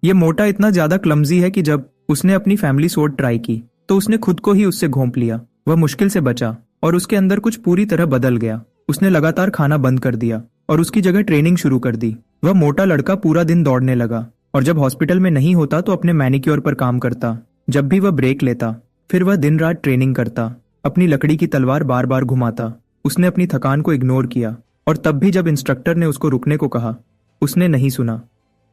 ये मोटा इतना ज्यादा क्लमजी है कि जब उसने अपनी फैमिली सोड ट्राई की तो उसने खुद को ही उससे घोंप लिया। वह मुश्किल से बचा और उसके अंदर कुछ पूरी तरह बदल गया। उसने लगातार खाना बंद कर दिया और उसकी जगह ट्रेनिंग शुरू कर दी। वह मोटा लड़का पूरा दिन दौड़ने लगा और जब हॉस्पिटल में नहीं होता तो अपने मैनिक्योर पर काम करता। जब भी वह ब्रेक लेता फिर वह दिन रात ट्रेनिंग करता, अपनी लकड़ी की तलवार बार बार घुमाता। उसने अपनी थकान को इग्नोर किया और तब भी जब इंस्ट्रक्टर ने उसको रुकने को कहा उसने नहीं सुना।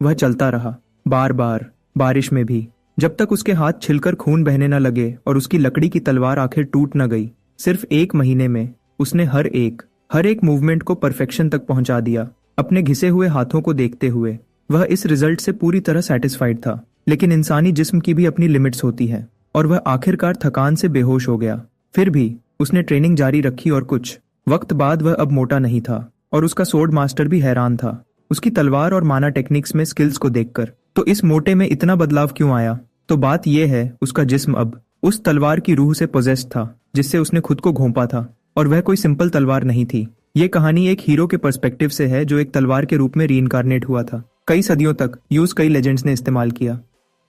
वह चलता रहा, बार बार, बारिश में भी, जब तक उसके हाथ छिलकर खून बहने न लगे और उसकी लकड़ी की तलवार आखिर टूट न गई। सिर्फ 1 महीने में उसने हर एक मूवमेंट को परफेक्शन तक पहुंचा दिया। अपने घिसे हुए हाथों को देखते हुए वह इस रिजल्ट से पूरी तरह सेटिस्फाइड था। लेकिन इंसानी जिस्म की भी अपनी लिमिट्स होती है और वह आखिरकार थकान से बेहोश हो गया। फिर भी उसने ट्रेनिंग जारी रखी और कुछ वक्त बाद वह अब मोटा नहीं था और उसका सोर्ड मास्टर भी हैरान था उसकी तलवार और माना टेक्निक्स में स्किल्स को देखकर। तो इस मोटे में इतना बदलाव क्यों आया? तो बात यह है, उसका जिस्म अब उस तलवार की रूह से पोजेस्ड था जिससे उसने खुद को घोंपा था। और वह कोई सिंपल तलवार नहीं थी। ये कहानी एक हीरो के पर्सपेक्टिव से है जो एक तलवार के रूप में रीइंकार्नेट हुआ था। कई सदियों तक यूज कई लेजेंड्स ने इस्तेमाल किया,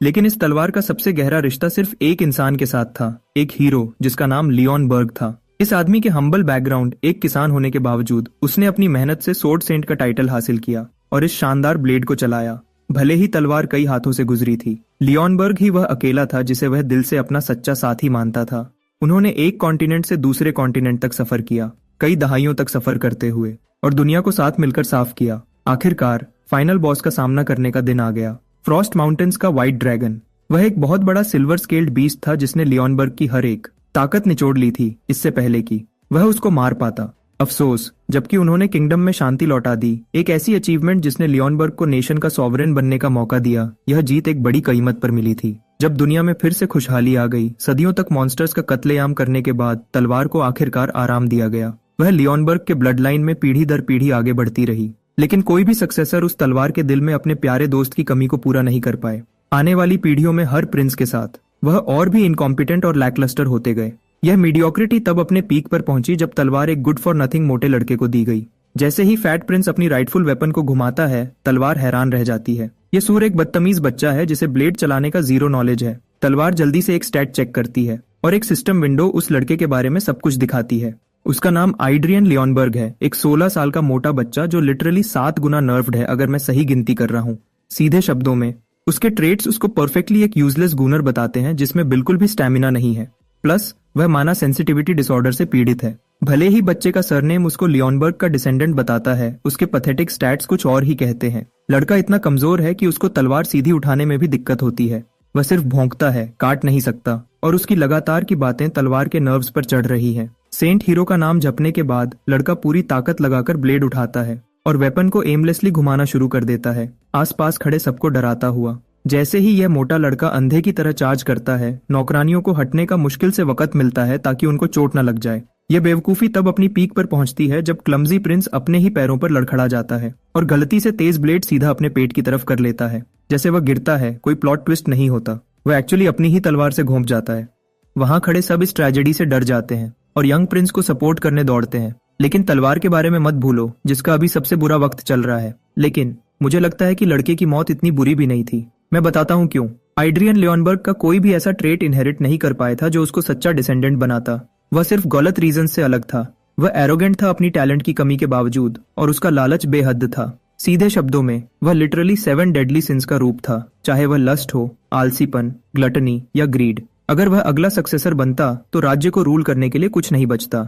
लेकिन इस तलवार का सबसे गहरा रिश्ता सिर्फ एक इंसान के साथ था, एक हीरो जिसका नाम लियोन बर्ग था। इस आदमी के हम्बल बैकग्राउंड, एक किसान होने के बावजूद उसने अपनी मेहनत से सोर्ड सेंट का टाइटल हासिल किया और इस शानदार ब्लेड को चलाया। भले ही तलवार कई हाथों से गुजरी थी, लियोन बर्ग ही वह अकेला था जिसे वह दिल से अपना सच्चा साथी मानता था। उन्होंने एक कॉन्टिनेंट से दूसरे कॉन्टिनेंट तक सफर किया, कई दहाइयों तक सफर करते हुए, और दुनिया को साथ मिलकर साफ किया। आखिरकार फाइनल बॉस का सामना करने का दिन आ गया, फ्रॉस्ट माउंटेन्स का व्हाइट ड्रैगन। वह एक बहुत बड़ा सिल्वर स्केल्ड बीस्ट था जिसने लियोन बर्ग की हर एक ताकत निचोड़ ली थी इससे पहले कि वह उसको मार पाता। अफसोस, जबकि उन्होंने किंगडम में शांति लौटा दी, एक ऐसी अचीवमेंट जिसने लियोन बर्ग को नेशन का सॉवरेन बनने का मौका दिया, यह जीत एक बड़ी कीमत पर मिली थी। जब दुनिया में फिर से खुशहाली आ गई, सदियों तक मॉन्स्टर्स का कत्लेआम करने के बाद तलवार को आखिरकार आराम दिया गया। वह लियोन बर्ग के ब्लड लाइन में पीढ़ी दर पीढ़ी आगे बढ़ती रही, लेकिन कोई भी सक्सेसर उस तलवार के दिल में अपने प्यारे दोस्त की कमी को पूरा नहीं कर पाए। आने वाली पीढ़ियों में हर प्रिंस के साथ वह और भी इनकॉम्पिटेंट और लैकलस्टर होते गए। यह मीडियोक्रिटी तब अपने पीक पर पहुंची जब तलवार एक गुड फॉर नथिंग मोटे लड़के को दी गई। जैसे ही फैट प्रिंस अपनी राइटफुल वेपन को घुमाता है, तलवार हैरान रह जाती है। ये सूर एक बदतमीज बच्चा है जिसे ब्लेड चलाने का जीरो नॉलेज है। तलवार जल्दी से एक स्टैट चेक करती है और एक सिस्टम विंडो उस लड़के के बारे में सब कुछ दिखाती है। उसका नाम आइड्रियन लियोनबर्ग है, एक 16 साल का मोटा बच्चा जो लिटरली 7 गुना नर्व्ड है, अगर मैं सही गिनती कर रहा हूँ। सीधे शब्दों में उसके ट्रेट्स उसको परफेक्टली एक यूजलेस गूनर बताते हैं जिसमें बिल्कुल भी स्टैमिना नहीं है, प्लस वह माना सेंसिटिविटी डिसऑर्डर से पीड़ित है। भले ही बच्चे का सरनेम उसको लियोनबर्ग का डिसेंडेंट बताता है, उसके पैथेटिक स्टैट्स कुछ और ही कहते हैं। लड़का इतना कमजोर है कि उसको तलवार सीधी उठाने में भी दिक्कत होती है। वह सिर्फ भौंकता है, काट नहीं सकता, और उसकी लगातार की बातें तलवार के नर्व्स पर चढ़ रही है। सेंट हीरो का नाम जपने के बाद लड़का पूरी ताकत लगाकर ब्लेड उठाता है और वेपन को एमलेसली घुमाना शुरू कर देता है, आसपास खड़े सबको डराता हुआ। जैसे ही यह मोटा लड़का अंधे की तरह चार्ज करता है, नौकरानियों को हटने का मुश्किल से वक्त मिलता है ताकि उनको चोट न लग जाए। यह बेवकूफी तब अपनी पीक पर पहुंचती है जब क्लमजी प्रिंस अपने ही पैरों पर लड़खड़ा जाता है और गलती से तेज ब्लेड सीधा अपने पेट की तरफ कर लेता है। जैसे वह गिरता है, कोई प्लॉट ट्विस्ट नहीं होता, वह एक्चुअली अपनी ही तलवार से घोंप जाता है। वहां खड़े सब इस ट्रेजेडी से डर जाते हैं और यंग प्रिंस को सपोर्ट करने दौड़ते हैं। लेकिन तलवार के बारे में मत भूलो, जिसका अभी सबसे बुरा वक्त चल रहा है। लेकिन मुझे लगता है कि लड़के की मौत इतनी बुरी भी नहीं थी। मैं बताता हूँ क्यों। आइड्रियन लियोनबर्ग का कोई भी ऐसा ट्रेट इनहेरिट नहीं कर पाया था जो उसको सच्चा डिसेंडेंट बनाता। वह सिर्फ गलत रीजन से अलग था। वह एरोगेंट था अपनी टैलेंट की कमी के बावजूद, और उसका लालच बेहद था। सीधे शब्दों में वह लिटरली 7 डेडली सिंस का रूप था, चाहे वह लस्ट हो, आलसीपन, ग्लटनी या ग्रीड। अगर वह अगला सक्सेसर बनता तो राज्य को रूल करने के लिए कुछ नहीं बचता।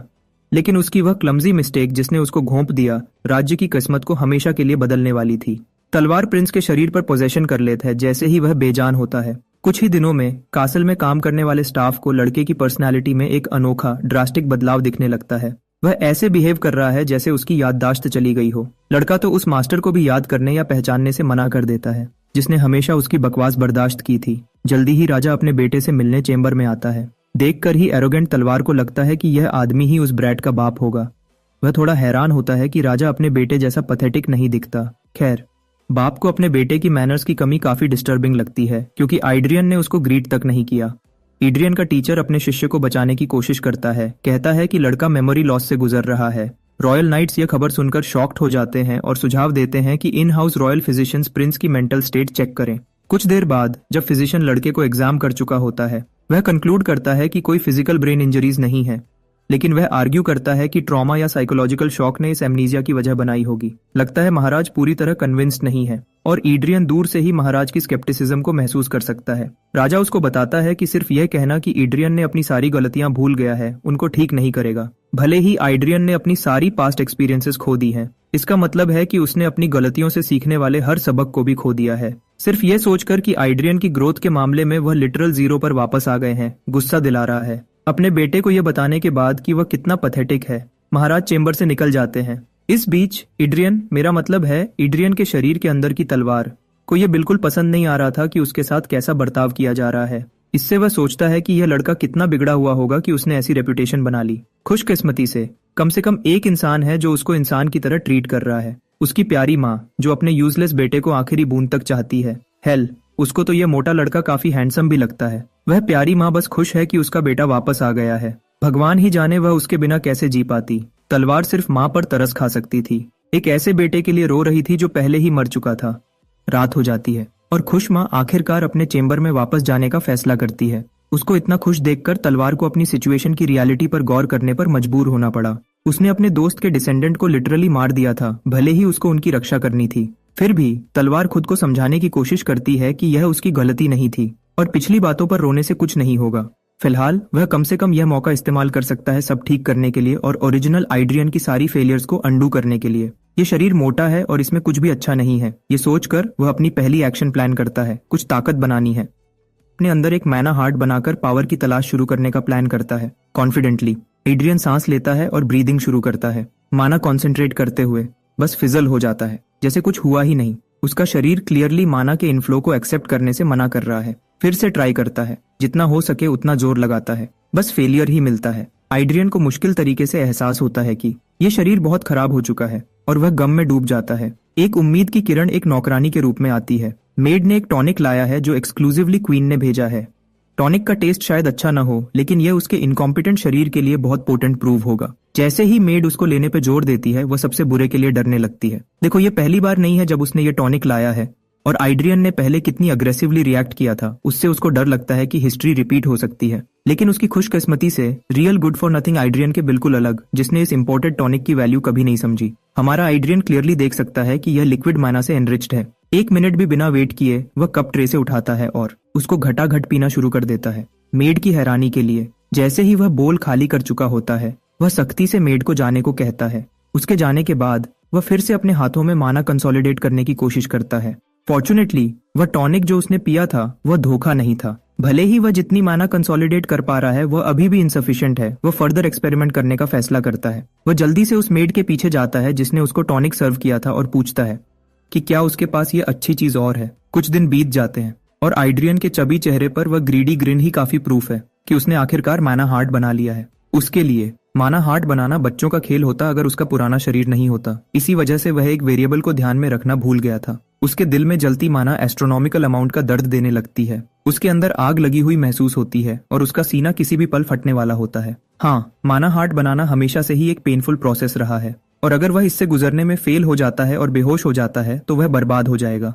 लेकिन उसकी वह क्लमजी मिस्टेक जिसने उसको घोंप दिया, राज्य की किस्मत को हमेशा के लिए बदलने वाली थी। तलवार प्रिंस के शरीर पर पोजेशन कर लेता है जैसे ही वह बेजान होता है। कुछ ही दिनों में कासल में काम करने वाले स्टाफ को लड़के की पर्सनालिटी में एक अनोखा ड्रास्टिक बदलाव दिखने लगता है। वह ऐसे बिहेव कर रहा है जैसे उसकी याददाश्त चली गई हो। लड़का तो उस मास्टर को भी याद करने या पहचानने से मना कर देता है जिसने हमेशा उसकी बकवास बर्दाश्त की थी। जल्दी ही राजा अपने बेटे से मिलने चेंबर में आता है। देखकर ही एरोगेंट तलवार को लगता है कि यह आदमी ही उस ब्रैट का बाप होगा। वह थोड़ा हैरान होता है कि राजा अपने बेटे जैसा पैथेटिक नहीं दिखता। खैर, बाप को अपने बेटे की मैनर्स की कमी काफी डिस्टर्बिंग लगती है क्योंकि आइड्रियन ने उसको ग्रीट तक नहीं किया। एड्रियन का टीचर अपने शिष्य को बचाने की कोशिश करता है, कहता है कि लड़का मेमोरी लॉस से गुजर रहा है। रॉयल नाइट्स यह खबर सुनकर शॉक्ड हो जाते हैं और सुझाव देते हैं कि in house royal physicians Prince की मेंटल स्टेट चेक करें। कुछ देर बाद जब फिजिशियन लड़के को एग्जाम कर चुका होता है, वह कंक्लूड करता है कि कोई फिजिकल ब्रेन इंजरीज नहीं है, लेकिन वह आर्ग्यू करता है कि ट्रॉमा या साइकोलॉजिकल शॉक ने इस एमनीजिया की वजह बनाई होगी। लगता है महाराज पूरी तरह कन्विंस्ड नहीं है और एड्रियन दूर से ही महाराज की स्केप्टिसिज्म को महसूस कर सकता है। राजा उसको बताता है कि सिर्फ यह कहना कि एड्रियन ने अपनी सारी गलतियां भूल गया है उनको ठीक नहीं करेगा। भले ही एड्रियन ने अपनी सारी पास्ट एक्सपीरियंसेस खो दी हैं, इसका मतलब है कि उसने अपनी गलतियों से सीखने वाले हर सबक को भी खो दिया है। सिर्फ ये सोचकर कि एड्रियन की ग्रोथ के मामले में वह लिटरल जीरो पर वापस आ गए हैं, गुस्सा दिला रहा है। अपने बेटे को यह बताने के बाद कि वह कितना पैथेटिक है, महाराज चेंबर से निकल जाते हैं। इस बीच एड्रियन, मेरा मतलब है एड्रियन के शरीर के अंदर की तलवार को यह बिल्कुल पसंद नहीं आ रहा था कि उसके साथ कैसा बर्ताव किया जा रहा है। इससे वह सोचता है कि यह लड़का कितना बिगड़ा हुआ होगा कि उसने ऐसी रेपुटेशन बना ली। खुशकिस्मती से कम एक इंसान है जो उसको इंसान की तरह ट्रीट कर रहा है, उसकी प्यारी माँ जो अपने यूजलेस बेटे को आखिरी बूंद तक चाहती है। हेल, उसको तो यह मोटा लड़का काफी हैंडसम भी लगता है। वह प्यारी माँ बस खुश है कि उसका बेटा वापस आ गया है। भगवान ही जाने वह उसके बिना कैसे जी पाती। तलवार सिर्फ माँ पर तरस खा सकती थी, एक ऐसे बेटे के लिए रो रही थी जो पहले ही मर चुका था। रात हो जाती है और खुश माँ आखिरकार अपने चेंबर में वापस जाने का फैसला करती है। उसको इतना खुश देखकर तलवार को अपनी सिचुएशन की रियलिटी पर गौर करने पर मजबूर होना पड़ा। उसने अपने दोस्त के डिसेंडेंट को लिटरली मार दिया था, भले ही उसको उनकी रक्षा करनी थी। फिर भी तलवार खुद को समझाने की कोशिश करती है कि यह उसकी गलती नहीं थी और पिछली बातों पर रोने से कुछ नहीं होगा। फिलहाल वह कम से कम यह मौका इस्तेमाल कर सकता है सब ठीक करने के लिए और ओरिजिनल एड्रियन की सारी फेलियर्स को अंडू करने के लिए। ये शरीर मोटा है और इसमें कुछ भी अच्छा नहीं है, ये सोचकर वह अपनी पहली एक्शन प्लान करता है। कुछ ताकत बनानी है। अपने अंदर एक मैना हार्ट बनाकर पावर की तलाश शुरू करने का प्लान करता है। कॉन्फिडेंटली एड्रियन सांस लेता है और ब्रीदिंग शुरू करता है। माना कॉन्सेंट्रेट करते हुए बस फिजल हो जाता है, जैसे कुछ हुआ ही नहीं। उसका शरीर क्लियरली माना के इनफ्लो को एक्सेप्ट करने से मना कर रहा है। फिर से ट्राई करता है, जितना हो सके उतना जोर लगाता है, बस फेलियर ही मिलता है। एड्रियन को मुश्किल तरीके से एहसास होता है कि यह शरीर बहुत खराब हो चुका है और वह गम में डूब जाता है। एक उम्मीद की किरण एक नौकरानी के रूप में आती है। मेड ने एक टॉनिक लाया है जो एक्सक्लूसिवली क्वीन ने भेजा है। टॉनिक का टेस्ट शायद अच्छा न हो, लेकिन यह उसके इनकॉम्पिटेंट शरीर के लिए बहुत पोटेंट प्रूव होगा। जैसे ही मेड उसको लेने पे जोर देती है, वह सबसे बुरे के लिए डरने लगती है। देखो, ये पहली बार नहीं है जब उसने ये टॉनिक लाया है और एड्रियन ने पहले कितनी अग्रेसिवली रिएक्ट किया था। उससे उसको डर लगता है कि हिस्ट्री रिपीट हो सकती है। लेकिन उसकी खुशकिस्मती से real good for nothing Adrian के बिल्कुल अलग, जिसने इस इंपोर्टेड टॉनिक की वैल्यू कभी नहीं समझी। हमारा एड्रियन क्लियरली देख सकता है कि यह लिक्विड माना से एनरिच्ड है। 1 मिनट भी बिना वेट किए वह कप ट्रे से उठाता है और उसको घटाघट पीना शुरू कर देता है। मेड की हैरानी के लिए जैसे ही वह बोल खाली कर चुका होता है, वह सख्ती से मेड को जाने को कहता है। उसके जाने के बाद वह फिर से अपने हाथों में माना कंसोलिडेट करने की कोशिश करता है। फॉर्चुनेटली वह टॉनिक जो उसने पिया था वह धोखा नहीं था। भले ही वह जितनी माना कंसोलिडेट कर पा रहा है वह अभी भी इनसफिशिएंट है। वह फर्दर एक्सपेरिमेंट करने का फैसला करता है। वह जल्दी से उस मेड के पीछे जाता है जिसने उसको टॉनिक सर्व किया था और पूछता है कि क्या उसके पास ये अच्छी चीज और है। कुछ दिन बीत जाते हैं और एड्रियन के चबी चेहरे पर वह ग्रीडी ग्रिन ही काफी प्रूफ है कि उसने आखिरकार माना हार्ट बना लिया है। उसके लिए माना हार्ट बनाना बच्चों का खेल होता अगर उसका पुराना शरीर नहीं होता। इसी वजह से वह एक वेरिएबल को ध्यान में रखना भूल गया था। उसके दिल में जलती माना एस्ट्रोनॉमिकल अमाउंट का दर्द देने लगती है। उसके अंदर आग लगी हुई महसूस होती है और उसका सीना किसी भी पल फटने वाला होता है। हाँ, माना हार्ट बनाना हमेशा से ही एक पेनफुल प्रोसेस रहा है और अगर वह इससे गुजरने में फेल हो जाता है और बेहोश हो जाता है तो वह बर्बाद हो जाएगा।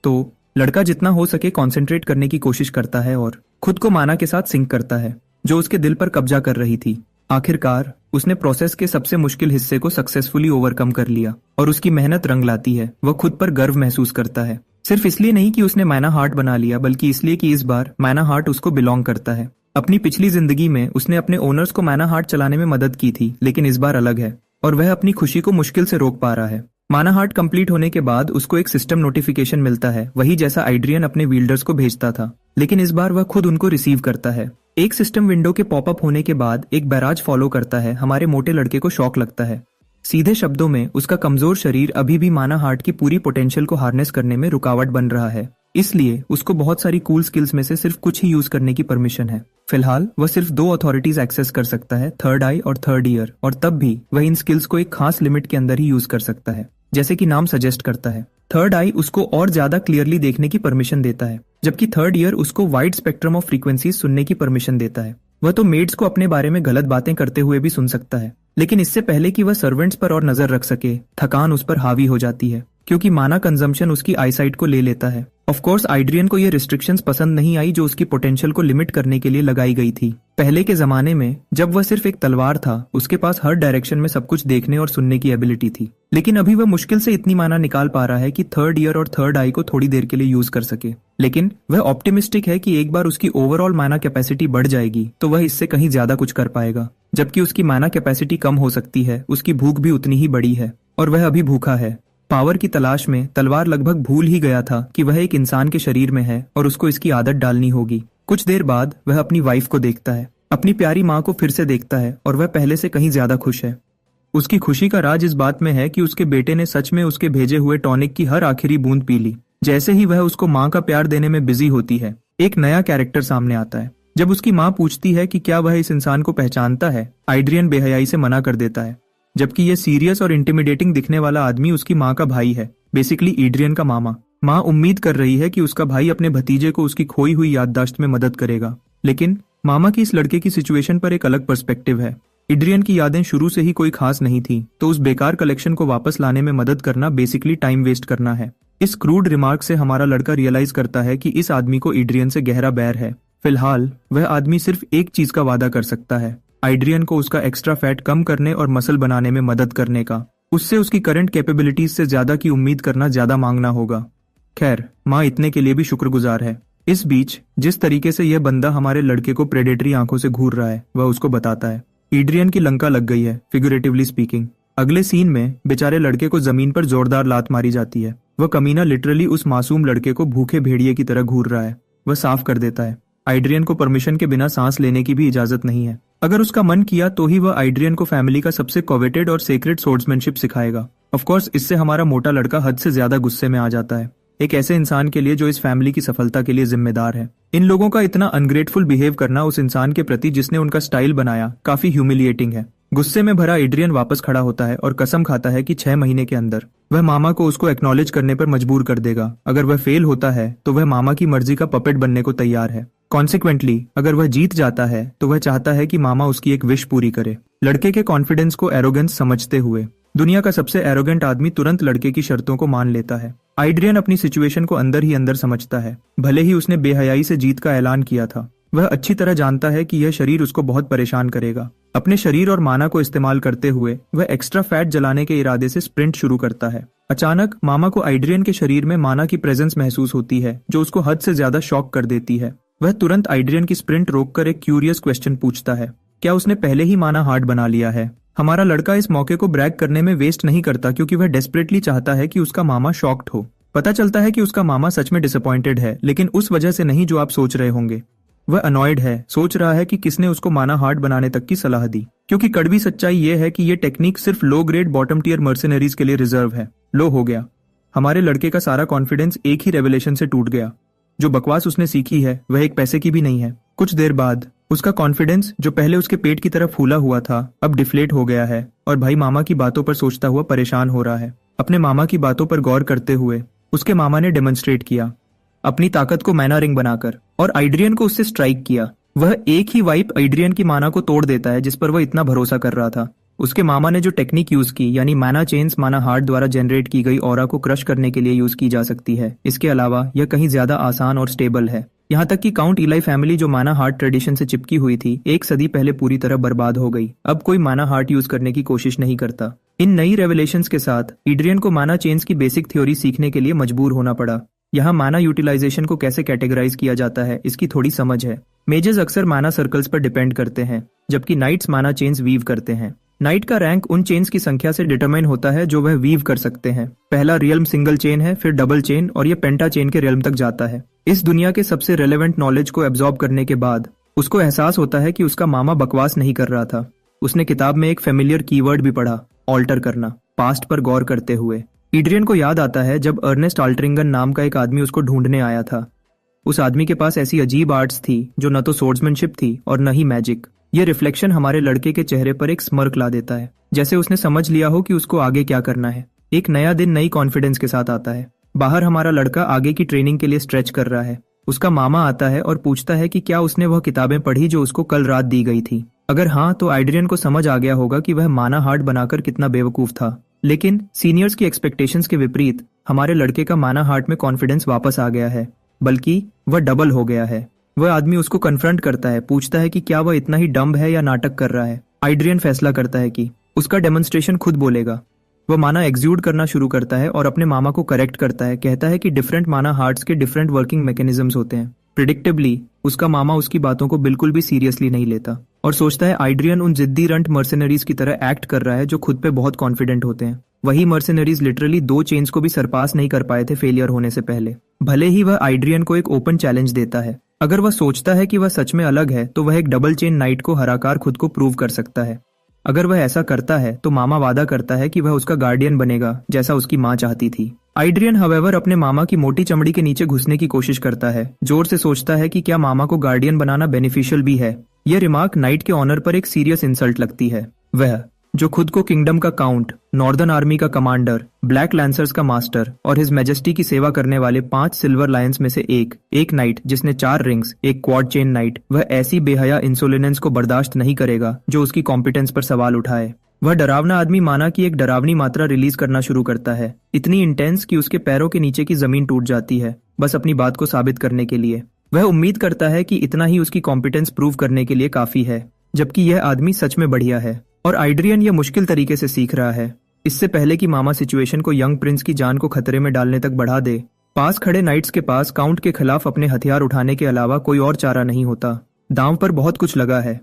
तो लड़का जितना हो सके कॉन्सेंट्रेट करने की कोशिश करता है और खुद को माना के साथ सिंक करता है जो उसके दिल पर कब्जा कर रही थी। आखिरकार उसने प्रोसेस के सबसे मुश्किल हिस्से को सक्सेसफुली ओवरकम कर लिया और उसकी मेहनत रंग लाती है। वह खुद पर गर्व महसूस करता है, सिर्फ इसलिए नहीं कि उसने माना हार्ट बना लिया, बल्कि इसलिए कि इस बार माना हार्ट उसको बिलोंग करता है। अपनी पिछली जिंदगी में उसने अपने ओनर्स को माना हार्ट चलाने में मदद की थी, लेकिन इस बार अलग है और वह अपनी खुशी को मुश्किल से रोक पा रहा है। माना हार्ट कंप्लीट होने के बाद उसको एक सिस्टम नोटिफिकेशन मिलता है, वही जैसा एड्रियन अपने विल्डर्स को भेजता था, लेकिन इस बार वह खुद उनको रिसीव करता है। एक सिस्टम विंडो के पॉपअप होने के बाद एक बैराज फॉलो करता है। हमारे मोटे लड़के को शॉक लगता है। सीधे शब्दों में उसका कमजोर शरीर अभी भी माना हार्ट की पूरी पोटेंशियल को हार्नेस करने में रुकावट बन रहा है, इसलिए उसको बहुत सारी कूल स्किल्स में से सिर्फ कुछ ही यूज करने की परमिशन है। फिलहाल वह सिर्फ 2 अथॉरिटीज एक्सेस कर सकता है, थर्ड आई और थर्ड ईयर, और तब भी वह इन स्किल्स को एक खास लिमिट के अंदर ही यूज कर सकता है, जैसे कि नाम सजेस्ट करता है। थर्ड आई उसको और ज्यादा क्लियरली देखने की परमिशन देता है, जबकि थर्ड ईयर उसको वाइड स्पेक्ट्रम ऑफ फ्रीक्वेंसीज सुनने की परमिशन देता है। वह तो मेड्स को अपने बारे में गलत बातें करते हुए भी सुन सकता है, लेकिन इससे पहले कि वह सर्वेंट्स पर और नजर रख सके, थकान उस पर हावी हो जाती है, क्योंकि माना कंजम्पशन उसकी आईसाइट को ले लेता है ऑफ कोर्स आइड्रियन को ये रिस्ट्रिक्शंस पसंद नहीं आई जो उसकी पोटेंशियल को लिमिट करने के लिए लगाई गई थी। पहले के जमाने में जब वह सिर्फ एक तलवार था, उसके पास हर डायरेक्शन में सब कुछ देखने और सुनने की एबिलिटी थी, लेकिन अभी वह मुश्किल से इतनी माना निकाल पा रहा है कि थर्ड ईयर और थर्ड आई को थोड़ी देर के लिए यूज कर सके। लेकिन वह ऑप्टिमिस्टिक है कि एक बार उसकी ओवरऑल माना कैपेसिटी बढ़ जाएगी तो वह इससे कहीं ज्यादा कुछ कर पाएगा। जबकि उसकी माना कैपेसिटी कम हो सकती है, उसकी भूख भी उतनी ही बड़ी है और वह अभी भूखा है। पावर की तलाश में तलवार लगभग भूल ही गया था कि वह एक इंसान के शरीर में है और उसको इसकी आदत डालनी होगी। कुछ देर बाद वह अपनी वाइफ को देखता है, अपनी प्यारी माँ को फिर से देखता है और वह पहले से कहीं ज्यादा खुश है। उसकी खुशी का राज इस बात में है कि उसके बेटे ने सच में उसके भेजे हुए टॉनिक की हर आखिरी बूंद पी ली। जैसे ही वह उसको माँ का प्यार देने में बिजी होती है, एक नया कैरेक्टर सामने आता है। जब उसकी माँ पूछती है कि क्या वह इस इंसान को पहचानता है, आइड्रियन बेहयाई से मना कर देता है, जबकि यह सीरियस और इंटिमिडेटिंग दिखने वाला आदमी उसकी माँ का भाई है, बेसिकली एड्रियन का मामा। माँ उम्मीद कर रही है कि उसका भाई अपने भतीजे को उसकी खोई हुई याददाश्त में मदद करेगा, लेकिन मामा की इस लड़के की सिचुएशन पर एक अलग पर्सपेक्टिव है। एड्रियन की यादें शुरू से ही कोई खास नहीं थी, तो उस बेकार कलेक्शन को वापस लाने में मदद करना बेसिकली टाइम वेस्ट करना है। इस क्रूड रिमार्क से हमारा लड़का रियलाइज करता है कि इस आदमी को एड्रियन से गहरा बैर है। फिलहाल वह आदमी सिर्फ एक चीज का वादा कर सकता है, आइड्रियन को उसका एक्स्ट्रा फैट कम करने और मसल बनाने में मदद करने का। उससे उसकी करंट कैपेबिलिटीज से ज्यादा की उम्मीद करना ज्यादा मांगना होगा। खैर, माँ इतने के लिए भी शुक्रगुजार है। इस बीच जिस तरीके से यह बंदा हमारे लड़के को प्रेडेटरी आंखों से घूर रहा है, वह उसको बताता है एड्रियन की लंका लग गई है, फिगरेटिवली स्पीकिंग। अगले सीन में बेचारे लड़के को जमीन पर जोरदार लात मारी जाती है। वह कमीना लिटरली उस मासूम लड़के को भूखे भेड़िए की तरह घूर रहा है। वह साफ कर देता है, आइड्रियन को परमिशन के बिना सांस लेने की भी इजाजत नहीं है। अगर उसका मन किया तो ही वह आइड्रियन को फैमिली का सबसे कोवेटेड और सेक्रेट सोर्ड्समैनशिप सिखाएगा। ऑफ कोर्स इससे हमारा मोटा लड़का हद से ज्यादा गुस्से में आ जाता है, एक ऐसे इंसान के लिए जो इस फैमिली की सफलता के लिए जिम्मेदार है। इन लोगों का इतना अनग्रेटफुल बिहेव करना उस इंसान के प्रति जिसने उनका स्टाइल बनाया काफी ह्यूमिलिएटिंग है। गुस्से में भरा एड्रियन वापस खड़ा होता है और कसम खाता है कि 6 महीने के अंदर वह मामा को उसको एक्नॉलेज करने पर मजबूर कर देगा। अगर वह फेल होता है तो वह मामा की मर्जी का पपेट बनने को तैयार है। कॉन्सिक्वेंटली अगर वह जीत जाता है तो वह चाहता है कि मामा उसकी एक विश पूरी करे। लड़के के कॉन्फिडेंस को एरोगेंस समझते हुए दुनिया का सबसे एरोगेंट आदमी तुरंत लड़के की शर्तों को मान लेता है। आइड्रियन अपनी सिचुएशन को अंदर ही अंदर समझता है। भले ही उसने बेहयाई से जीत का ऐलान किया था, वह अच्छी तरह जानता है कि यह शरीर उसको बहुत परेशान करेगा। अपने शरीर और माना को इस्तेमाल करते हुए वह एक्स्ट्रा फैट जलाने के इरादे से स्प्रिंट शुरू करता है। अचानक मामा को आइड्रियन के शरीर में माना की प्रेजेंस महसूस होती है, जो उसको हद से ज्यादा शॉक कर देती है। वह तुरंत आइड्रियन की स्प्रिंट रोककर एक क्यूरियस क्वेश्चन पूछता है, क्या उसने पहले ही माना हार्ड बना लिया है? हमारा लड़का इस मौके को ब्रैग करने में वेस्ट नहीं करता, क्योंकि वह डेस्परेटली चाहता है कि उसका मामा शॉक्ड हो। पता चलता है कि उसका मामा सच में डिसअपॉइंटेड है, लेकिन उस वजह से नहीं जो आप सोच रहे होंगे। वह अनॉयड है, सोच रहा है कि किसने उसको माना हार्ड बनाने तक की सलाह दी, क्योंकि कड़वी सच्चाई यह है कि यह टेक्निक सिर्फ low grade bottom tier mercenaries के लिए रिजर्व है। लो हो गया। हमारे लड़के का सारा कॉन्फिडेंस एक ही रेवलेशन से टूट गया। जो बकवास उसने सीखी है वह एक पैसे की भी नहीं है। कुछ देर बाद उसका कॉन्फिडेंस, जो पहले उसके पेट की तरफ फूला हुआ था, अब डिफ्लेट हो गया है और भाई मामा की बातों पर सोचता हुआ परेशान हो रहा है। अपने मामा की बातों पर गौर करते हुए उसके मामा ने डेमोन्स्ट्रेट किया अपनी ताकत को मैना रिंग बनाकर और आइड्रियन को उससे स्ट्राइक किया। वह एक ही वाइप आइड्रियन की माना को तोड़ देता है जिस पर वह इतना भरोसा कर रहा था। उसके मामा ने जो टेक्निक यूज की, यानी माना चेन्स माना हार्ट द्वारा जनरेट की गई ऑरा को क्रश करने के लिए यूज की जा सकती है। इसके अलावा यह कहीं ज्यादा आसान और स्टेबल है। यहाँ तक कि काउंट इलाई फैमिली जो माना हार्ट ट्रेडिशन से चिपकी हुई थी, 1 सदी पहले पूरी तरह बर्बाद हो गई। अब कोई माना हार्ट यूज करने की कोशिश नहीं करता। इन नई रेवलेशंस के साथ एड्रियन को माना चेन्स की बेसिक थ्योरी सीखने के लिए मजबूर होना पड़ा। यहाँ माना यूटिलाइजेशन को कैसे कैटेगराइज किया जाता है इसकी थोड़ी समझ है। मेजेस अक्सर माना सर्कल्स पर डिपेंड करते हैं, जबकि नाइट्स माना चेन्स वीव करते हैं। नाइट का रैंक उन चेन्स की संख्या से डिटरमाइन होता है जो वह वीव कर सकते हैं। पहला रियल्म सिंगल चेन है, फिर डबल चेन और ये पेंटा चेन के रियल्म तक जाता है। इस दुनिया के सबसे रेलेवेंट नॉलेज को एब्जॉर्ब करने के बाद उसको एहसास होता है कि उसका मामा बकवास नहीं कर रहा था। उसने किताब में एक फेमिलियर कीवर्ड भी पढ़ा, ऑल्टर करना। पास्ट पर गौर करते हुए एड्रियन को याद आता है जब अर्नेस्ट आल्ट्रिंगन नाम का एक आदमी उसको ढूंढने आया था। उस आदमी के पास ऐसी अजीब आर्ट्स थी जो न तो सोर्ड्समैनशिप थी और न ही मैजिक। ये रिफ्लेक्शन हमारे लड़के के चेहरे पर एक स्मर्क ला देता है, जैसे उसने समझ लिया हो कि उसको आगे क्या करना है। एक नया दिन नई कॉन्फिडेंस के साथ आता है। बाहर हमारा लड़का आगे की ट्रेनिंग के लिए स्ट्रेच कर रहा है। उसका मामा आता है और पूछता है कि क्या उसने वह किताबें पढ़ी जो उसको कल रात दी गई थी। अगर हाँ, तो आइड्रियन को समझ आ गया होगा कि वह माना हार्ट बनाकर कितना बेवकूफ था। लेकिन सीनियर्स की एक्सपेक्टेशंस के विपरीत हमारे लड़के का माना हार्ट में कॉन्फिडेंस वापस आ गया है, बल्कि वह डबल हो गया है। वह आदमी उसको कन्फ्रंट करता है, पूछता है कि क्या वह इतना ही डम्ब है या नाटक कर रहा है। आइड्रियन फैसला करता है कि उसका डेमोन्स्ट्रेशन खुद बोलेगा। वह माना एग्ज्यूड करना शुरू करता है और अपने मामा को करेक्ट करता है, कहता है कि डिफरेंट माना हार्ट्स के डिफरेंट वर्किंग मैकेनिज्म्स होते हैं। प्रिडिक्टेबली उसका मामा उसकी बातों को बिल्कुल भी सीरियसली नहीं लेता और सोचता है आइड्रियन उन जिद्दी रंट मर्सेनरीज की तरह एक्ट कर रहा है जो खुद पे बहुत कॉन्फिडेंट होते हैं। वही मर्सेनरीज लिटरली 2 चेन्स को भी सरपास नहीं कर पाए थे फेलियर होने से पहले। भले ही वह आइड्रियन को एक ओपन चैलेंज देता है, अगर वह सोचता है कि वह सच में अलग है तो वह एक डबल चेन नाइट को हराकर खुद को प्रूव कर सकता है। अगर वह ऐसा करता है तो मामा वादा करता है कि वह उसका गार्डियन बनेगा, जैसा उसकी माँ चाहती थी। आइड्रियन हवेवर अपने मामा की मोटी चमड़ी के नीचे घुसने की कोशिश करता है, जोर से सोचता है कि क्या मामा को गार्डियन बनाना बेनिफिशियल भी है। यह रिमार्क नाइट के ऑनर पर एक सीरियस इंसल्ट लगती है। वह जो खुद को किंगडम का काउंट, नॉर्दर्न आर्मी का कमांडर, ब्लैक लैंसर्स का मास्टर और हिज मैजेस्टी की सेवा करने वाले 5 सिल्वर लायंस में से एक नाइट जिसने 4 रिंग्स, एक क्वाड चेन नाइट, वह ऐसी बेहया इंसोलेंस को बर्दाश्त नहीं करेगा जो उसकी कॉम्पिटेंस पर सवाल उठाए। वह डरावना आदमी माना की एक डरावनी मात्रा रिलीज करना शुरू करता है, इतनी इंटेंस कि उसके पैरों के नीचे की जमीन टूट जाती है, बस अपनी बात को साबित करने के लिए। वह उम्मीद करता है कि इतना ही उसकी कॉम्पिटेंस प्रूव करने के लिए काफी है, जबकि यह आदमी सच में बढ़िया है और आइड्रियन यह मुश्किल तरीके से सीख रहा है। इससे पहले कि मामा सिचुएशन को यंग प्रिंस की जान को खतरे में डालने तक बढ़ा दे, पास खड़े नाइट्स के पास काउंट के खिलाफ अपने हथियार उठाने के अलावा कोई और चारा नहीं होता। दांव पर बहुत कुछ लगा है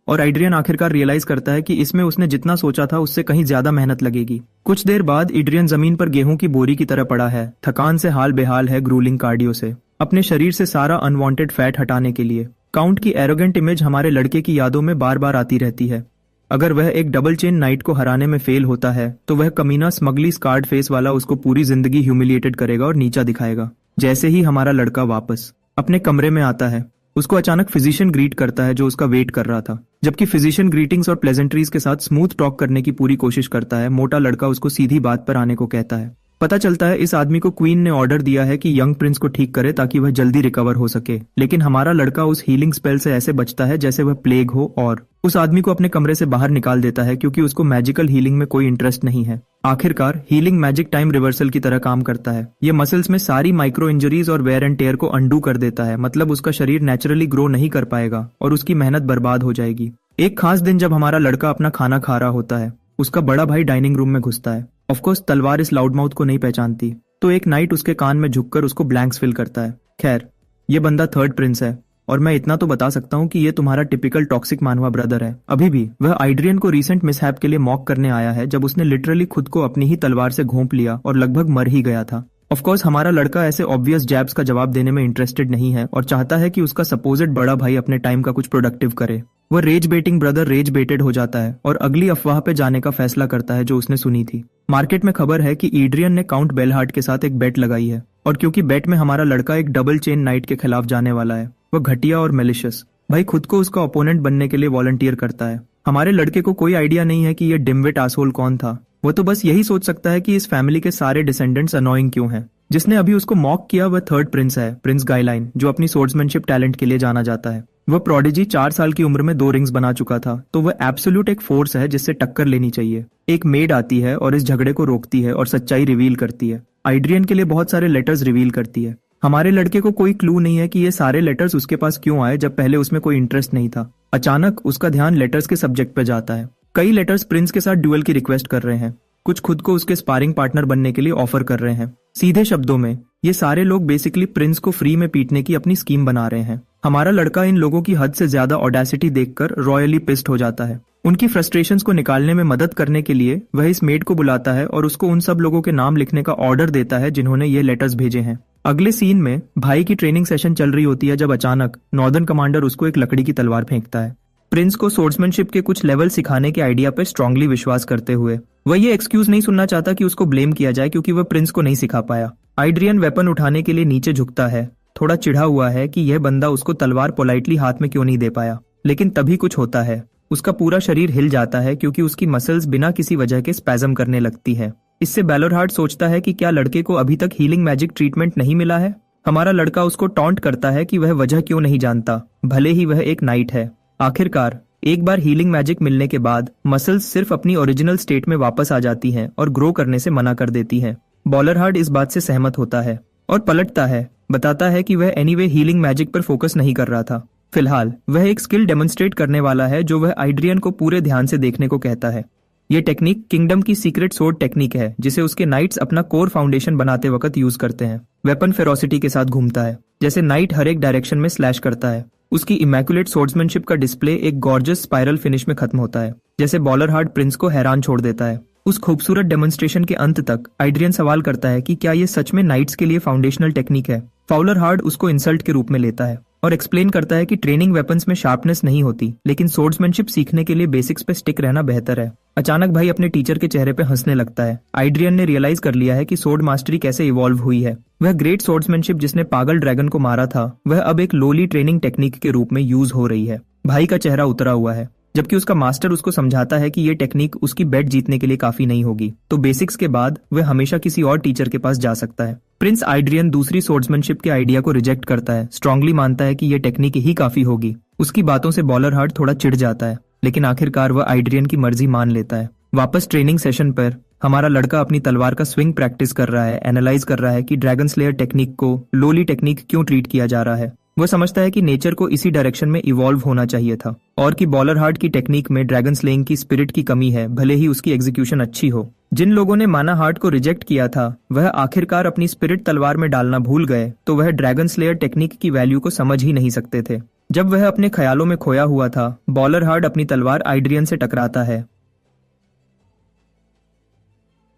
और आइड्रियन आखिरकार रियलाइज करता है कि इसमें उसने जितना सोचा था उससे कहीं ज्यादा मेहनत लगेगी। कुछ देर बाद एड्रियन जमीन पर गेहूं की बोरी की तरह पड़ा है, थकान से हाल बेहाल है, ग्रूलिंग कार्डियो से, अपने शरीर से सारा अनवांटेड फैट हटाने के लिए। काउंट की एरोगेंट इमेज हमारे लड़के की यादों में बार बार आती रहती है। अगर वह एक डबल चेन नाइट को हराने में फेल होता है तो वह कमीना स्मगली स्कार्ड फेस वाला उसको पूरी जिंदगी ह्यूमिलिएटेड करेगा और नीचा दिखाएगा। जैसे ही हमारा लड़का वापस अपने कमरे में आता है, उसको अचानक फिजिशियन ग्रीट करता है जो उसका वेट कर रहा था। जबकि फिजिशियन ग्रीटिंग्स और प्लेजेंट्रीज के साथ स्मूथ टॉक करने की पूरी कोशिश करता है, मोटा लड़का उसको सीधी बात पर आने को कहता है। पता चलता है इस आदमी को क्वीन ने ऑर्डर दिया है कि यंग प्रिंस को ठीक करे ताकि वह जल्दी रिकवर हो सके, लेकिन हमारा लड़का उस हीलिंग स्पेल से ऐसे बचता है जैसे वह प्लेग हो और उस आदमी को अपने कमरे से बाहर निकाल देता है क्योंकि उसको मैजिकल हीलिंग में कोई इंटरेस्ट नहीं है। आखिरकार हीलिंग मैजिक टाइम रिवर्सल की तरह काम करता है। ये मसल्स में सारी माइक्रो इंजरीज और वेयर एंड टेयर को अंडू कर देता है, मतलब उसका शरीर नेचुरली ग्रो नहीं कर पाएगा और उसकी मेहनत बर्बाद हो जाएगी। एक खास दिन जब हमारा लड़का अपना खाना खा रहा होता है, उसका बड़ा भाई डाइनिंग रूम में घुसता है। ऑफकोर्स तलवार इस लाउड माउथ को नहीं पहचानती, तो एक नाइट उसके कान में झुककर उसको ब्लैंक्स फिल करता है। खैर, ये बंदा थर्ड प्रिंस है और मैं इतना तो बता सकता हूँ कि ये तुम्हारा टिपिकल टॉक्सिक मानवा ब्रदर है। अभी भी वह आइड्रियन को रीसेंट मिसहैप के लिए मॉक करने आया है जब उसने लिटरली खुद को अपनी ही तलवार से घोंप लिया और लगभग मर ही गया था। ऑफकोर्स हमारा लड़का ऐसे ऑब्वियस जैब्स का जवाब देने में इंटरेस्टेड नहीं है और चाहता है कि उसका सपोजिड बड़ा भाई अपने टाइम का कुछ प्रोडक्टिव करे। वह रेज बेटिंग ब्रदर रेज बेटेड हो जाता है और अगली अफवाह पे जाने का फैसला करता है जो उसने सुनी थी। मार्केट में खबर है कि एड्रियन ने काउंट बेलहार्ट के साथ एक बेट लगाई है और क्योंकि बेट में हमारा लड़का एक डबल चेन नाइट के खिलाफ जाने वाला है, वह घटिया और मेलिशियस भाई खुद को उसका ओपोनेंट बनने के लिए वॉलंटियर करता है। हमारे लड़के को कोई आइडिया नहीं है कि ये डिमविट आसहोल कौन था। वो तो बस यही सोच सकता है कि इस फैमिली के सारे डिसेंडेंट्स अनोइंग क्यों हैं। जिसने अभी उसको मॉक किया वह थर्ड प्रिंस है, प्रिंस गाइलाइन, जो अपनी सोर्ड्समैनशिप टैलेंट के लिए जाना जाता है। वह प्रोडिजी 4 साल की उम्र में 2 रिंग्स बना चुका था, तो वह एब्सोल्यूट एक फोर्स है जिससे टक्कर लेनी चाहिए। एक मेड आती है और इस झगड़े को रोकती है और सच्चाई रिवील करती है। आइड्रियन के लिए बहुत सारे लेटर्स रिवील करती है। हमारे लड़के को कोई क्लू नहीं है कि ये सारे लेटर्स उसके पास क्यों आए जब पहले उसमें कोई इंटरेस्ट नहीं था। अचानक उसका ध्यान लेटर्स के सब्जेक्ट पे जाता है। कई लेटर्स प्रिंस के साथ ड्यूअल की रिक्वेस्ट कर रहे हैं, कुछ खुद को उसके स्पारिंग पार्टनर बनने के लिए ऑफर कर रहे हैं। सीधे शब्दों में ये सारे लोग बेसिकली प्रिंस को फ्री में पीटने की अपनी स्कीम बना रहे हैं। हमारा लड़का इन लोगों की हद से ज्यादा ऑडेसिटी देखकर रॉयली पिस्ड हो जाता है। उनकी फ्रस्ट्रेशंस को निकालने में मदद करने के लिए वह इस मेड को बुलाता है और उसको उन सब लोगों के नाम लिखने का ऑर्डर देता है जिन्होंने ये लेटर्स भेजे हैं। अगले सीन में भाई की ट्रेनिंग सेशन चल रही होती है जब अचानक नॉर्दर्न कमांडर उसको एक लकड़ी की तलवार फेंकता है। प्रिंस को सोर्ड्समैनशिप के कुछ लेवल सिखाने के आइडिया पर स्ट्रांगली विश्वास करते हुए वह ये एक्सक्यूज नहीं सुनना चाहता कि उसको ब्लेम किया जाए क्योंकि वह प्रिंस को नहीं सिखा पाया। आइड्रियन वेपन उठाने के लिए नीचे झुकता है, थोड़ा चिढ़ा हुआ है कि यह बंदा उसको तलवार पोलाइटली हाथ में क्यों नहीं दे पाया। लेकिन तभी कुछ होता है, उसका पूरा शरीर हिल जाता है क्योंकि उसकी मसल्स बिना किसी वजह के स्पैज्म करने लगती है। इससे बेलोरहार्ट सोचता है कि क्या लड़के को अभी तक हीलिंग मैजिक ट्रीटमेंट नहीं मिला है। हमारा लड़का उसको टॉन्ट करता है कि वह वजह क्यों नहीं जानता, भले ही वह एक नाइट है। आखिरकार एक बार हीलिंग मैजिक मिलने के बाद मसल्स सिर्फ अपनी ओरिजिनल स्टेट में वापस आ जाती हैं और ग्रो करने से मना कर देती हैं। बॉलरहार्ड इस बात से सहमत होता है और पलटता है, बताता है कि वह एनीवे हीलिंग मैजिक पर फोकस नहीं कर रहा था। फिलहाल वह एक स्किल डेमोन्स्ट्रेट करने वाला है जो वह आइड्रियन को पूरे ध्यान से देखने को कहता है। ये टेक्निक किंगडम की सीक्रेट सोर्ड टेक्निक है जिसे उसके नाइट्स अपना कोर फाउंडेशन बनाते वक्त यूज करते हैं। वेपन फेरोसिटी के साथ घूमता है, जैसे नाइट हर एक डायरेक्शन में स्लैश करता है। उसकी इमैक्युलेट सोर्ड्समैनशिप का डिस्प्ले एक गॉर्जियस स्पाइरल फिनिश में खत्म होता है, जैसे बॉलरहार्ड प्रिंस को हैरान छोड़ देता है। उस खूबसूरत डेमोन्स्ट्रेशन के अंत तक आइड्रियन सवाल करता है कि क्या ये सच में नाइट्स के लिए फाउंडेशनल टेक्निक है। फाउलरहार्ड उसको इंसल्ट के रूप में लेता है और एक्सप्लेन करता है कि ट्रेनिंग वेपन्स में शार्पनेस नहीं होती, लेकिन सोर्ड्समैनशिप सीखने के लिए बेसिक्स पे स्टिक रहना बेहतर है। अचानक भाई अपने टीचर के चेहरे पे हंसने लगता है। आइड्रियन ने रियलाइज कर लिया है कि सोर्ड मास्टरी कैसे इवॉल्व हुई है। वह ग्रेट सोर्ड्समैनशिप जिसने पागल ड्रैगन को मारा था, वह अब एक लोली ट्रेनिंग टेक्निक के रूप में यूज हो रही है। भाई का चेहरा उतरा हुआ है, जबकि उसका मास्टर उसको समझाता है कि ये टेक्निक उसकी बेट जीतने के लिए काफी नहीं होगी, तो बेसिक्स के बाद वह हमेशा किसी और टीचर के पास जा सकता है। प्रिंस आइड्रियन दूसरी सोर्ड्समैनशिप के आइडिया को रिजेक्ट करता है, स्ट्रांगली मानता है कि ये टेक्निक ही काफी होगी। उसकी बातों से बॉलरहार्ड थोड़ा चिढ़ जाता है, लेकिन आखिरकार वह आइड्रियन की मर्जी मान लेता है। वापस ट्रेनिंग सेशन पर हमारा लड़का अपनी तलवार का स्विंग प्रैक्टिस कर रहा है, एनालाइज कर रहा है कि ड्रैगन स्लेयर टेक्निक को लोली टेक्निक क्यों ट्रीट किया जा रहा है। वह समझता है कि नेचर को इसी डायरेक्शन में इवॉल्व होना चाहिए था और कि बॉलरहार्ड की टेक्निक में ड्रैगन स्लेइंग की स्पिरिट की कमी है, भले ही उसकी एग्जीक्यूशन अच्छी हो। जिन लोगों ने माना हार्ट को रिजेक्ट किया था, वह आखिरकार अपनी स्पिरिट तलवार में डालना भूल गए, तो वह ड्रैगन स्लेयर टेक्निक की वैल्यू को समझ ही नहीं सकते थे। जब वह अपने ख्यालों में खोया हुआ था, बॉलरहार्ड अपनी तलवार आइड्रियन से टकराता है,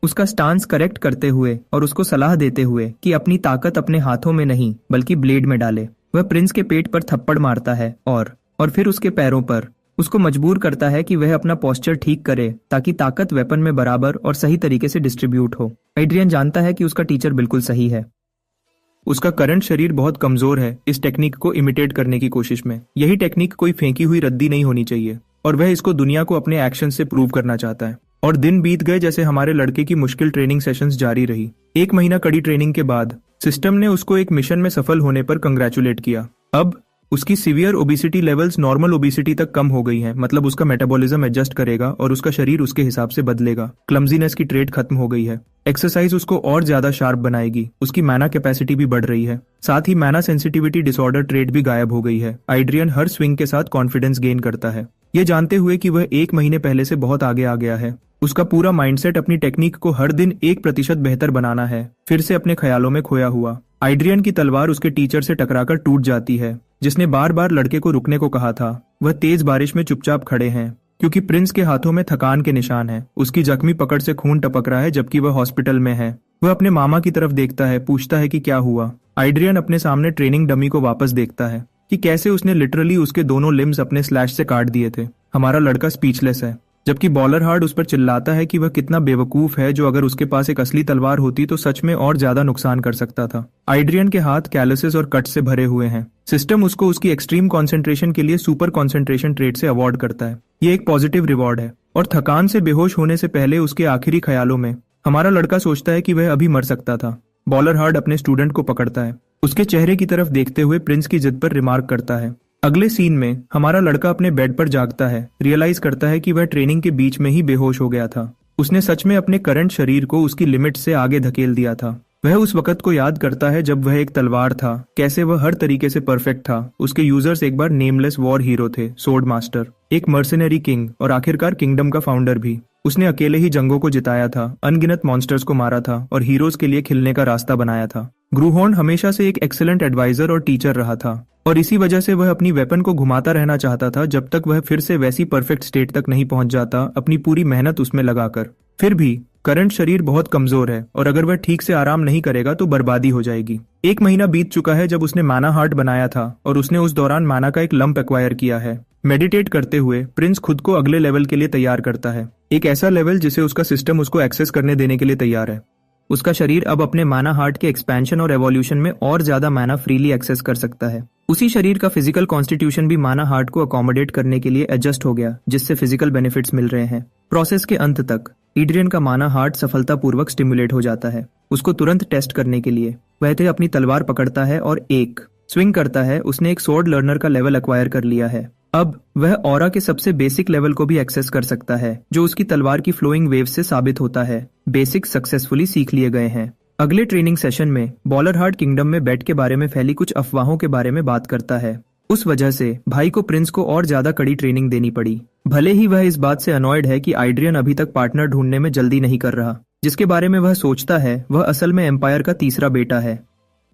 उसका स्टांस करेक्ट करते हुए और उसको सलाह देते हुए कि अपनी ताकत अपने हाथों में नहीं बल्कि ब्लेड में डाले। वह प्रिंस के पेट पर थप्पड़ मारता है और फिर उसके पैरों पर, उसको मजबूर करता है कि वह अपना पोस्चर ठीक करे ताकि ताकत वेपन में बराबर और सही तरीके से डिस्ट्रीब्यूट हो। आइड्रियन जानता है कि उसका टीचर बिल्कुल सही है। उसका करंट शरीर बहुत कमजोर है इस टेक्निक को इमिटेट करने की कोशिश में। यही टेक्निक कोई फेंकी हुई रद्दी नहीं होनी चाहिए और वह इसको दुनिया को अपने एक्शन से प्रूव करना चाहता है। और दिन बीत गए जैसे हमारे लड़के की मुश्किल ट्रेनिंग सेशंस जारी रही। 1 महीना कड़ी ट्रेनिंग के बाद सिस्टम ने उसको एक मिशन में सफल होने पर कंग्रेचुलेट किया। अब उसकी severe obesity levels normal obesity तक कम हो गई हैं, मतलब उसका मेटाबॉलिज्म एडजस्ट करेगा और उसका शरीर उसके हिसाब से बदलेगा। क्लमजीनेस की ट्रेट खत्म हो गई है। एक्सरसाइज उसको और ज्यादा शार्प बनाएगी। उसकी मैना कैपेसिटी भी बढ़ रही है। साथ ही मैना सेंसिटिविटी डिसऑर्डर ट्रेट भी गायब हो गई है। आइड्रियन हर स्विंग के साथ कॉन्फिडेंस गेन करता है, ये जानते हुए कि वह 1 महीने पहले से बहुत आगे आ गया है। उसका पूरा माइंडसेट अपनी टेक्निक को हर दिन 1% बेहतर बनाना है। फिर से अपने ख्यालों में खोया हुआ आइड्रियन की तलवार उसके टीचर से टकराकर टूट जाती है, जिसने बार बार लड़के को रुकने को कहा था। वह तेज बारिश में चुपचाप खड़े हैं क्योंकि प्रिंस के हाथों में थकान के निशान है। उसकी जख्मी पकड़ से खून टपक रहा है जबकि वह हॉस्पिटल में है। वह अपने मामा की तरफ देखता है, पूछता है कि क्या हुआ। आइड्रियन अपने सामने ट्रेनिंग डमी को वापस देखता है कि कैसे उसने लिटरली उसके दोनों लिम्स अपने स्लैश से काट दिए थे। हमारा लड़का स्पीचलेस है, जबकि बॉलरहार्ड उस पर चिल्लाता है कि वह कितना बेवकूफ है, जो अगर उसके पास एक असली तलवार होती तो सच में और ज्यादा नुकसान कर सकता था। आइड्रियन के हाथ कैलसेस और कट से भरे हुए हैं। सिस्टम उसको उसकी एक्सट्रीम कंसंट्रेशन के लिए सुपर कंसंट्रेशन ट्रेट से अवार्ड करता है। ये एक पॉजिटिव रिवॉर्ड है। और थकान से बेहोश होने से पहले उसके आखिरी ख्यालों में हमारा लड़का सोचता है कि वह अभी मर सकता था। बॉलरहार्ड अपने स्टूडेंट को पकड़ता है, उसके चेहरे की तरफ देखते हुए प्रिंस की जिद पर रिमार्क करता है। अगले सीन में हमारा लड़का अपने बेड पर जागता है, रियलाइज करता है कि वह ट्रेनिंग के बीच में ही बेहोश हो गया था। उसने सच में अपने करंट शरीर को उसकी लिमिट से आगे धकेल दिया था। वह उस वक्त को याद करता है जब वह एक तलवार था, कैसे वह हर तरीके से परफेक्ट था। उसके यूजर्स एक बार नेमलेस वॉर हीरो थे, सोर्ड मास्टर, एक मर्सनरी किंग और आखिरकार किंगडम का फाउंडर भी। उसने अकेले ही जंगों को जिताया था, अनगिनत मॉन्स्टर्स को मारा था और हीरोज के लिए खिलने का रास्ता बनाया था। ग्रूहॉर्न हमेशा से एक एक्सीलेंट एडवाइजर और टीचर रहा था और इसी वजह से वह अपनी वेपन को घुमाता रहना चाहता था जब तक वह फिर से वैसी परफेक्ट स्टेट तक नहीं पहुंच जाता, अपनी पूरी मेहनत उसमें लगाकर। फिर भी करंट शरीर बहुत कमजोर है और अगर वह ठीक से आराम नहीं करेगा तो बर्बादी हो जाएगी। 1 महीना बीत चुका है जब उसने माना हार्ट बनाया था और उसने उस दौरान माना का एक लंप एक्वायर किया है। मेडिटेट करते हुए प्रिंस खुद को अगले लेवल के लिए तैयार करता है, एक ऐसा लेवल जिसे उसका सिस्टम उसको एक्सेस करने देने के लिए तैयार है। उसका शरीर अब अपने माना हार्ट के एक्सपेंशन और एवोल्यूशन में और ज्यादा माना फ्रीली एक्सेस कर सकता है। उसी शरीर का फिजिकल कॉन्स्टिट्यूशन भी माना हार्ट को अकोमोडेट करने के लिए एडजस्ट हो गया, जिससे फिजिकल बेनिफिट्स मिल रहे हैं। प्रोसेस के अंत तक एड्रियन का माना हार्ट सफलतापूर्वक स्टिमुलेट हो जाता है। उसको तुरंत टेस्ट करने के लिए वह अपनी तलवार पकड़ता है और एक स्विंग करता है। उसने एक सोर्ड लर्नर का लेवल एक्वायर कर लिया है। अब वह ऑरा के सबसे बेसिक लेवल को भी एक्सेस कर सकता है, जो उसकी तलवार की फ्लोइंग वेव से साबित होता है। बेसिक सक्सेसफुली सीख लिए गए हैं। अगले ट्रेनिंग सेशन में बॉलर हार्ट किंगडम में बेट के बारे में फैली कुछ अफवाहों के बारे में बात करता है। उस वजह से भाई को प्रिंस को और ज्यादा कड़ी ट्रेनिंग देनी पड़ी। भले ही वह इस बात से अनॉयड है कि आइड्रियन अभी तक पार्टनर ढूंढने में जल्दी नहीं कर रहा, जिसके बारे में वह सोचता है वह असल में एम्पायर का तीसरा बेटा है।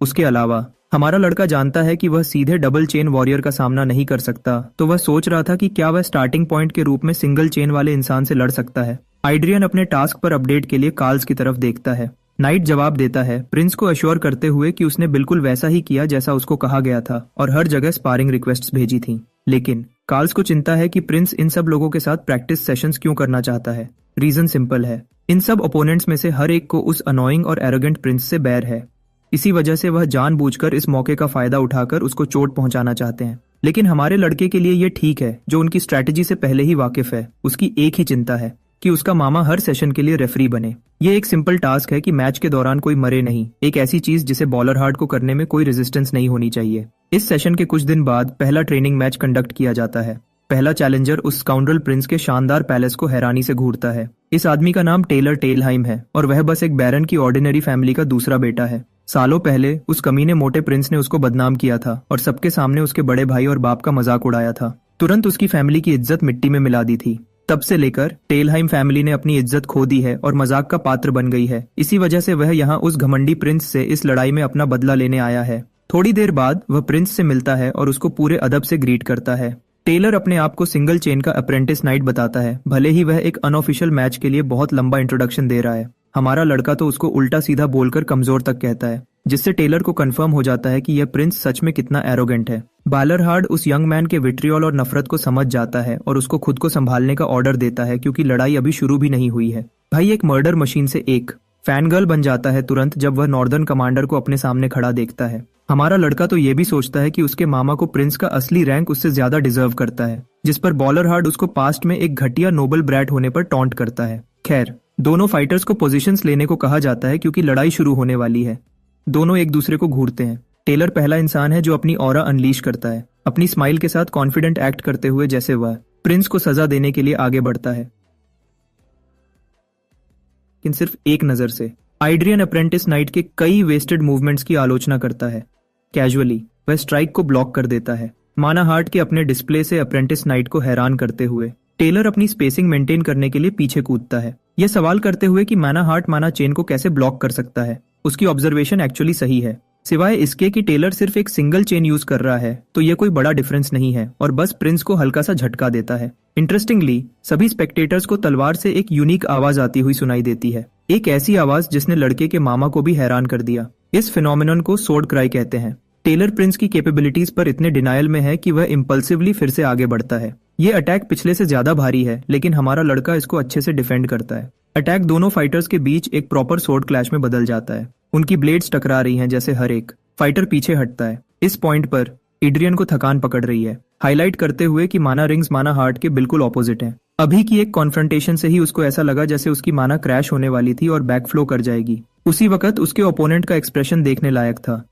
उसके अलावा हमारा लड़का जानता है कि वह सीधे डबल चेन वॉरियर का सामना नहीं कर सकता, तो वह सोच रहा था कि क्या वह स्टार्टिंग पॉइंट के रूप में सिंगल चेन वाले इंसान से लड़ सकता है। आइड्रियन अपने टास्क पर अपडेट के लिए कार्ल्स की तरफ देखता है। नाइट जवाब देता है, प्रिंस को अश्योर करते हुए कि उसने बिल्कुल वैसा ही किया जैसा उसको कहा गया था और हर जगह स्पारिंग रिक्वेस्ट्स भेजी थी। लेकिन कार्ल्स को चिंता है कि प्रिंस इन सब लोगों के साथ प्रैक्टिस सेशंस क्यों करना चाहता है। रीजन सिंपल है, इन सब ओपोनेंट्स में से हर एक को उस अनोइंग और एरोगेंट प्रिंस से बैर है। इसी वजह से वह जानबूझकर इस मौके का फायदा उठाकर उसको चोट पहुंचाना चाहते हैं। लेकिन हमारे लड़के के लिए ये ठीक है, जो उनकी स्ट्रैटेजी से पहले ही वाकिफ है। उसकी एक ही चिंता है कि उसका मामा हर सेशन के लिए रेफरी बने। ये एक सिंपल टास्क है कि मैच के दौरान कोई मरे नहीं, एक ऐसी चीज जिसे बॉलर हार्ट को करने में कोई रेजिस्टेंस नहीं होनी चाहिए। इस सेशन के कुछ दिन बाद पहला ट्रेनिंग मैच कंडक्ट किया जाता है। पहला चैलेंजर उस स्काउंड्रल प्रिंस के शानदार पैलेस को हैरानी से घूरता है। इस आदमी का नाम टेलर टेलहाइम है और वह बस एक बैरन की ऑर्डिनरी फैमिली का दूसरा बेटा है। सालों पहले उस कमीने मोटे प्रिंस ने उसको बदनाम किया था और सबके सामने उसके बड़े भाई और बाप का मजाक उड़ाया था। तुरंत उसकी फैमिली की इज्जत मिट्टी में मिला दी थी। तब से लेकर टेलहाइम फैमिली ने अपनी इज्जत खो दी है और मजाक का पात्र बन गई है। इसी वजह से वह यहाँ उस घमंडी प्रिंस से इस लड़ाई में अपना बदला लेने आया है। थोड़ी देर बाद वह प्रिंस से मिलता है और उसको पूरे अदब से ग्रीट करता है। टेलर अपने आप को सिंगल चेन का अप्रेंटिस नाइट बताता है, भले ही वह एक अनऑफिशियल मैच के लिए बहुत लंबा इंट्रोडक्शन दे रहा है। हमारा लड़का तो उसको उल्टा सीधा बोलकर कमजोर तक कहता है, जिससे टेलर को कंफर्म हो जाता है कि यह प्रिंस सच में कितना एरोगेंट है। बॉलर हार्ट उस यंग मैन के विट्रियोल और नफरत को समझ जाता है और उसको खुद को संभालने का ऑर्डर देता है, क्योंकि लड़ाई अभी शुरू भी नहीं हुई है। भाई एक मर्डर मशीन से एक फैन गर्ल बन जाता है तुरंत जब वह नॉर्दर्न कमांडर को अपने सामने खड़ा देखता है। हमारा लड़का तो ये भी सोचता है कि उसके मामा को प्रिंस का असली रैंक उससे ज्यादा डिजर्व करता है, जिस पर बॉलर हार्ट उसको पास्ट में एक घटिया नोबल ब्रैट होने पर टॉन्ट करता है। खैर, दोनों फाइटर्स को पोजीशंस लेने को कहा जाता है क्योंकि लड़ाई शुरू होने वाली है। दोनों एक दूसरे को घूरते हैं। टेलर पहला इंसान है जो अपनी ऑरा अनलीश करता है, अपनी स्माइल के साथ कॉन्फिडेंट एक्ट करते हुए, जैसे वह प्रिंस को सजा देने के लिए आगे बढ़ता है, लेकिन सिर्फ एक नजर से। आइड्रियन अप्रेंटिस नाइट के कई वेस्टेड मूवमेंट्स की आलोचना करता है। कैजुअली वह स्ट्राइक को ब्लॉक कर देता है। माना हार्ट के अपने डिस्प्ले से अप्रेंटिस नाइट को हैरान करते हुए टेलर अपनी स्पेसिंग मेंटेन करने के लिए पीछे कूदता है, यह सवाल करते हुए कि माना हार्ट माना चेन को कैसे ब्लॉक कर सकता है। उसकी ऑब्जर्वेशन एक्चुअली सही है, सिवाय इसके कि टेलर सिर्फ एक सिंगल चेन यूज कर रहा है, तो यह कोई बड़ा डिफरेंस नहीं है और बस प्रिंस को हल्का सा झटका देता है। इंटरेस्टिंगली सभी स्पेक्टेटर्स को तलवार से एक यूनिक आवाज आती हुई सुनाई देती है, एक ऐसी आवाज जिसने लड़के के मामा को भी हैरान कर दिया। इस फिनोमिनन को सोर्ड क्राई कहते हैं। टेलर प्रिंस की कैपेबिलिटीज पर इतने डिनायल में है कि वह इम्पल्सिवली फिर से आगे बढ़ता है। ये अटैक पिछले से ज्यादा भारी है, लेकिन हमारा लड़का इसको अच्छे से डिफेंड करता है। अटैक दोनों फाइटर्स के बीच एक प्रॉपर सोर्ड क्लैश में बदल जाता है। उनकी ब्लेड्स टकरा रही हैं, जैसे हर एक फाइटर पीछे हटता है। इस पॉइंट पर एड्रियन को थकान पकड़ रही है, हाईलाइट करते हुए कि माना रिंग्स माना हार्ट के बिल्कुल ऑपोजिट हैं। अभी की एक कॉन्फ्रंटेशन से ही उसको ऐसा लगा जैसे उसकी माना क्रैश होने वाली थी और बैकफ्लो कर जाएगी। उसी वक्त उसके ओपोनेंट का एक्सप्रेशन देखने लायक था।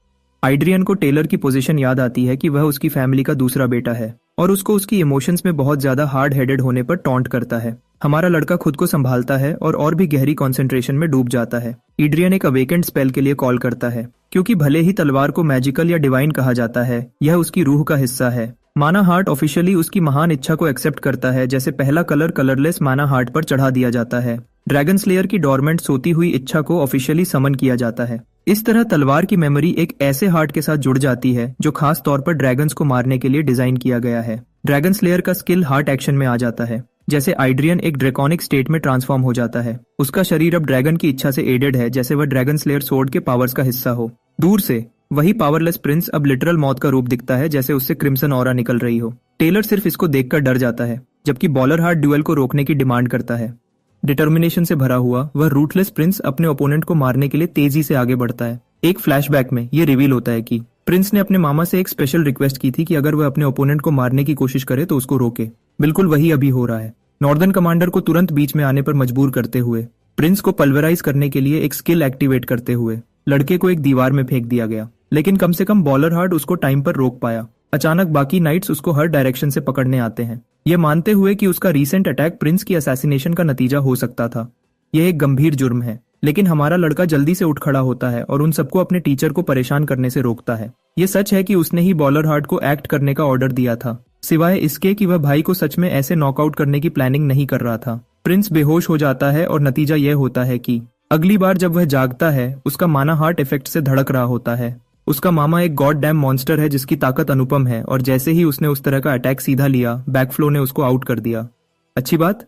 आइड्रियन को टेलर की पोजीशन याद आती है कि वह उसकी फैमिली का दूसरा बेटा है और उसको उसकी इमोशंस में बहुत ज्यादा हार्ड हेडेड होने पर टॉन्ट करता है। हमारा लड़का खुद को संभालता है और भी गहरी कंसंट्रेशन में डूब जाता है। एड्रियन एक अवेकेंड स्पेल के लिए कॉल करता है, क्योंकि भले ही तलवार को मैजिकल या डिवाइन कहा जाता है, यह उसकी रूह का हिस्सा है। माना हार्ट ऑफिशियली उसकी महान इच्छा को एक्सेप्ट करता है, जैसे पहला कलर कलरलेस माना हार्ट पर चढ़ा दिया जाता है। ड्रैगन स्लेयर की डोरमेंट सोती हुई इच्छा को ऑफिशियली समन किया जाता है। इस तरह तलवार की मेमोरी एक ऐसे हार्ट के साथ जुड़ जाती है जो खास तौर पर ड्रैगन्स को मारने के लिए डिजाइन किया गया है। ड्रैगन स्लेयर का स्किल हार्ट एक्शन में आ जाता है, जैसे आइड्रियन एक ड्रैकोनिक स्टेट में ट्रांसफॉर्म हो जाता है। उसका शरीर अब ड्रैगन की इच्छा से एडेड है, जैसे वह ड्रैगन स्लेयर सोर्ड के पावर्स का हिस्सा हो। दूर से वही पावरलेस प्रिंस अब लिटरल मौत का रूप दिखता है, जैसे उससे क्रिम्सन ऑरा निकल रही हो। टेलर सिर्फ इसको देखकर डर जाता है, जबकि बॉलर हार्ट ड्यूएल को रोकने की डिमांड करता है। डिटर्मिनेशन से भरा हुआ वह रूटलेस प्रिंस अपने ओपोनेंट को मारने के लिए तेजी से आगे बढ़ता है। एक फ्लैशबैक में यह रिवील होता है कि प्रिंस ने अपने मामा से एक स्पेशल रिक्वेस्ट की थी कि अगर वह अपने ओपोनेंट को मारने की कोशिश करे तो उसको रोके। बिल्कुल वही अभी हो रहा है। नॉर्दर्न कमांडर को तुरंत बीच में आने पर मजबूर करते हुए, प्रिंस को पल्वराइज करने के लिए एक स्किल एक्टिवेट करते हुए लड़के को एक दीवार में फेंक दिया गया, लेकिन कम से कम बॉलर हार्ट उसको टाइम पर रोक पाया। अचानक बाकी नाइट्स उसको हर डायरेक्शन से पकड़ने आते हैं, ये मानते हुए कि उसका रीसेंट अटैक प्रिंस की असैसिनेशन का नतीजा हो सकता था। यह एक गंभीर जुर्म है, लेकिन हमारा लड़का जल्दी से उठ खड़ा होता है और उन सबको अपने टीचर को परेशान करने से रोकता है। ये सच है कि उसने ही बॉलर हार्ट को एक्ट करने का ऑर्डर दिया था, सिवाय इसके कि वह भाई को सच में ऐसे नॉकआउट करने की प्लानिंग नहीं कर रहा था। प्रिंस बेहोश हो जाता है और नतीजा यह होता है कि अगली बार जब वह जागता है, उसका माना हार्ट इफेक्ट से धड़क रहा होता है। उसका मामा एक गॉड डैम मॉन्स्टर है जिसकी ताकत अनुपम है, और जैसे ही उसने उस तरह का अटैक सीधा लिया, बैकफ्लो ने उसको आउट कर दिया। अच्छी बात,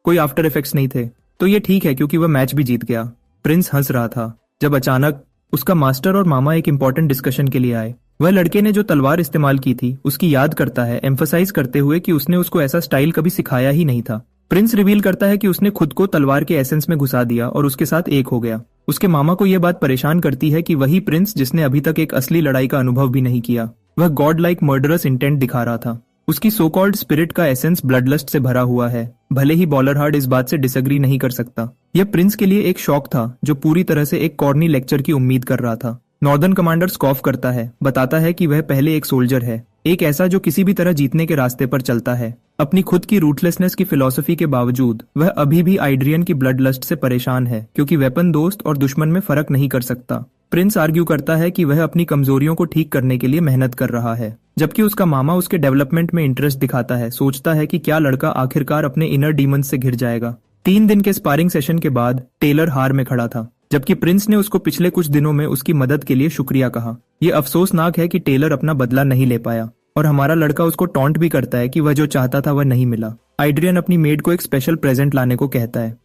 कोई आफ्टर इफेक्ट्स नहीं थे, तो ये ठीक है क्योंकि वह मैच भी जीत गया। प्रिंस हंस रहा था जब अचानक उसका मास्टर और मामा एक इंपॉर्टेंट डिस्कशन के लिए आए। वह लड़के ने जो तलवार इस्तेमाल की थी उसकी याद करता है, एम्फसाइज करते हुए कि उसने उसको ऐसा स्टाइल कभी सिखाया ही नहीं था। प्रिंस रिवील करता है कि उसने खुद को तलवार के एसेंस में घुसा दिया और उसके साथ एक हो गया। उसके मामा को यह बात परेशान करती है कि वही प्रिंस जिसने अभी तक एक असली लड़ाई का अनुभव भी नहीं किया, वह गॉड लाइक मर्डरस इंटेंट दिखा रहा था। उसकी सो कॉल्ड स्पिरिट का एसेंस ब्लडलस्ट से भरा हुआ है, भले ही बॉलर हार्ट इस बात से डिसएग्री नहीं कर सकता। यह प्रिंस के लिए एक शॉक था जो पूरी तरह से एक कॉर्नी लेक्चर की उम्मीद कर रहा था। नॉर्दर्न कमांडर स्कॉफ करता है, बताता है कि वह पहले एक सोल्जर है, एक ऐसा जो किसी भी तरह जीतने के रास्ते पर चलता है। अपनी खुद की रूटलेसनेस की फिलॉसफी के बावजूद वह अभी भी आइड्रियन की ब्लड लस्ट से परेशान है, क्योंकि वेपन दोस्त और दुश्मन में फर्क नहीं कर सकता। प्रिंस आर्ग्यू करता है कि वह अपनी कमजोरियों को ठीक करने के लिए मेहनत कर रहा है, जबकि उसका मामा उसके डेवलपमेंट में इंटरेस्ट दिखाता है, सोचता है कि क्या लड़का आखिरकार अपने इनर डीमंस से घिर जाएगा। 3 दिन के स्पारिंग सेशन के बाद टेलर हार में खड़ा था, जबकि प्रिंस ने उसको पिछले कुछ दिनों में उसकी मदद के लिए शुक्रिया कहा। यह अफसोसनाक है कि टेलर अपना बदला नहीं ले पाया, और हमारा लड़का उसको टॉन्ट भी करता है कि वह जो चाहता था वह नहीं मिला। आइड्रियन अपनी मेड को एक स्पेशल प्रेजेंट लाने को कहता है,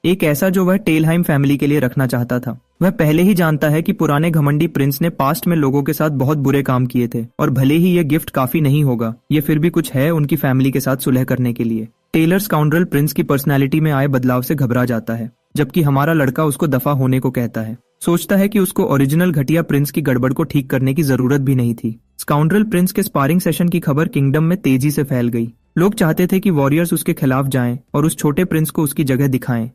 एक ऐसा जो वह टेलहाइम फैमिली के लिए रखना चाहता था। वह पहले ही जानता है कि पुराने घमंडी प्रिंस ने पास्ट में लोगों के साथ बहुत बुरे काम किए थे, और भले ही यह गिफ्ट काफी नहीं होगा, ये फिर भी कुछ है उनकी फैमिली के साथ सुलह करने के लिए। टेलर स्काउंड्रल प्रिंस की पर्सनैलिटी में आए बदलाव से घबरा जाता है, जबकि हमारा लड़का उसको दफा होने को कहता है। सोचता है कि उसको ओरिजिनल घटिया प्रिंस की गड़बड़ को ठीक करने की जरूरत भी नहीं थी। स्काउंड्रल प्रिंस के स्पारिंग सेशन की खबर किंगडम में तेजी से फैल गई। लोग चाहते थे कि वॉरियर्स उसके खिलाफ जाएं और उस छोटे प्रिंस को उसकी जगह दिखाएं।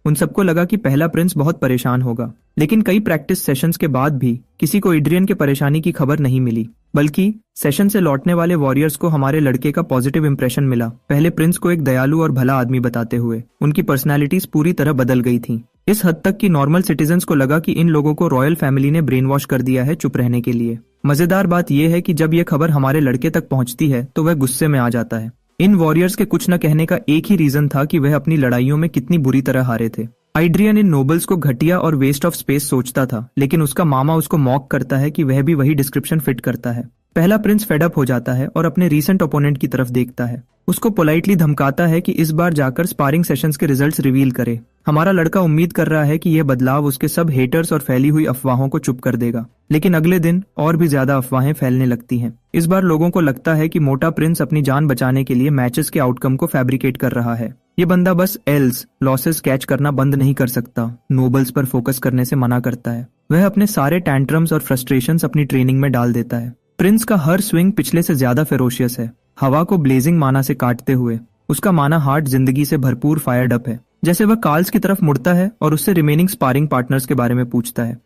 उन सबको लगा कि पहला प्रिंस बहुत परेशान होगा, लेकिन कई प्रैक्टिस सेशंस के बाद भी किसी को एड्रियन के परेशानी की खबर नहीं मिली, बल्कि सेशन से लौटने वाले वॉरियर्स को हमारे लड़के का पॉजिटिव इंप्रेशन मिला, पहले प्रिंस को एक दयालु और भला आदमी बताते हुए। उनकी पर्सनैलिटीज पूरी तरह बदल गई थी, इस हद तक कि नॉर्मल सिटीजन्स को लगा कि इन लोगों को रॉयल फैमिली ने ब्रेन वॉश कर दिया है चुप रहने के लिए। मजेदार बात यह है कि जब यह खबर हमारे लड़के तक पहुंचती है तो वह गुस्से में आ जाता है। इन वॉरियर्स के कुछ न कहने का एक ही रीजन था कि वह अपनी लड़ाइयों में कितनी बुरी तरह हारे थे। आइड्रियन इन नोबल्स को घटिया और वेस्ट ऑफ स्पेस सोचता था, लेकिन उसका मामा उसको मॉक करता है कि वह भी वही डिस्क्रिप्शन फिट करता है। पहला प्रिंस फेडअप हो जाता है और अपने रीसेंट ओपोनेंट की तरफ देखता है। उसको पोलाइटली धमकाता है कि इस बार जाकर स्पारिंग सेशंस के रिजल्ट्स रिवील करे। हमारा लड़का उम्मीद कर रहा है कि यह बदलाव उसके सब हेटर्स और फैली हुई अफवाहों को चुप कर देगा, लेकिन अगले दिन और भी ज्यादा अफवाहें फैलने लगती हैं। इस बार लोगों को लगता है कि मोटा प्रिंस अपनी जान बचाने के लिए मैचेस के आउटकम को फैब्रिकेट कर रहा है। ये बंदा बस एल्स लॉसेस कैच करना बंद नहीं कर सकता, नोबल्स पर फोकस करने से मना करता है। वह अपने सारे टैंट्रम्स और फ्रस्ट्रेशंस अपनी ट्रेनिंग में डाल देता है। प्रिंस का हर स्विंग पिछले से ज्यादा फेरोशियस है, हवा को ब्लेजिंग माना से काटते हुए। उसका माना हार्ट जिंदगी से भरपूर फायर्ड अप है। जैसे वह कार्ल्स की तरफ मुड़ता है और उससे रिमेनिंग स्पारिंग पार्टनर्स के बारे में पूछता है,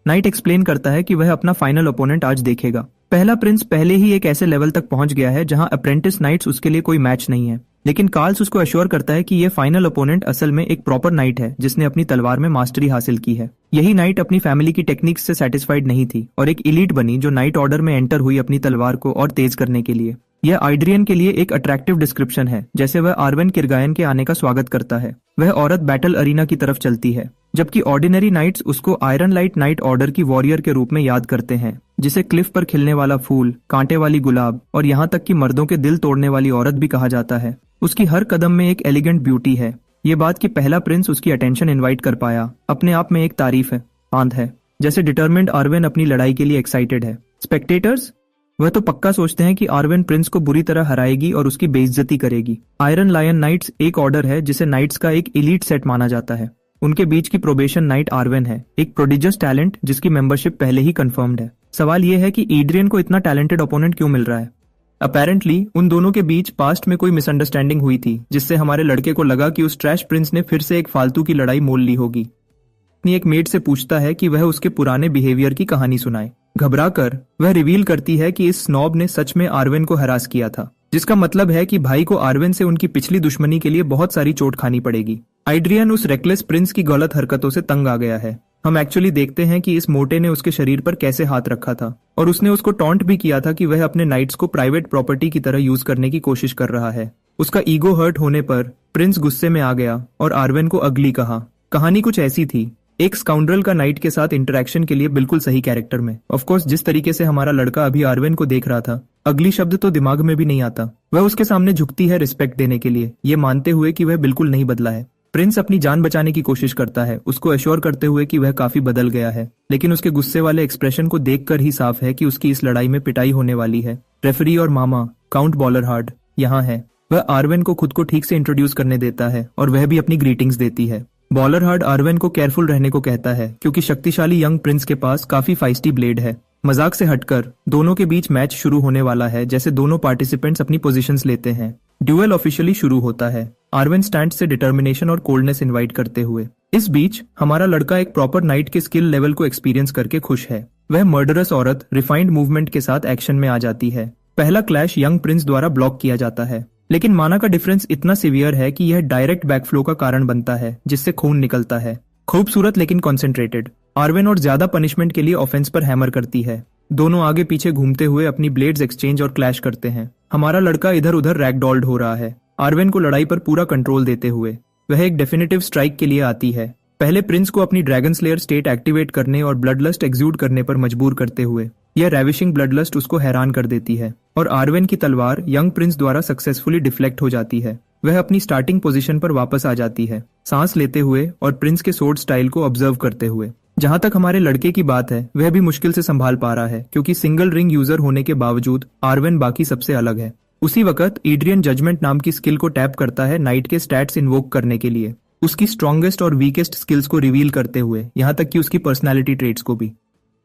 नाइट एक्सप्लेन करता है कि वह अपना फाइनल ओपोनेंट आज देखेगा। पहला प्रिंस पहले ही एक ऐसे लेवल तक पहुंच गया है जहां अप्रेंटिस नाइट्स उसके लिए कोई मैच नहीं है, लेकिन कार्ल्स उसको अश्योर करता है कि यह फाइनल ओपोनेंट असल में एक प्रॉपर नाइट है जिसने अपनी तलवार में मास्टरी हासिल की है। यही नाइट अपनी फैमिली की टेक्निक्स से सेटिस्फाइड नहीं थी और एक इलीट बनी जो नाइट ऑर्डर में एंटर हुई अपनी तलवार को और तेज करने के लिए। यह आइड्रियन के लिए एक अट्रैक्टिव डिस्क्रिप्शन है, जैसे वह आर्वेन किर्गायन के आने का स्वागत करता है। वह औरत बैटल अरीना की तरफ चलती है, जबकि ऑर्डिनरी नाइट्स उसको आयरन लाइट नाइट ऑर्डर की वॉरियर के रूप में याद करते हैं, जिसे क्लिफ पर खिलने वाला फूल, कांटे वाली गुलाब और यहाँ तक कि मर्दों के दिल तोड़ने वाली औरत भी कहा जाता है। उसकी हर कदम में एक एलिगेंट ब्यूटी है। ये बात कि पहला प्रिंस उसकी अटेंशन इनवाइट कर पाया अपने आप में एक तारीफ है, आंध है। जैसे डिटर्मिन्ड आर्वेन अपनी लड़ाई के लिए एक्साइटेड है। स्पेक्टेटर्स वह तो पक्का सोचते हैं कि आर्वेन प्रिंस को बुरी तरह हराएगी और उसकी बेइज्जती करेगी। आयरन लायन नाइट्स एक ऑर्डर है जिसे नाइट्स का एक इलीट सेट माना जाता है। उनके बीच की प्रोबेशन नाइट आर्वेन है, एक प्रोडिजियस टैलेंट जिसकी मेंबरशिप पहले ही कंफर्म्ड है। सवाल यह है कि एड्रियन को इतना टैलेंटेड ओपोनेंट क्यों मिल रहा है। अपेरेंटली उन दोनों के बीच पास्ट में कोई मिसअंडरस्टैंडिंग हुई थी, जिससे हमारे लड़के को लगा कि उस ट्रैश प्रिंस ने फिर से एक फालतू की लड़ाई मोल ली होगी। अपनी एक मेट से पूछता है कि वह उसके पुराने बिहेवियर की कहानी सुनाए। घबराकर वह रिवील करती है कि इस स्नॉब ने सच में आर्वेन को हरास किया था, जिसका मतलब है कि भाई को आर्वेन से उनकी पिछली दुश्मनी के लिए बहुत सारी चोट खानी पड़ेगी। एड्रियन उस रेकलेस प्रिंस की गलत हरकतों से तंग आ गया है। हम एक्चुअली देखते हैं कि इस मोटे ने उसके शरीर पर कैसे हाथ रखा था और उसने उसको टॉन्ट भी किया था कि वह अपने नाइट्स को प्राइवेट प्रॉपर्टी की तरह यूज करने की कोशिश कर रहा है। उसका ईगो हर्ट होने पर प्रिंस गुस्से में आ गया और आर्वेन को अगली कहा। कहानी कुछ ऐसी थी, एक स्काउंड्रल का नाइट के साथ इंटरेक्शन के लिए बिल्कुल सही कैरेक्टर में। ऑफ कोर्स जिस तरीके से हमारा लड़का अभी आर्वेन को देख रहा था, अगली शब्द तो दिमाग में भी नहीं आता। वह उसके सामने झुकती है रिस्पेक्ट देने के लिए, ये मानते हुए कि वह बिल्कुल नहीं बदला है। प्रिंस अपनी जान बचाने की कोशिश करता है, उसको एश्योर करते हुए कि वह काफी बदल गया है, लेकिन उसके गुस्से वाले एक्सप्रेशन को देखकर ही साफ है कि उसकी इस लड़ाई में पिटाई होने वाली है। रेफरी और मामा काउंट बॉलरहार्ड यहाँ है। वह आर्वेन को खुद को ठीक से इंट्रोड्यूस करने देता है और वह भी अपनी ग्रीटिंग्स देती है। बॉलरहार्ड आर्वेन को केयरफुल रहने को कहता है क्योंकि शक्तिशाली यंग प्रिंस के पास काफी फाइस्टी ब्लेड है। मजाक से हटकर दोनों के बीच मैच शुरू होने वाला है जैसे दोनों पार्टिसिपेंट्स अपनी पोजीशंस लेते हैं। ड्यूएल ऑफिशियली शुरू होता है, आर्वेन स्टैंड से डिटर्मिनेशन और कोल्डनेस इनवाइट करते हुए। इस बीच हमारा लड़का एक प्रॉपर नाइट के स्किल लेवल को एक्सपीरियंस करके खुश है। वह मर्डरस औरत रिफाइंड मूवमेंट के साथ एक्शन में आ जाती है। पहला क्लैश यंग प्रिंस द्वारा ब्लॉक किया जाता है, लेकिन माना का डिफरेंस इतना सीवियर है कि यह डायरेक्ट बैकफ्लो का कारण बनता है जिससे खून निकलता है। खूबसूरत लेकिन कॉन्सेंट्रेटेड। आर्वेन और ज्यादा पनिशमेंट के लिए ऑफेंस पर हैमर करती है। दोनों आगे पीछे घूमते हुए अपनी ब्लेड्स एक्सचेंज और क्लैश करते हैं। हमारा लड़का इधर उधर रैगडॉल्ड हो रहा है, आर्वेन को लड़ाई पर पूरा कंट्रोल देते हुए। वह एक डेफिनेटिव स्ट्राइक के लिए आती है, पहले प्रिंस को अपनी ड्रैगन स्लेयर स्टेट एक्टिवेट करने और ब्लडलस्ट एग्जूड करने पर मजबूर करते हुए। यह रेविशिंग ब्लडलस्ट उसको हैरान कर देती है और आर्वेन की तलवार यंग प्रिंस द्वारा सक्सेसफुली डिफ्लेक्ट हो जाती है। वह अपनी स्टार्टिंग पोजीशन पर वापस आ जाती है, सांस लेते हुए और प्रिंस के सोर्ड स्टाइल को ऑब्जर्व करते हुए। जहां तक हमारे लड़के की बात है, वह भी मुश्किल से संभाल पा रहा है क्योंकि सिंगल रिंग यूजर होने के बावजूद आर्वेन बाकी सबसे अलग है। उसी वक्त एड्रियन जजमेंट नाम की स्किल को टैप करता है नाइट के स्टैट्स इन्वोक करने के लिए, उसकी स्ट्रॉन्गेस्ट और वीकेस्ट स्किल्स को रिवील करते हुए, यहाँ तक कि उसकी पर्सनैलिटी ट्रेट्स को भी।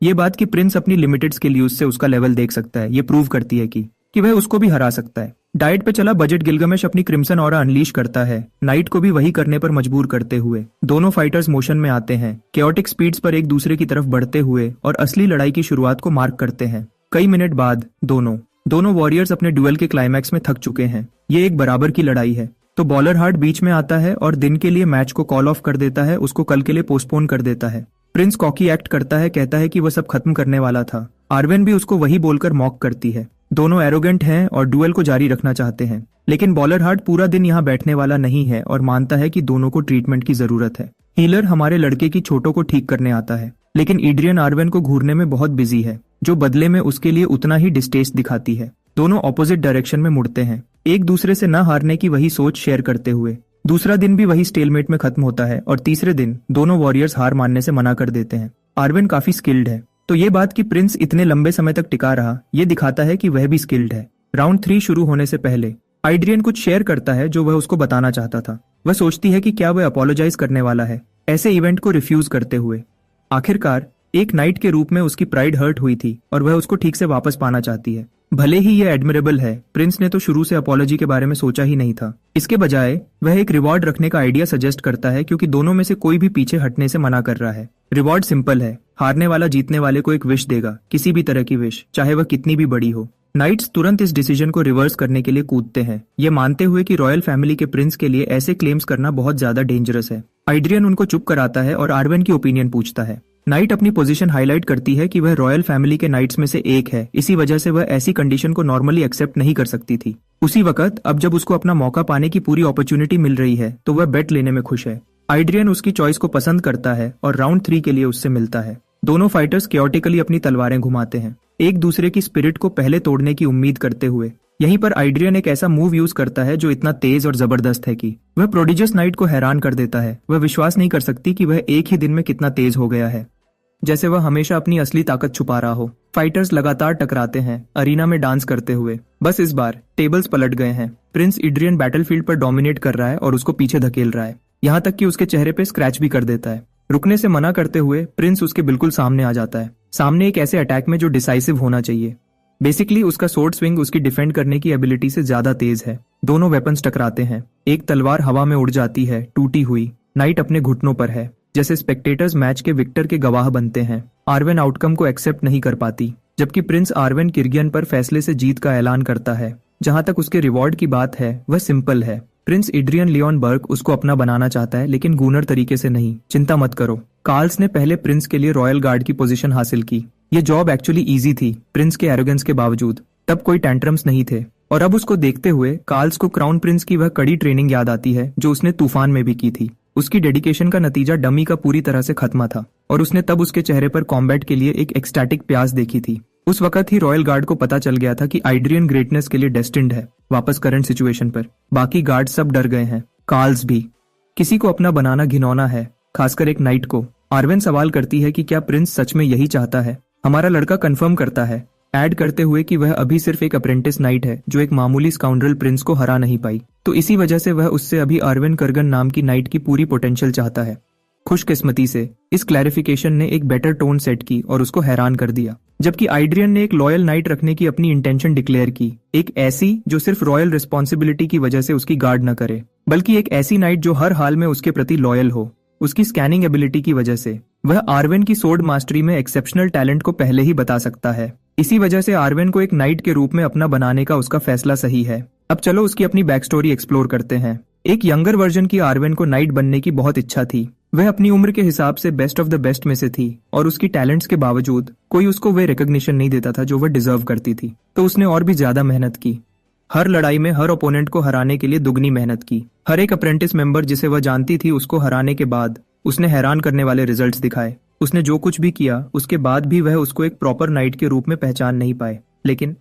ये बात कि प्रिंस अपनी लिमिटेड स्किल यूज से उसका लेवल देख सकता है, ये प्रूव करती है कि वह उसको भी हरा सकता है। डाइट पे चला बजट गिलगमेश अपनी क्रिम्सन ऑरा अनलीश करता है, नाइट को भी वही करने पर मजबूर करते हुए। दोनों फाइटर्स मोशन में आते हैं, केओटिक स्पीड्स पर एक दूसरे की तरफ बढ़ते हुए और असली लड़ाई की शुरुआत को मार्क करते हैं। कई मिनट बाद दोनों वॉरियर्स अपने ड्यूएल के क्लाइमैक्स में थक चुके हैं। ये एक बराबर की लड़ाई है, तो बॉलरहार्ड बीच में आता है और दिन के लिए मैच को कॉल ऑफ कर देता है, उसको कल के लिए पोस्टपोन कर देता है। प्रिंस कॉकी एक्ट करता है, कहता है कि वह सब खत्म करने वाला था। आर्वेन भी उसको वही बोलकर मॉक करती है। दोनों एरोगेंट हैं और डुएल को जारी रखना चाहते हैं, लेकिन बॉलरहार्ड पूरा दिन यहाँ बैठने वाला नहीं है और मानता है कि दोनों को ट्रीटमेंट की जरूरत है। हीलर हमारे लड़के की चोटों को ठीक करने आता है, लेकिन एड्रियन आर्वेन को घूरने में बहुत बिजी है, जो बदले में उसके लिए उतना ही डिस्टेस्ट दिखाती है। दोनों ऑपोजिट डायरेक्शन में मुड़ते हैं, एक दूसरे से न हारने की वही सोच शेयर करते हुए। दूसरा दिन भी वही स्टेलमेट में खत्म होता है और तीसरे दिन दोनों वॉरियर्स हार मानने से मना कर देते हैं। आर्वेन काफी स्किल्ड है, तो ये बात कि प्रिंस इतने लंबे समय तक टिका रहा, ये दिखाता है कि वह भी स्किल्ड है। राउंड 3 शुरू होने से पहले एड्रियन कुछ शेयर करता है जो वह उसको बताना चाहता था। वह सोचती है कि क्या वह अपोलोजाइज करने वाला है ऐसे इवेंट को रिफ्यूज करते हुए। आखिरकार एक नाइट के रूप में उसकी प्राइड हर्ट हुई थी और वह उसको ठीक से वापस पाना चाहती है। भले ही यह एडमिरेबल है, प्रिंस ने तो शुरू से अपोलॉजी के बारे में सोचा ही नहीं था। इसके बजाय वह एक रिवॉर्ड रखने का आइडिया सजेस्ट करता है क्योंकि दोनों में से कोई भी पीछे हटने से मना कर रहा है। रिवॉर्ड सिंपल है, हारने वाला जीतने वाले को एक विश देगा, किसी भी तरह की विश, चाहे वह कितनी भी बड़ी हो। नाइट्स तुरंत इस डिसीजन को रिवर्स करने के लिए कूदते हैं, ये मानते हुए कि रॉयल फैमिली के प्रिंस के लिए ऐसे क्लेम्स करना बहुत ज्यादा डेंजरस है। एड्रियन उनको चुप कराता है और आर्वेन की ओपिनियन पूछता है। नाइट अपनी पोजीशन हाईलाइट करती है कि वह रॉयल फैमिली के नाइट्स में से एक है, इसी वजह से वह ऐसी कंडीशन को नॉर्मली एक्सेप्ट नहीं कर सकती थी। उसी वक्त अब जब उसको अपना मौका पाने की पूरी अपॉर्चुनिटी मिल रही है तो वह बेट लेने में खुश है। एड्रियन उसकी चॉइस को पसंद करता है और राउंड 3 के लिए उससे मिलता है। दोनों फाइटर्स केओटिकली अपनी तलवारें घुमाते हैं, एक दूसरे की स्पिरिट को पहले तोड़ने की उम्मीद करते हुए। यहीं पर एड्रियन एक ऐसा मूव यूज करता है जो इतना तेज और जबरदस्त है कि वह प्रोडिजियस नाइट को हैरान कर देता है। वह विश्वास नहीं कर सकती कि वह एक ही दिन में कितना तेज हो गया है, जैसे वह हमेशा अपनी असली ताकत छुपा रहा हो। फाइटर्स लगातार टकराते हैं, अरीना में डांस करते हुए। बस इस बार टेबल्स पलट गए हैं। प्रिंस एड्रियन बैटलफील्ड पर डोमिनेट कर रहा है और उसको पीछे धकेल रहा है, यहाँ तक कि उसके चेहरे पे स्क्रैच भी कर देता है। रुकने से मना करते हुए प्रिंस उसके बिल्कुल सामने आ जाता है, सामने एक ऐसे अटैक में जो डिसाइसिव होना चाहिए। बेसिकली उसका सोर्ड स्विंग उसकी डिफेंड करने की एबिलिटी से ज्यादा तेज है। दोनों वेपन्स टकराते हैं, एक तलवार हवा में उड़ जाती है टूटी हुई। नाइट अपने घुटनों पर है, जैसे स्पेक्टेटर्स मैच के विक्टर के गवाह बनते हैं। आर्वेन आउटकम को एक्सेप्ट नहीं कर पाती, जबकि प्रिंस आर्वेन किर्गियन पर फैसले से जीत का ऐलान करता है। जहां तक उसके रिवॉर्ड की बात है वह सिंपल है। प्रिंस एड्रियन लियोन बर्ग उसको अपना बनाना चाहता है, लेकिन गूनर तरीके से नहीं। चिंता मत करो, कार्ल्स ने पहले प्रिंस के लिए रॉयल गार्ड की पोजीशन हासिल की। ये जॉब एक्चुअली इजी थी प्रिंस के एरोगेंस के बावजूद। तब कोई टेंट्रम्स नहीं थे, और अब उसको देखते हुए कार्ल्स को क्राउन प्रिंस की वह कड़ी ट्रेनिंग याद आती है जो उसने तूफान में भी की थी। उसकी डेडिकेशन का नतीजा डमी का पूरी तरह से खत्म था, और उसने तब उसके चेहरे पर कॉम्बैट के लिए एक एक्सटैटिक प्यास देखी थी। उस वक्त ही रॉयल गार्ड को पता चल गया था कि आइड्रियन ग्रेटनेस के लिए डेस्टिन्ड है। वापस करंट सिचुएशन पर बाकी गार्ड सब डर गए हैं, कार्ल्स भी। किसी को अपना बनाना घिनौना है, खासकर एक नाइट को। आर्वेन सवाल करती है कि क्या प्रिंस सच में यही चाहता है। हमारा लड़का कंफर्म करता है, ऐड करते हुए कि वह अभी सिर्फ एक अप्रेंटिस नाइट है जो एक मामूली स्काउंड्रल प्रिंस को हरा नहीं पाई, तो इसी वजह से वह उससे अभी आर्वेन कर्गन नाम की नाइट की पूरी पोटेंशियल चाहता है। खुशकिस्मती से इस क्लैरिफिकेशन ने एक बेटर टोन सेट की और उसको हैरान कर दिया। जबकि आइड्रियन ने एक लॉयल नाइट रखने की अपनी इंटेंशन डिक्लेयर की, एक ऐसी जो सिर्फ रॉयल रिस्पॉन्सिबिलिटी की वजह से उसकी गार्ड न करे, बल्कि एक ऐसी नाइट जो हर हाल में उसके प्रति लॉयल हो। उसकी स्कैनिंग एबिलिटी की वजह से वह आर्वेन की सोर्ड मास्टरी में एक्सेप्शनल टैलेंट को पहले ही बता सकता है। इसी वजह से आर्वेन को एक नाइट के रूप में अपना बनाने का उसका फैसला सही है। अब चलो उसकी अपनी बैक स्टोरी एक्सप्लोर करते हैं। एक यंगर वर्जन की आर्वेन को नाइट बनने की बहुत इच्छा थी। वह अपनी उम्र के हिसाब से बेस्ट ऑफ द बेस्ट में से थी, और उसकी टैलेंट्स के बावजूद कोई उसको वे रिकॉग्निशन नहीं देता था जो वह डिजर्व करती थी। तो उसने और भी ज्यादा मेहनत की। हर लड़ाई में हर ओपोनेंट को हराने के लिए दुगनी मेहनत की। हर एक अप्रेंटिस मेंबर जिसे वह जानती थी उसको हराने के बाद उसने हैरान करने वाले रिजल्ट्स दिखाए। उसने जो कुछ भी किया उसके बाद भी वह उसको एक प्रॉपर नाइट के रूप में पहचान नहीं पाए, लेकिन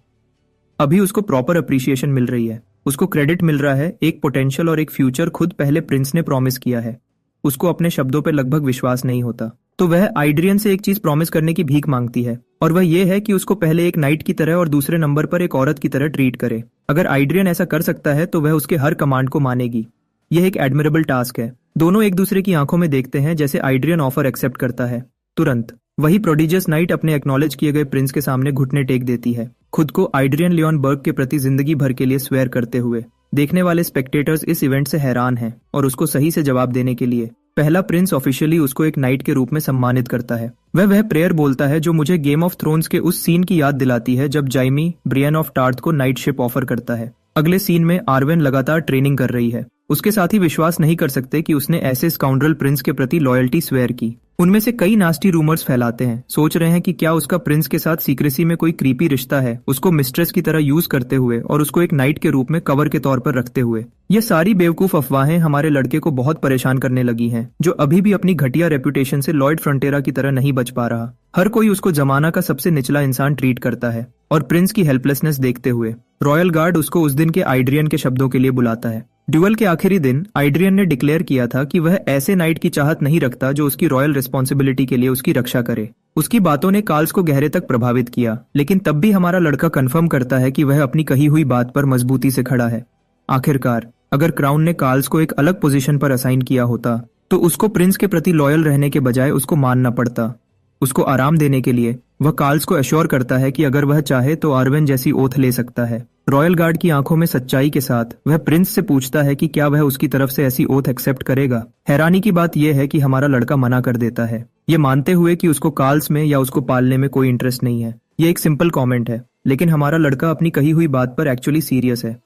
अभी उसको प्रॉपर अप्रिसिएशन मिल रही है। उसको क्रेडिट मिल रहा है, एक पोटेंशियल और एक फ्यूचर खुद पहले प्रिंस ने प्रॉमिस किया है। उसको अपने शब्दों पर लगभग विश्वास नहीं होता, तो वह आइड्रियन से एक चीज प्रॉमिस करने की भीख मांगती है, और वह ये है कि उसको पहले एक नाइट की तरह और दूसरे नंबर पर एक औरत की तरह ट्रीट करे। अगर आइड्रियन ऐसा कर सकता है तो वह उसके हर कमांड को मानेगी। यह एक एडमिरेबल टास्क है। दोनों एक दूसरे की आंखों में देखते हैं जैसे आइड्रियन ऑफर एक्सेप्ट करता है। तुरंत वही प्रोडिजियस नाइट अपने एक्नॉलेज किए गए प्रिंस के सामने घुटने टेक देती है, खुद को आइड्रियन लियोन बर्ग के प्रति जिंदगी भर के लिए स्वेयर करते हुए। देखने वाले स्पेक्टेटर्स इस इवेंट से हैरान हैं, और उसको सही से जवाब देने के लिए पहला प्रिंस ऑफिशियली उसको एक नाइट के रूप में सम्मानित करता है। वह प्रेयर बोलता है जो मुझे गेम ऑफ थ्रोन्स के उस सीन की याद दिलाती है जब जाइमी ब्रियन ऑफ टार्थ को नाइट शिप ऑफर करता है। अगले सीन में आर्वेन लगातार ट्रेनिंग कर रही है। उसके साथी विश्वास नहीं कर सकते कि उसने ऐसे स्काउंड्रल प्रिंस के प्रति लॉयल्टी स्वेयर की। उनमें से कई नास्टी रूमर्स फैलाते हैं, सोच रहे हैं कि क्या उसका प्रिंस के साथ सीक्रेसी में कोई क्रीपी रिश्ता है, उसको मिस्ट्रेस की तरह यूज करते हुए और उसको एक नाइट के रूप में कवर के तौर पर रखते हुए। ये सारी बेवकूफ अफवाहें हमारे लड़के को बहुत परेशान करने लगी हैं, जो अभी भी अपनी घटिया रेपुटेशन से लॉयड फ्रंटेरा की तरह नहीं बच पा रहा। हर कोई उसको जमाना का सबसे निचला इंसान ट्रीट करता है, और प्रिंस की हेल्पलेसनेस देखते हुए रॉयल गार्ड उसको उस दिन के आइड्रियन के शब्दों के लिए बुलाता है। ड्यूअल के आखिरी दिन आइड्रियन ने डिक्लेयर किया था कि वह ऐसे नाइट की चाहत नहीं रखता जो उसकी रॉयल रिस्पॉन्सिबिलिटी के लिए उसकी रक्षा करे। उसकी बातों ने कार्ल्स को गहरे तक प्रभावित किया, लेकिन तब भी हमारा लड़का कंफर्म करता है कि वह अपनी कही हुई बात पर मजबूती से खड़ा है। आखिरकार अगर क्राउन ने कार्ल्स को एक अलग पोजीशन पर असाइन किया होता तो उसको प्रिंस के प्रति लॉयल रहने के बजाय उसको मानना पड़ता। उसको आराम देने के लिए वह कार्ल्स को एश्योर करता है कि अगर वह चाहे तो आर्वेन जैसी ओथ ले सकता है। रॉयल गार्ड की आंखों में सच्चाई के साथ वह प्रिंस से पूछता है कि क्या वह उसकी तरफ से ऐसी ओथ एक्सेप्ट करेगा। हैरानी की बात यह है कि हमारा लड़का मना कर देता है, ये मानते हुए कि उसको कार्ल्स में या उसको पालने में कोई इंटरेस्ट नहीं है। ये एक सिंपल कमेंट है, लेकिन हमारा लड़का अपनी कही हुई बात पर एक्चुअली सीरियस है।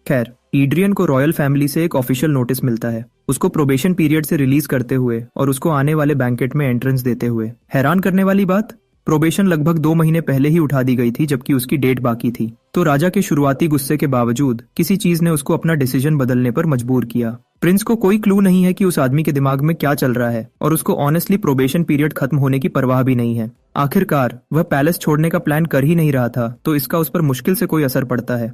खैर, एड्रियन को रॉयल फैमिली से एक ऑफिशियल नोटिस मिलता है, उसको प्रोबेशन पीरियड से रिलीज करते हुए और उसको आने वाले बैंकेट में एंट्रेंस देते हुए। हैरान करने वाली बात, प्रोबेशन लगभग 2 महीने पहले ही उठा दी गई थी, जबकि उसकी डेट बाकी थी। तो राजा के शुरुआती गुस्से के बावजूद किसी चीज ने उसको अपना डिसीजन बदलने पर मजबूर किया। प्रिंस को कोई क्लू नहीं है कि उस आदमी के दिमाग में क्या चल रहा है, और उसको ऑनेस्टली प्रोबेशन पीरियड खत्म होने की परवाह भी नहीं है। आखिरकार वह पैलेस छोड़ने का प्लान कर ही नहीं रहा था, तो इसका उस पर मुश्किल से कोई असर पड़ता है।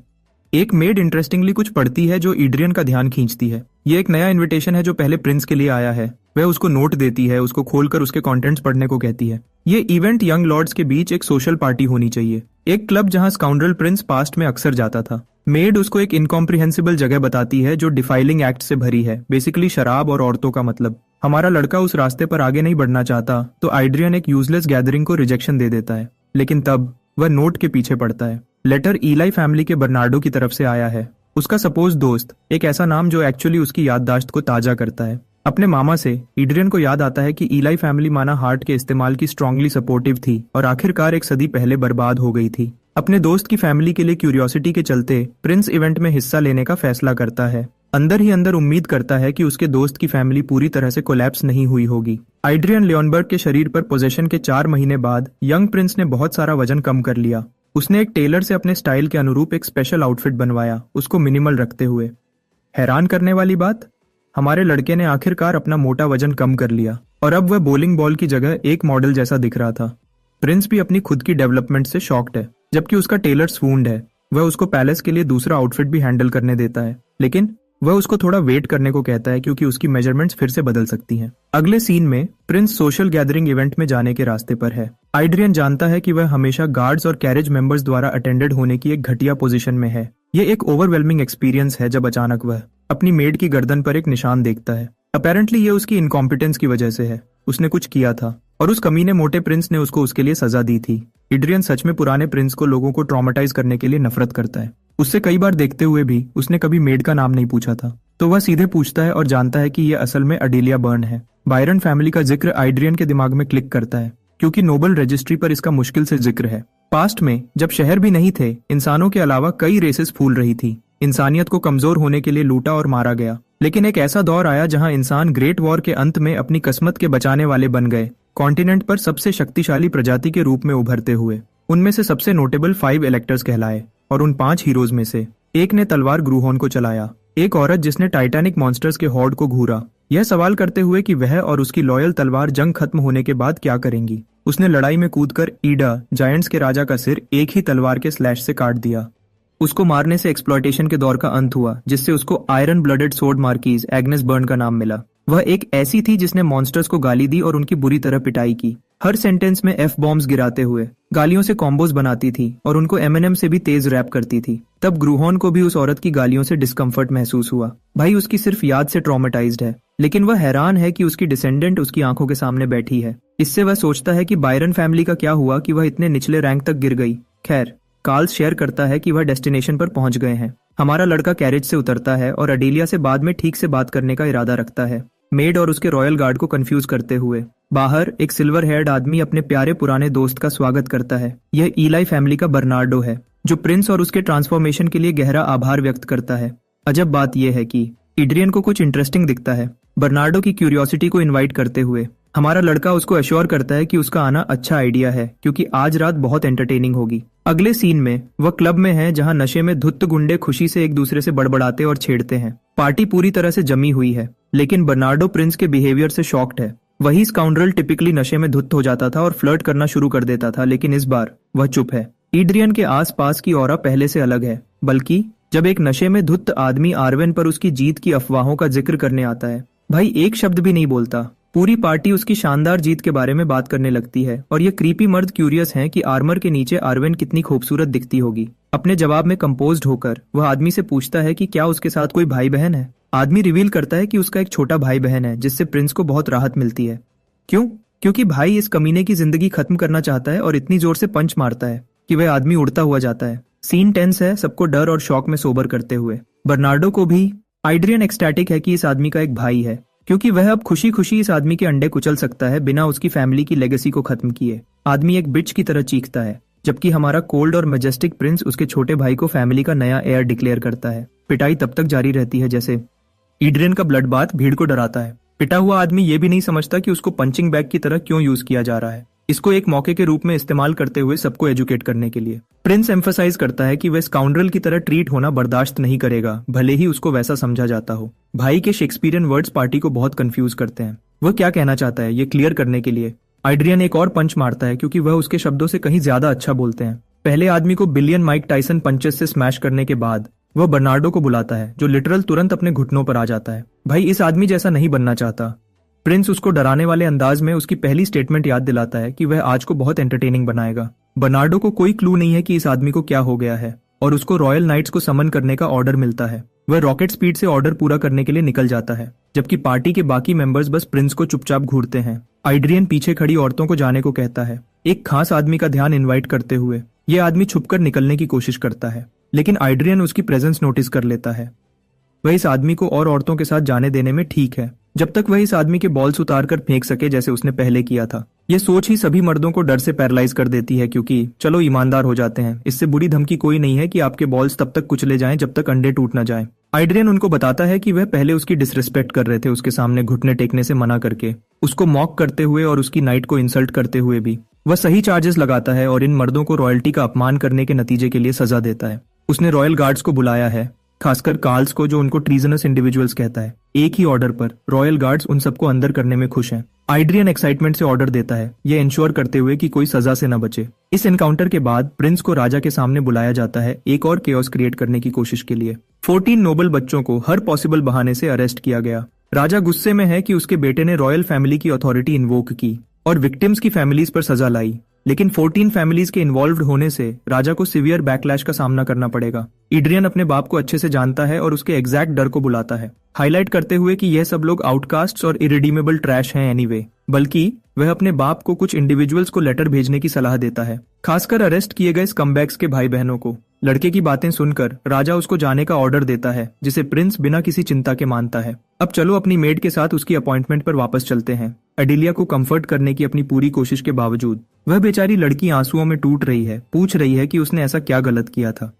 एक मेड इंटरेस्टिंगली कुछ पढ़ती है जो एड्रियन का ध्यान खींचती है। ये एक नया इनविटेशन है जो पहले प्रिंस के लिए आया है। वह उसको नोट देती है, उसको खोलकर उसके कंटेंट्स पढ़ने को कहती है। ये इवेंट यंग लॉर्ड्स के बीच एक सोशल पार्टी होनी चाहिए, एक क्लब जहां स्काउंड्रल प्रिंस पास्ट में अक्सर जाता था। मेड उसको एक इनकॉम्प्रिहेंसिबल जगह बताती है जो डिफाइलिंग एक्ट से भरी है, बेसिकली शराब और औरतों का मतलब। हमारा लड़का उस रास्ते पर आगे नहीं बढ़ना चाहता, तो आइड्रियन एक यूजलेस गैदरिंग को रिजेक्शन दे देता है। लेकिन तब वह नोट के पीछे पड़ता है। लेटर ईलाई फैमिली के बर्नार्डो की तरफ से आया है। उसका सपोज दोस्त, एक ऐसा नाम जो एक्चुअली उसकी याददाश्त को ताजा करता है। अपने मामा से एड्रियन को याद आता है कि ईलाई फैमिली माना हार्ट के इस्तेमाल की स्ट्रांगली सपोर्टिव थी और आखिरकार एक सदी पहले बर्बाद हो गई थी। अपने दोस्त की फैमिली के लिए क्यूरियोसिटी के चलते प्रिंस इवेंट में हिस्सा लेने का फैसला करता है। अंदर ही अंदर उम्मीद करता है कि उसके दोस्त की फैमिली पूरी तरह से कोलैप्स नहीं हुई होगी। एड्रियन लियोनबर्ग के शरीर पर पोजेशन के 4 महीने बाद यंग प्रिंस ने बहुत सारा वजन कम कर लिया। उसने एक टेलर से अपने स्टाइल के अनुरूप एक स्पेशल आउटफिट बनवाया, उसको मिनिमल रखते हुए। हैरान करने वाली बात, हमारे लड़के ने आखिरकार अपना मोटा वजन कम कर लिया और अब वह बॉलिंग बॉल की जगह एक मॉडल जैसा दिख रहा था। प्रिंस भी अपनी खुद की डेवलपमेंट से शॉक्ड है, जबकि उसका टेलर स्वून्ड है। वह उसको पैलेस के लिए दूसरा आउटफिट भी हैंडल करने देता है, लेकिन वह उसको थोड़ा वेट करने को कहता है क्योंकि उसकी मेजरमेंट्स फिर से बदल सकती हैं। अगले सीन में प्रिंस सोशल गैदरिंग इवेंट में जाने के रास्ते पर है। एड्रियन जानता है कि वह हमेशा गार्ड्स और कैरेज मेंबर्स द्वारा अटेंडेड होने की एक घटिया पोजीशन में है। ये एक ओवरवेलमिंग एक्सपीरियंस है जब अचानक वह अपनी मेड की गर्दन पर एक निशान देखता है। अपेरेंटली ये उसकी इनकॉम्पिटेंस की वजह से है, उसने कुछ किया था और उस कमीने मोटे प्रिंस ने उसको उसके लिए सजा दी थी। एड्रियन सच में पुराने प्रिंस को लोगों को ट्रॉमेटाइज करने के लिए नफरत करता है। उससे कई बार देखते हुए भी उसने कभी मेड का नाम नहीं पूछा था, तो वह सीधे पूछता है और जानता है कि यह असल में अडेलिया बर्न है। बायरन फैमिली का जिक्र एड्रियन के दिमाग में क्लिक करता है क्योंकि नोबल रजिस्ट्री पर इसका मुश्किल से जिक्र है। पास्ट में जब शहर भी नहीं थे, इंसानों के अलावा कई रेसेस फूल रही थी। इंसानियत को कमजोर होने के लिए लूटा और मारा गया, लेकिन एक ऐसा दौर आया जहां इंसान ग्रेट वॉर के अंत में अपनी किस्मत के बचाने वाले बन गए, कॉन्टिनेंट पर सबसे शक्तिशाली प्रजाति के रूप में उभरते हुए। उनमें से सबसे नोटेबल 5 इलेक्टर्स कहलाए और उन 5 हीरोज में से एक ने तलवार ग्रूहोन को चलाया, एक औरत जिसने टाइटैनिक मॉन्स्टर्स के हॉर्ड को घूरा, यह सवाल करते हुए कि वह और उसकी लॉयल तलवार जंग खत्म होने के बाद क्या करेंगी। उसने लड़ाई में कूदकर ईडा, जायंट्स के राजा का सिर एक ही तलवार के स्लैश से काट दिया। उसको मारने से एक्सप्लॉयटेशन के दौर का अंत हुआ, जिससे उसको iron blooded sword marquees Agnes burn का नाम मिला। वह एक ऐसी थी जिसने मॉन्स्टर्स को गाली दी और उनकी बुरी तरह पिटाई की, हर सेंटेंस में एफ बॉम्ब्स गिराते हुए, गालियों से कॉम्बोज बनाती थी और उनको एमएनएम से भी तेज रैप करती थी। तब ग्रूहोन को भी उस औरत की गालियों से डिस्कम्फर्ट महसूस हुआ। भाई उसकी सिर्फ याद से ट्रॉमेटाइज्ड है, लेकिन वह हैरान है कि उसकी डिसेंडेंट उसकी आंखों के सामने बैठी है। इससे वह सोचता है कि बायरन फैमिली का क्या हुआ कि वह इतने निचले रैंक तक गिर गई। खैर, कार्ल शेयर करता है कि वह डेस्टिनेशन पर पहुंच गए हैं। हमारा लड़का कैरेज से उतरता है और अडेलिया से बाद में ठीक से बात करने का इरादा रखता है, मेड और उसके रॉयल गार्ड को कंफ्यूज करते हुए। बाहर एक सिल्वर हेयर्ड आदमी अपने प्यारे पुराने दोस्त का स्वागत करता है। यह ईलाई फैमिली का बर्नार्डो है, जो प्रिंस और उसके ट्रांसफॉर्मेशन के लिए गहरा आभार व्यक्त करता है। अजब बात यह है कि एड्रियन को कुछ इंटरेस्टिंग दिखता है बर्नार्डो की क्यूरियोसिटी को इनवाइट करते हुए। हमारा लड़का उसको अश्योर करता है कि उसका आना अच्छा आइडिया है क्योंकि आज रात बहुत एंटरटेनिंग होगी। अगले सीन में वह क्लब में है जहां नशे में धुत्त गुंडे खुशी से एक दूसरे से बड़बड़ाते और छेड़ते हैं। पार्टी पूरी तरह से जमी हुई है, लेकिन बर्नार्डो प्रिंस के बिहेवियर से शॉक्ड है। वही स्काउंड्रल टिपिकली नशे में धुत्त हो जाता था और फ्लर्ट करना शुरू कर देता था, लेकिन इस बार वह चुप है। एड्रियन के आसपास की ऑरा पहले से अलग है, बल्कि जब एक नशे में धुत्त आदमी आर्वेन पर उसकी जीत की अफवाहों का जिक्र करने आता है, भाई एक शब्द भी नहीं बोलता। पूरी पार्टी उसकी शानदार जीत के बारे में बात करने लगती है और ये क्रीपी मर्द क्यूरियस हैं कि आर्मर के नीचे आर्वेन कितनी खूबसूरत दिखती होगी। अपने जवाब में कंपोज्ड होकर वह आदमी से पूछता है कि क्या उसके साथ कोई भाई बहन है। आदमी रिवील करता है कि उसका एक छोटा भाई बहन है, जिससे प्रिंस को बहुत राहत मिलती है। क्यों? क्योंकि भाई इस कमीने की जिंदगी खत्म करना चाहता है और इतनी जोर से पंच मारता है कि वह आदमी उड़ता हुआ जाता है। सीन टेंस है, सबको डर और शौक में सोबर करते हुए। बर्नार्डो को भी एड्रियन एक्सटैटिक है कि इस आदमी का एक भाई है, क्योंकि वह अब खुशी खुशी इस आदमी के अंडे कुचल सकता है बिना उसकी फैमिली की लेगेसी को खत्म किए। आदमी एक बिच की तरह चीखता है, जबकि हमारा कोल्ड और मैजेस्टिक प्रिंस उसके छोटे भाई को फैमिली का नया एयर डिक्लेयर करता है। पिटाई तब तक जारी रहती है जैसे एड्रियन का ब्लड बाथ भीड़ को डराता है। पिटा हुआ आदमी ये भी नहीं समझता कि उसको पंचिंग बैग की तरह क्यों यूज किया जा रहा है, इसको एक मौके के रूप में इस्तेमाल करते हुए सबको एजुकेट करने के लिए। प्रिंस एम्फसाइज करता है कि वह स्काउंड्रल की तरह ट्रीट होना बर्दाश्त नहीं करेगा, भले ही उसको वैसा समझा जाता हो। भाई के शेक्सपियरियन वर्ड्स पार्टी को बहुत कंफ्यूज करते हैं। वह क्या कहना चाहता है ये क्लियर करने के लिए एड्रियन एक और पंच मारता है, क्योंकि वह उसके शब्दों से कहीं ज्यादा अच्छा बोलते हैं। पहले आदमी को बिलियन माइक टाइसन पंचेस से स्मैश करने के बाद वह बर्नार्डो को बुलाता है, जो लिटरल तुरंत अपने घुटनों पर आ जाता है। भाई इस आदमी जैसा नहीं बनना चाहता। प्रिंस उसको डराने वाले अंदाज में उसकी पहली स्टेटमेंट याद दिलाता है कि वह आज को बहुत एंटरटेनिंग बनाएगा। बर्नार्डो को कोई क्लू नहीं है कि इस आदमी को क्या हो गया है और उसको रॉयल नाइट्स को समन करने का ऑर्डर मिलता है। वह रॉकेट स्पीड से ऑर्डर पूरा करने के लिए निकल जाता है, जबकि पार्टी के बाकी मेंबर्स बस प्रिंस को चुपचाप घूरते हैं। एड्रियन पीछे खड़ी औरतों को जाने को कहता है, एक खास आदमी का ध्यान इन्वाइट करते हुए। यह आदमी छुपकर निकलने की कोशिश करता है, लेकिन एड्रियन उसकी प्रेजेंस नोटिस कर लेता है। वह इस आदमी को और औरतों के साथ जाने देने में ठीक है, जब तक वह इस आदमी के बॉल्स उतार कर फेंक सके जैसे उसने पहले किया था। ये सोच ही सभी मर्दों को डर से पैरालाइज कर देती है, क्योंकि चलो ईमानदार हो जाते हैं, इससे बुरी धमकी कोई नहीं है कि आपके बॉल्स तब तक कुचले जाएं जब तक अंडे टूट ना जाएं। एड्रियन उनको बताता है कि वह पहले उसकी डिसरिस्पेक्ट कर रहे थे, उसके सामने घुटने टेकने से मना करके, उसको मॉक करते हुए और उसकी नाइट को इंसल्ट करते हुए भी। वह सही चार्जेस लगाता है और इन मर्दों को रॉयल्टी का अपमान करने के नतीजे के लिए सजा देता है। उसने रॉयल गार्ड्स को बुलाया है, खासकर कार्ल्स को, जो उनको ट्रीजनस इंडिविजुअल्स कहता है। एक ही ऑर्डर पर रॉयल गार्ड्स उन सबको अंदर करने में खुश हैं। एड्रियन एक्साइटमेंट से ऑर्डर देता है, ये इंश्योर करते हुए कि कोई सजा से न बचे। इस एनकाउंटर के बाद प्रिंस को राजा के सामने बुलाया जाता है एक और केओस क्रिएट करने की कोशिश के लिए। 14 नोबल बच्चों को हर पॉसिबल बहाने से अरेस्ट किया गया। राजा गुस्से में है कि उसके बेटे ने रॉयल फैमिली की अथॉरिटी इन्वोक की और विक्टिम्स की फैमिलीज पर सजा लाई, लेकिन 14 फैमिलीज के इन्वॉल्व्ड होने से राजा को सिवियर बैकलैश का सामना करना पड़ेगा। एड्रियन अपने बाप को अच्छे से जानता है और उसके एग्जैक्ट डर को बुलाता है, हाईलाइट करते हुए कि यह सब लोग आउटकास्ट्स और इरिडीमेबल ट्रैश हैं एनीवे। बल्कि वह अपने बाप को कुछ इंडिविजुअल्स को लेटर भेजने की सलाह देता है, खासकर अरेस्ट किए गए स्कमबैग्स के भाई बहनों को। लड़के की बातें सुनकर राजा उसको जाने का ऑर्डर देता है, जिसे प्रिंस बिना किसी चिंता के मानता है। अब चलो अपनी मेड के साथ उसकी अपॉइंटमेंट पर वापस चलते हैं। एडिलिया को कंफर्ट करने की अपनी पूरी कोशिश के बावजूद वह बेचारी लड़की आंसुओं में टूट रही है, पूछ रही है कि उसने ऐसा क्या गलत किया था।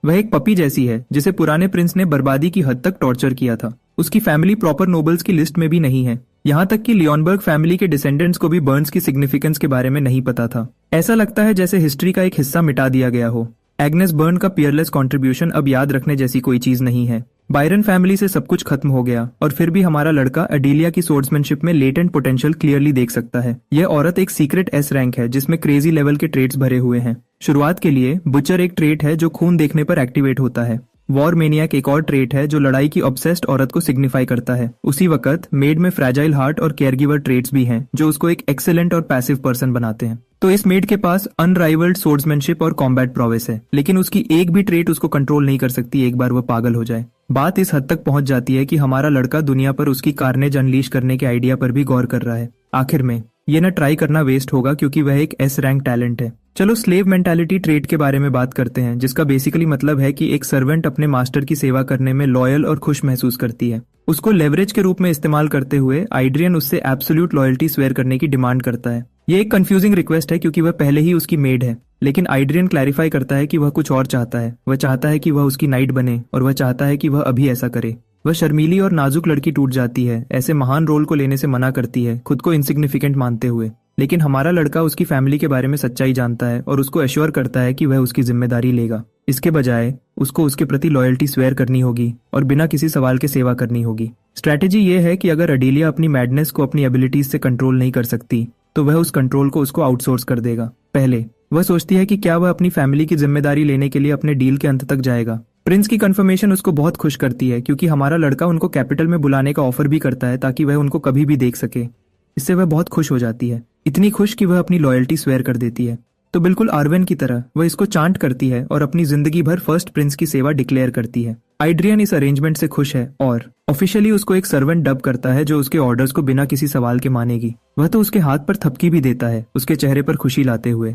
वह एक पपी जैसी है जिसे पुराने प्रिंस ने बर्बादी की हद तक टॉर्चर किया था। उसकी फैमिली प्रॉपर नोबल्स की लिस्ट में भी नहीं है, यहाँ तक कि लियोनबर्ग फैमिली के डिसेंडेंट्स को भी बर्न्स की सिग्निफिकेंस के बारे में नहीं पता था। ऐसा लगता है जैसे हिस्ट्री का एक हिस्सा मिटा दिया गया हो। एग्नेस बर्न का पियरलेस कंट्रीब्यूशन अब याद रखने जैसी कोई चीज नहीं है। बायरन फैमिली से सब कुछ खत्म हो गया और फिर भी हमारा लड़का एडिलिया की सोर्ड्समैनशिप में लेटेंट पोटेंशियल क्लियरली देख सकता है। यह औरत एक सीक्रेट एस रैंक है जिसमें क्रेजी लेवल के ट्रेट्स भरे हुए हैं। शुरुआत के लिए बुचर एक ट्रेट है जो खून देखने पर एक्टिवेट होता है। वॉर मेनियक एक और ट्रेट है जो लड़ाई की ऑब्सेस्ड औरत को सिग्निफाई करता है। उसी वक्त मेड में फ्रैजाइल हार्ट और केयरगिवर ट्रेट्स भी हैं जो उसको एक एक्सेलेंट और पैसिव पर्सन बनाते हैं। तो इस मेड के पास अनराइवल्ड सोर्ड्समैनशिप और कॉम्बैट प्रोवेस है, लेकिन उसकी एक भी ट्रेट उसको कंट्रोल नहीं कर सकती एक बार वह पागल हो जाए। बात इस हद तक पहुंच जाती है कि हमारा लड़का दुनिया पर उसकी कार्नेज अनलीश करने के आइडिया पर भी गौर कर रहा है। आखिर में ये न ट्राई करना वेस्ट होगा क्योंकि वह एक एस रैंक टैलेंट है। चलो स्लेव मेंटालिटी ट्रेट के बारे में बात करते हैं, जिसका बेसिकली मतलब है कि एक सर्वेंट अपने मास्टर की सेवा करने में लॉयल और खुश महसूस करती है। उसको लेवरेज के रूप में इस्तेमाल करते हुए एड्रियन उससे एब्सोल्यूट लॉयल्टी स्वेयर करने की डिमांड करता है। ये एक कंफ्यूजिंग रिक्वेस्ट है क्योंकि वह पहले ही उसकी मेड है, लेकिन एड्रियन क्लैरिफाई करता है कि वह कुछ और चाहता है। वह चाहता है कि वह उसकी नाइट बने और वह चाहता है कि वह अभी ऐसा करे। वह शर्मीली और नाजुक लड़की टूट जाती है, ऐसे महान रोल को लेने से मना करती है, खुद को इनसिग्निफिकेंट मानते हुए। लेकिन हमारा लड़का उसकी फैमिली के बारे में सच्चाई जानता है और उसको एश्योर करता है कि वह उसकी जिम्मेदारी लेगा। इसके बजाय उसको उसके प्रति लॉयल्टी स्वेयर करनी होगी और बिना किसी सवाल के सेवा करनी होगी। स्ट्रैटेजी ये है कि अगर एडिलिया अपनी मैडनेस को अपनी एबिलिटीज से कंट्रोल नहीं कर सकती तो वह उस कंट्रोल को उसको आउटसोर्स कर देगा। पहले वह सोचती है कि क्या वह अपनी फैमिली की जिम्मेदारी लेने के लिए अपने डील के अंत तक जाएगा। प्रिंस की कंफर्मेशन उसको बहुत खुश करती है क्योंकि हमारा लड़का उनको कैपिटल में बुलाने का ऑफर भी करता है ताकि वह उनको कभी भी देख सके। इससे वह बहुत खुश हो जाती है, इतनी खुश कि वह अपनी लॉयल्टी स्वेयर कर देती है। तो बिल्कुल आर्वेन की तरह वह इसको चांट करती है और अपनी जिंदगी भर फर्स्ट प्रिंस की सेवा डिक्लेयर करती है। एड्रियन इस अरेंजमेंट से खुश है और ऑफिशियली उसको एक सर्वेंट डब करता है जो उसके ऑर्डर्स को बिना किसी सवाल के मानेगी। वह तो उसके हाथ पर थपकी भी देता है, उसके चेहरे पर खुशी लाते हुए।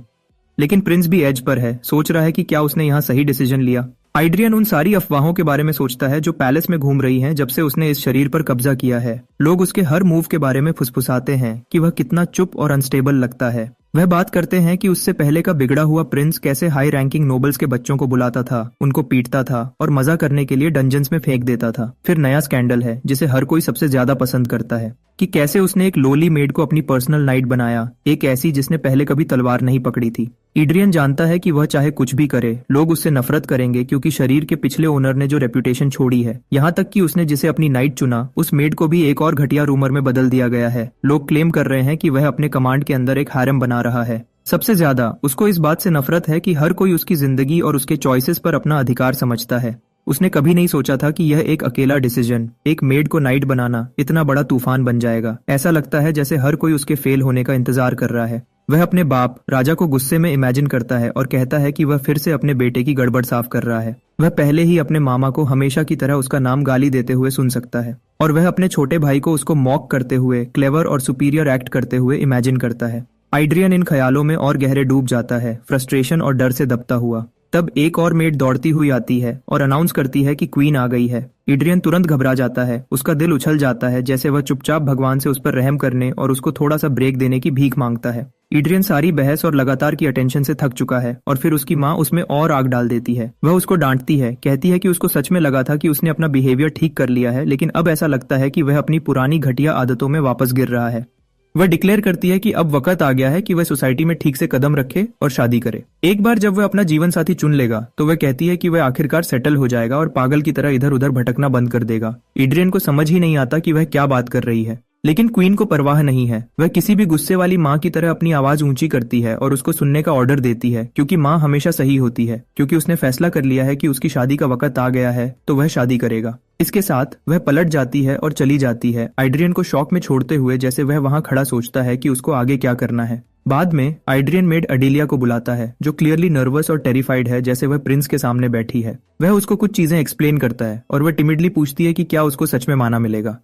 लेकिन प्रिंस भी एज पर है, सोच रहा है कि क्या उसने यहाँ सही डिसीजन लिया। एड्रियन उन सारी अफवाहों के बारे में सोचता है जो पैलेस में घूम रही हैं जब से उसने इस शरीर पर कब्जा किया है। लोग उसके हर मूव के बारे में फुसफुसाते हैं कि वह कितना चुप और अनस्टेबल लगता है। वह बात करते हैं कि उससे पहले का बिगड़ा हुआ प्रिंस कैसे हाई रैंकिंग नोबल्स के बच्चों को बुलाता था, उनको पीटता था और मजा करने के लिए डंजन्स में फेंक देता था। फिर नया स्कैंडल है जिसे हर कोई सबसे ज्यादा पसंद करता है कि कैसे उसने एक लोली मेड को अपनी पर्सनल नाइट बनाया, एक ऐसी जिसने पहले कभी तलवार नहीं पकड़ी थी। एड्रियन जानता है कि वह चाहे कुछ भी करे, लोग उससे नफरत करेंगे क्योंकि शरीर के पिछले ओनर ने जो रेपुटेशन छोड़ी है, यहाँ तक कि उसने जिसे अपनी नाइट चुना उस मेड को भी एक और घटिया रूमर में बदल दिया गया है। लोग क्लेम कर रहे हैं कि वह अपने कमांड के अंदर एक हारेम बना रहा है। सबसे ज्यादा उसको इस बात से नफरत है कि हर कोई उसकी जिंदगी और उसके चॉइसेस पर अपना अधिकार समझता है। उसने कभी नहीं सोचा था कि यह एक अकेला डिसीजन, एक मेड को नाइट बनाना, इतना बड़ा तूफान बन जाएगा। ऐसा लगता है जैसे हर कोई उसके फेल होने का इंतजार कर रहा है। वह अपने बाप राजा को गुस्से में इमेजिन करता है और कहता है कि वह फिर से अपने बेटे की गड़बड़ साफ कर रहा है। वह पहले ही अपने मामा को हमेशा की तरह उसका नाम गाली देते हुए सुन सकता है और वह अपने छोटे भाई को उसको मॉक करते हुए, क्लेवर और सुपीरियर एक्ट करते हुए इमेजिन करता है। एड्रियन इन ख्यालों में और गहरे डूब जाता है, फ्रस्ट्रेशन और डर से दबता हुआ। तब एक और मेड दौड़ती हुई आती है और अनाउंस करती है कि क्वीन आ गई है। एड्रियन तुरंत घबरा जाता है, उसका दिल उछल जाता है, जैसे वह चुपचाप भगवान से उस पर रहम करने और उसको थोड़ा सा ब्रेक देने की भीख मांगता है। एड्रियन सारी बहस और लगातार की अटेंशन से थक चुका है और फिर उसकी माँ उसमें और आग डाल देती है। वह उसको डांटती है, कहती है कि उसको सच में लगा था कि उसने अपना बिहेवियर ठीक कर लिया है, लेकिन अब ऐसा लगता है कि वह अपनी पुरानी घटिया आदतों में वापस गिर रहा है। वह डिक्लेयर करती है कि अब वक्त आ गया है कि वह सोसाइटी में ठीक से कदम रखे और शादी करे। एक बार जब वह अपना जीवन साथी चुन लेगा तो वह कहती है कि वह आखिरकार सेटल हो जाएगा और पागल की तरह इधर उधर भटकना बंद कर देगा। एड्रियन को समझ ही नहीं आता कि वह क्या बात कर रही है, लेकिन क्वीन को परवाह नहीं है। वह किसी भी गुस्से वाली माँ की तरह अपनी आवाज ऊंची करती है और उसको सुनने का ऑर्डर देती है, क्योंकि माँ हमेशा सही होती है। क्योंकि उसने फैसला कर लिया है कि उसकी शादी का वक्त आ गया है तो वह शादी करेगा। इसके साथ वह पलट जाती है और चली जाती है, एड्रियन को शॉक में छोड़ते हुए, जैसे वह वहां खड़ा सोचता है कि उसको आगे क्या करना है। बाद में एड्रियन मेड अडेलिया को बुलाता है, जो क्लियरली नर्वस और टेरिफाइड है, जैसे वह प्रिंस के सामने बैठी है। वह उसको कुछ चीजें एक्सप्लेन करता है और वह टिमिडली पूछती है कि क्या उसको सच में माना मिलेगा।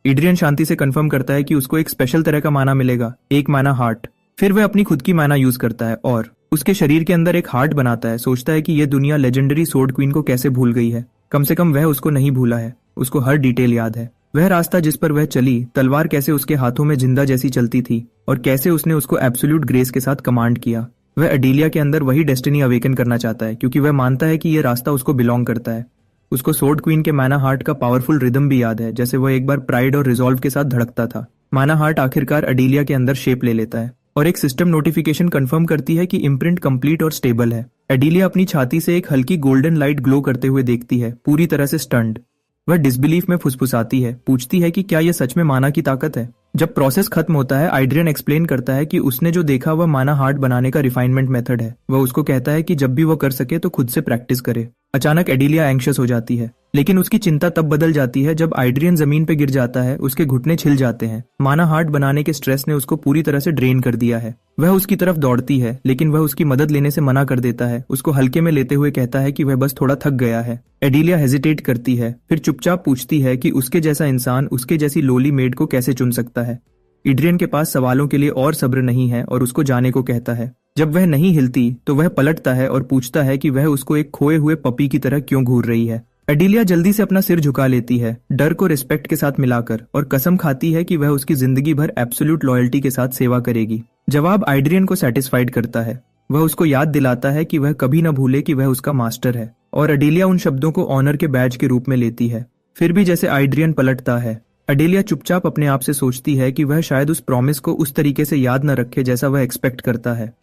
एड्रियन शांति से कंफर्म करता है कि उसको एक स्पेशल तरह का माना मिलेगा, एक माना हार्ट। फिर वह अपनी खुद की माना यूज करता है और उसके शरीर के अंदर एक हार्ट बनाता है। सोचता है कि यह दुनिया लेजेंडरी सोर्ड क्वीन को कैसे भूल गई है। कम से कम वह उसको नहीं भूला है, उसको हर डिटेल याद है। वह रास्ता जिस पर वह चली, तलवार कैसे उसके हाथों में जिंदा जैसी चलती थी और कैसे उसने उसको एब्सोल्यूट ग्रेस के साथ कमांड किया। वह अडेलिया के अंदर वही डेस्टिनी अवेकन करना चाहता है, क्योंकि वह मानता है कि यह रास्ता उसको बिलोंग करता है। उसको सोर्ड क्वीन के माना हार्ट का पावरफुल रिदम भी याद है, जैसे वह एक बार प्राइड और रिजॉल्व के साथ धड़कता था। माना हार्ट आखिरकार अडेलिया के अंदर शेप ले लेता है और एक सिस्टम नोटिफिकेशन कंफर्म करती है कि इम्प्रिंट कंप्लीट और स्टेबल है। अडेलिया अपनी छाती से एक हल्की गोल्डन लाइट ग्लो करते हुए देखती है, पूरी तरह से स्टन्ड। वह डिसबिलीफ में फुसफुसाती है, पूछती है कि क्या यह सच में माना की ताकत है। जब प्रोसेस खत्म होता है, एड्रियन एक्सप्लेन करता है कि उसने जो देखा वह माना हार्ट बनाने का रिफाइनमेंट मेथड है। वह उसको कहता है कि जब भी वो कर सके तो खुद से प्रैक्टिस करे। अचानक एडेलिया एंग्शियस हो जाती है, लेकिन उसकी चिंता तब बदल जाती है जब एड्रियन जमीन पे गिर जाता है। उसके घुटने छिल जाते हैं। माना हार्ट बनाने के स्ट्रेस ने उसको पूरी तरह से ड्रेन कर दिया है। वह उसकी तरफ दौड़ती है, लेकिन वह उसकी मदद लेने से मना कर देता है। उसको हल्के में लेते हुए कहता है कि वह बस थोड़ा थक गया है। एडेलिया हेजिटेट करती है, फिर चुपचाप पूछती है कि उसके जैसा इंसान उसके जैसी लोली मेड को कैसे चुन सकता है। एड्रियन के पास सवालों के लिए और सब्र नहीं है और उसको जाने को कहता है। जब वह नहीं हिलती तो वह पलटता है और पूछता है कि वह उसको एक खोए हुए पपी की तरह क्यों घूर रही है। एडेलिया जल्दी से अपना सिर झुका लेती है, डर को रिस्पेक्ट के साथ मिलाकर, और कसम खाती है कि वह उसकी जिंदगी भर एब्सोल्यूट लॉयल्टी के साथ सेवा करेगी। जवाब एड्रियन को सेटिस्फाइड करता है। वह उसको याद दिलाता है कि वह कभी न भूले कि वह उसका मास्टर है, और एडेलिया उन शब्दों को ऑनर के बैज के रूप में लेती है। फिर भी जैसे एड्रियन पलटता है, एडेलिया चुपचाप अपने आप से सोचती है कि वह शायद उस प्रॉमिस को उस तरीके से याद न रखे जैसा वह एक्सपेक्ट करता है।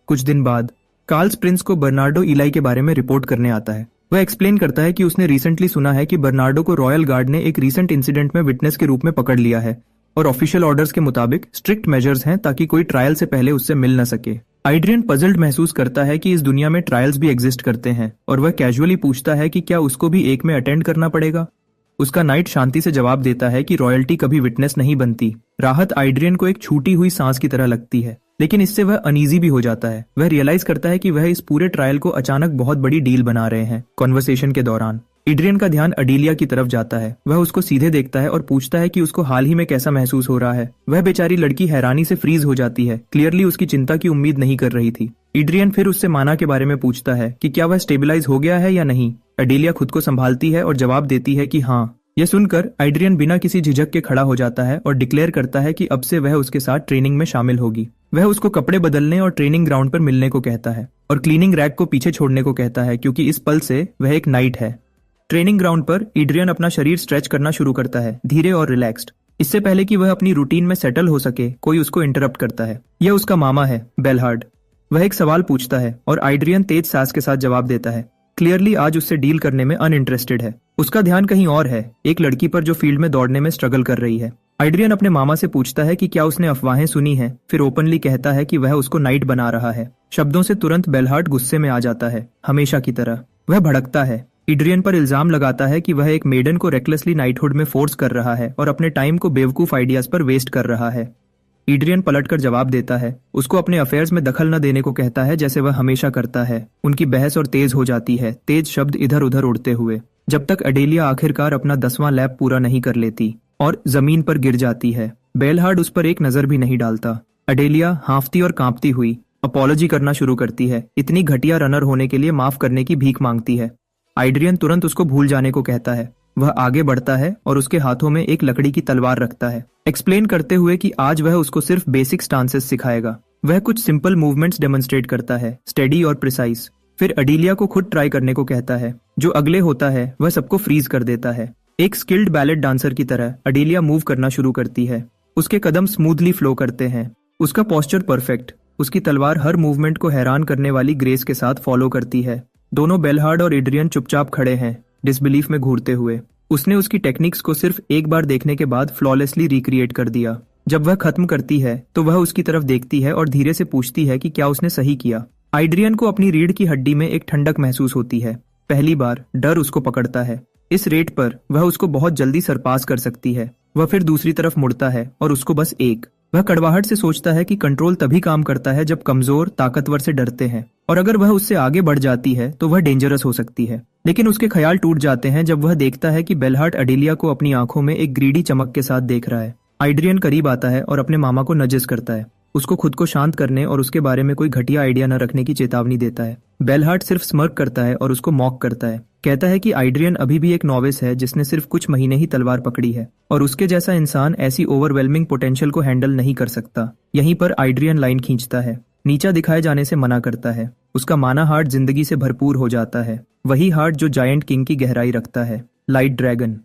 कुछ दिन बाद कार्ल्स प्रिंस को बर्नार्डो इलाई के बारे में रिपोर्ट करने आता है। वह एक्सप्लेन करता है कि उसने रिसेंटली सुना है कि बर्नार्डो को रॉयल गार्ड ने एक रिसेंट इंसिडेंट में विटनेस के रूप में पकड़ लिया है और ऑफिशियल ऑर्डर्स के मुताबिक स्ट्रिक्ट मेजर्स हैं ताकि कोई ट्रायल से पहले उससे मिल न सके। एड्रियन पजल्ड महसूस करता है कि इस दुनिया में ट्रायल्स भी एग्जिस्ट करते हैं और वह कैजुअली पूछता है कि क्या उसको भी एक में अटेंड करना पड़ेगा। उसका नाइट शांति से जवाब देता है कि रॉयल्टी कभी विटनेस नहीं बनती। राहत एड्रियन को एक छूटी हुई सांस की तरह लगती है, लेकिन इससे वह अनईजी भी हो जाता है। वह रियलाइज करता है कि वह इस पूरे ट्रायल को अचानक बहुत बड़ी डील बना रहे हैं। कॉन्वर्सेशन के दौरान एड्रियन का ध्यान अडेलिया की तरफ जाता है। वह उसको सीधे देखता है और पूछता है कि उसको हाल ही में कैसा महसूस हो रहा है। वह बेचारी लड़की हैरानी से फ्रीज हो जाती है, क्लियरली उसकी चिंता की उम्मीद नहीं कर रही थी। एड्रियन फिर उससे माना के बारे में पूछता है कि क्या वह स्टेबलाइज हो गया है या नहीं। अडेलिया खुद को संभालती है और जवाब देती है कि हाँ। यह सुनकर एड्रियन बिना किसी झिझक के खड़ा हो जाता है और डिक्लेयर करता है कि अब से वह उसके साथ ट्रेनिंग में शामिल होगी। वह उसको कपड़े बदलने और ट्रेनिंग ग्राउंड पर मिलने को कहता है और क्लीनिंग रैक को पीछे छोड़ने को कहता है, क्योंकि इस पल से वह एक नाइट है। ट्रेनिंग ग्राउंड पर एड्रियन अपना शरीर स्ट्रेच करना शुरू करता है, धीरे और रिलैक्स्ड। इससे पहले कि वह अपनी रूटीन में सेटल हो सके, कोई उसको इंटरप्ट करता है। यह उसका मामा है, बेलहार्ड। वह एक सवाल पूछता है और एड्रियन तेज सांस के साथ जवाब देता है। क्लियरली आज उससे डील करने में अनइंटरेस्टेड है। उसका ध्यान कहीं और है, एक लड़की पर जो फील्ड में दौड़ने में स्ट्रगल कर रही है। एड्रियन अपने मामा से पूछता है कि क्या उसने अफवाहें सुनी हैं, फिर ओपनली कहता है कि वह उसको नाइट बना रहा है। शब्दों से तुरंत बेलहार्ड गुस्से में आ जाता है, हमेशा की तरह। वह भड़कता है, एड्रियन पर इल्जाम लगाता है कि वह एक मेडन को रेकलेसली नाइटहुड में फोर्स कर रहा है और अपने टाइम को बेवकूफ आइडियाज पर वेस्ट कर रहा है। एड्रियन पलटकर जवाब देता है, उसको अपने अफेयर्स में दखल न देने को कहता है, जैसे वह हमेशा करता है। उनकी बहस और तेज हो जाती है, तेज शब्द इधर उधर उड़ते हुए, जब तक एडेलिया आखिरकार अपना 10वां लैप पूरा नहीं कर लेती और जमीन पर गिर जाती है। बेलहार्ड उस पर एक नजर भी नहीं डालता। एडेलिया हांफती और कांपती हुई अपॉलॉजी करना शुरू करती है, इतनी घटिया रनर होने के लिए माफ करने की भीख मांगती है। एड्रियन तुरंत उसको भूल जाने को कहता है। वह आगे बढ़ता है और उसके हाथों में एक लकड़ी की तलवार रखता है, एक्सप्लेन करते हुए कि आज वह उसको सिर्फ बेसिक स्टांसेस सिखाएगा। वह कुछ सिंपल मूवमेंट्स डेमोन्स्ट्रेट करता है, स्टेडी और प्रिसाइज। फिर अडीलिया को खुद ट्राई करने को कहता है। जो अगले होता है वह सबको फ्रीज कर देता है। एक स्किल्ड बैलेट डांसर की तरह अडीलिया मूव करना शुरू करती है। उसके कदम स्मूथली फ्लो करते हैं, उसका पोस्चर परफेक्ट। उसकी तलवार हर मूवमेंट को हैरान करने वाली ग्रेस के साथ फॉलो करती है। दोनों बेलहार्ड और एड्रियन चुपचाप खड़े हैं, डिसबिलीफ में घूरते हुए। उसने उसकी टेक्निक्स को सिर्फ एक बार देखने के बाद फ्लॉलेसली रिक्रिएट कर दिया। जब वह खत्म करती है तो वह उसकी तरफ देखती है और धीरे से पूछती है कि क्या उसने सही किया। एड्रियन को अपनी रीढ़ की हड्डी में एक ठंडक महसूस होती है। पहली बार डर उसको पकड़ता है। इस रेट पर वह उसको बहुत जल्दी सरपास कर सकती है। वह फिर दूसरी तरफ मुड़ता है और उसको बस एक। वह कड़वाहट से सोचता है कि कंट्रोल तभी काम करता है जब कमजोर ताकतवर से डरते हैं, और अगर वह उससे आगे बढ़ जाती है तो वह डेंजरस हो सकती है। लेकिन उसके ख्याल टूट जाते हैं जब वह देखता है कि बेलहार्ट अडीलिया को अपनी आंखों में एक ग्रीडी चमक के साथ देख रहा है। एड्रियन करीब आता है और अपने मामा को नजस करता है, उसको खुद को शांत करने और उसके बारे में कोई घटिया आइडिया न रखने की चेतावनी देता है। बेलहार्ट सिर्फ स्मर्क करता है और उसको मॉक करता है, कहता है कि एड्रियन अभी भी एक नॉविस है जिसने सिर्फ कुछ महीने ही तलवार पकड़ी है और उसके जैसा इंसान ऐसी ओवरवेलमिंग पोटेंशियल को हैंडल नहीं कर सकता। यहीं पर एड्रियन लाइन खींचता है, नीचा दिखाए जाने से मना करता है। उसका माना हार्ट जिंदगी से भरपूर हो जाता है, वही हार्ट जो जायंट किंग की गहराई रखता है, लाइट ड्रैगन।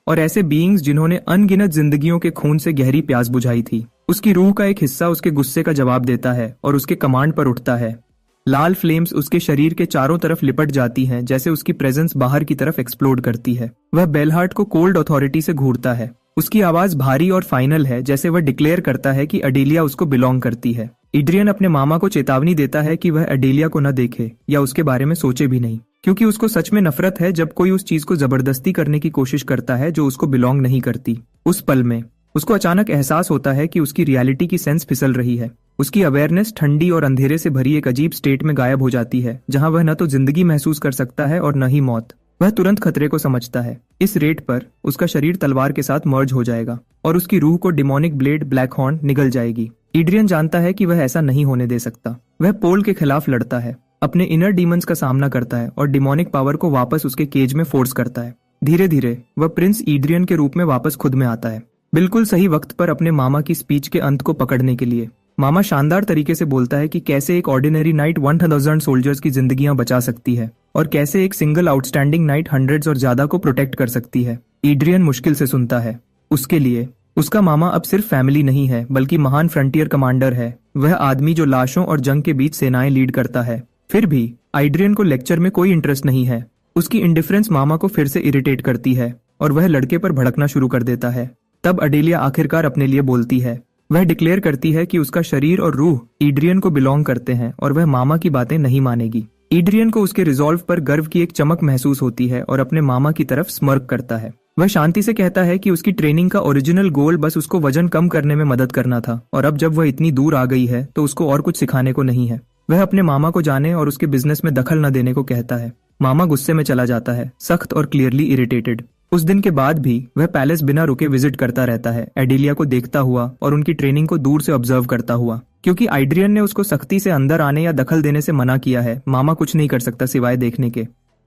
और ऐसे बीइंग्स जिन्होंने अनगिनत जिंदगियों के खून से गहरी प्यास बुझाई थी। उसकी रूह का एक हिस्सा उसके गुस्से का जवाब देता है और उसके कमांड पर उठता है। लाल फ्लेम्स उसके शरीर के चारों तरफ लिपट जाती हैं, जैसे उसकी प्रेजेंस बाहर की तरफ एक्सप्लोड करती है। वह बेलहार्ट को कोल्ड अथॉरिटी से घूरता है। उसकी आवाज भारी और फाइनल है, जैसे वह डिक्लेयर करता है कि अडीलिया उसको बिलोंग करती है। एड्रियन अपने मामा को चेतावनी देता है कि वह अडीलिया को न देखे या उसके बारे में सोचे भी नहीं, क्योंकि उसको सच में नफरत है जब कोई उस चीज को जबरदस्ती करने की कोशिश करता है जो उसको बिलोंग नहीं करती। उस पल में उसको अचानक एहसास होता है कि उसकी रियलिटी की सेंस फिसल रही है। उसकी अवेयरनेस ठंडी और अंधेरे से भरी एक अजीब स्टेट में गायब हो जाती है, जहां वह न तो जिंदगी महसूस कर सकता है और न ही मौत। वह तुरंत खतरे को समझता है। इस रेट पर उसका शरीर तलवार के साथ मर्ज हो जाएगा और उसकी रूह को डिमोनिक ब्लेड ब्लैक हॉर्न निगल जाएगी। एड्रियन जानता है कि वह ऐसा नहीं होने दे सकता। वह पोल के खिलाफ लड़ता है, अपने इनर डीमंस का सामना करता है और डिमोनिक पावर को वापस उसके केज में फोर्स करता है। धीरे धीरे वह प्रिंस एड्रियन के रूप में वापस खुद में आता है, बिल्कुल सही वक्त पर अपने मामा की स्पीच के अंत को पकड़ने के लिए। मामा शानदार तरीके से बोलता है कि कैसे एक ऑर्डिनरी नाइट 1000 सोल्जर्स की जिंदगियां बचा सकती है और कैसे एक सिंगल आउटस्टैंडिंग नाइट हंड्रेड्स और ज्यादा को प्रोटेक्ट कर सकती है। एड्रियन मुश्किल से सुनता है। उसके लिए उसका मामा अब सिर्फ फैमिली नहीं है, बल्कि महान फ्रंटियर कमांडर है। वह आदमी जो लाशों और जंग के बीच सेनाएं लीड करता है। फिर भी एड्रियन को लेक्चर में कोई इंटरेस्ट नहीं है। उसकी इंडिफरेंस मामा को फिर से इरिटेट करती है और वह लड़के पर भड़कना शुरू कर देता है। तब अडेलिया आखिरकार अपने लिए बोलती है। वह डिक्लेयर करती है कि उसका शरीर और रूह एड्रियन को बिलोंग करते हैं और वह मामा की बातें नहीं मानेगी। एड्रियन को उसके रिजॉल्व पर गर्व की एक चमक महसूस होती है और अपने मामा की तरफ स्मर्क करता है। वह शांति से कहता है कि उसकी ट्रेनिंग का ओरिजिनल गोल बस उसको वजन कम करने में मदद करना था, और अब जब वह इतनी दूर आ गई है तो उसको और कुछ सिखाने को नहीं है। वह अपने मामा को जाने और उसके बिजनेस में दखल न देने को कहता है। मामा गुस्से में चला जाता है, सख्त और क्लियरली इरिटेटेड। उस दिन के बाद भी वह पैलेस बिना रुके विजिट करता रहता है, एडिलिया को देखता हुआ और उनकी ट्रेनिंग को दूर से ऑब्जर्व करता हुआ। क्योंकि एड्रियन ने उसको सख्ती से अंदर आने या दखल देने से मना किया है, मामा कुछ नहीं कर सकता सिवाय देखने के।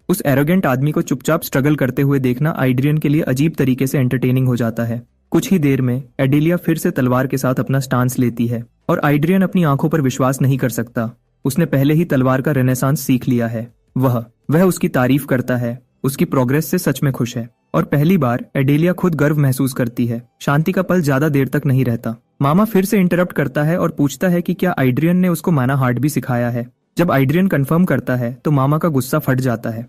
उस एरोगेंट आदमी को चुपचाप स्ट्रगल करते हुए देखना एड्रियन के लिए अजीब तरीके से एंटरटेनिंग हो जाता है। कुछ ही देर में एडिलिया फिर से तलवार के साथ अपना स्टांस लेती है और एड्रियन अपनी आंखों पर विश्वास नहीं कर सकता। उसने पहले ही तलवार का रेनेसांस सीख लिया है। वह उसकी तारीफ करता है, उसकी प्रोग्रेस से सच में खुश है और पहली बार एडेलिया खुद गर्व महसूस करती है। शांति का पल ज्यादा देर तक नहीं रहता। मामा फिर से इंटरप्ट करता है और पूछता है कि क्या एड्रियन ने उसको माना हार्ट भी सिखाया है। जब एड्रियन कंफर्म करता है तो मामा का गुस्सा फट जाता है।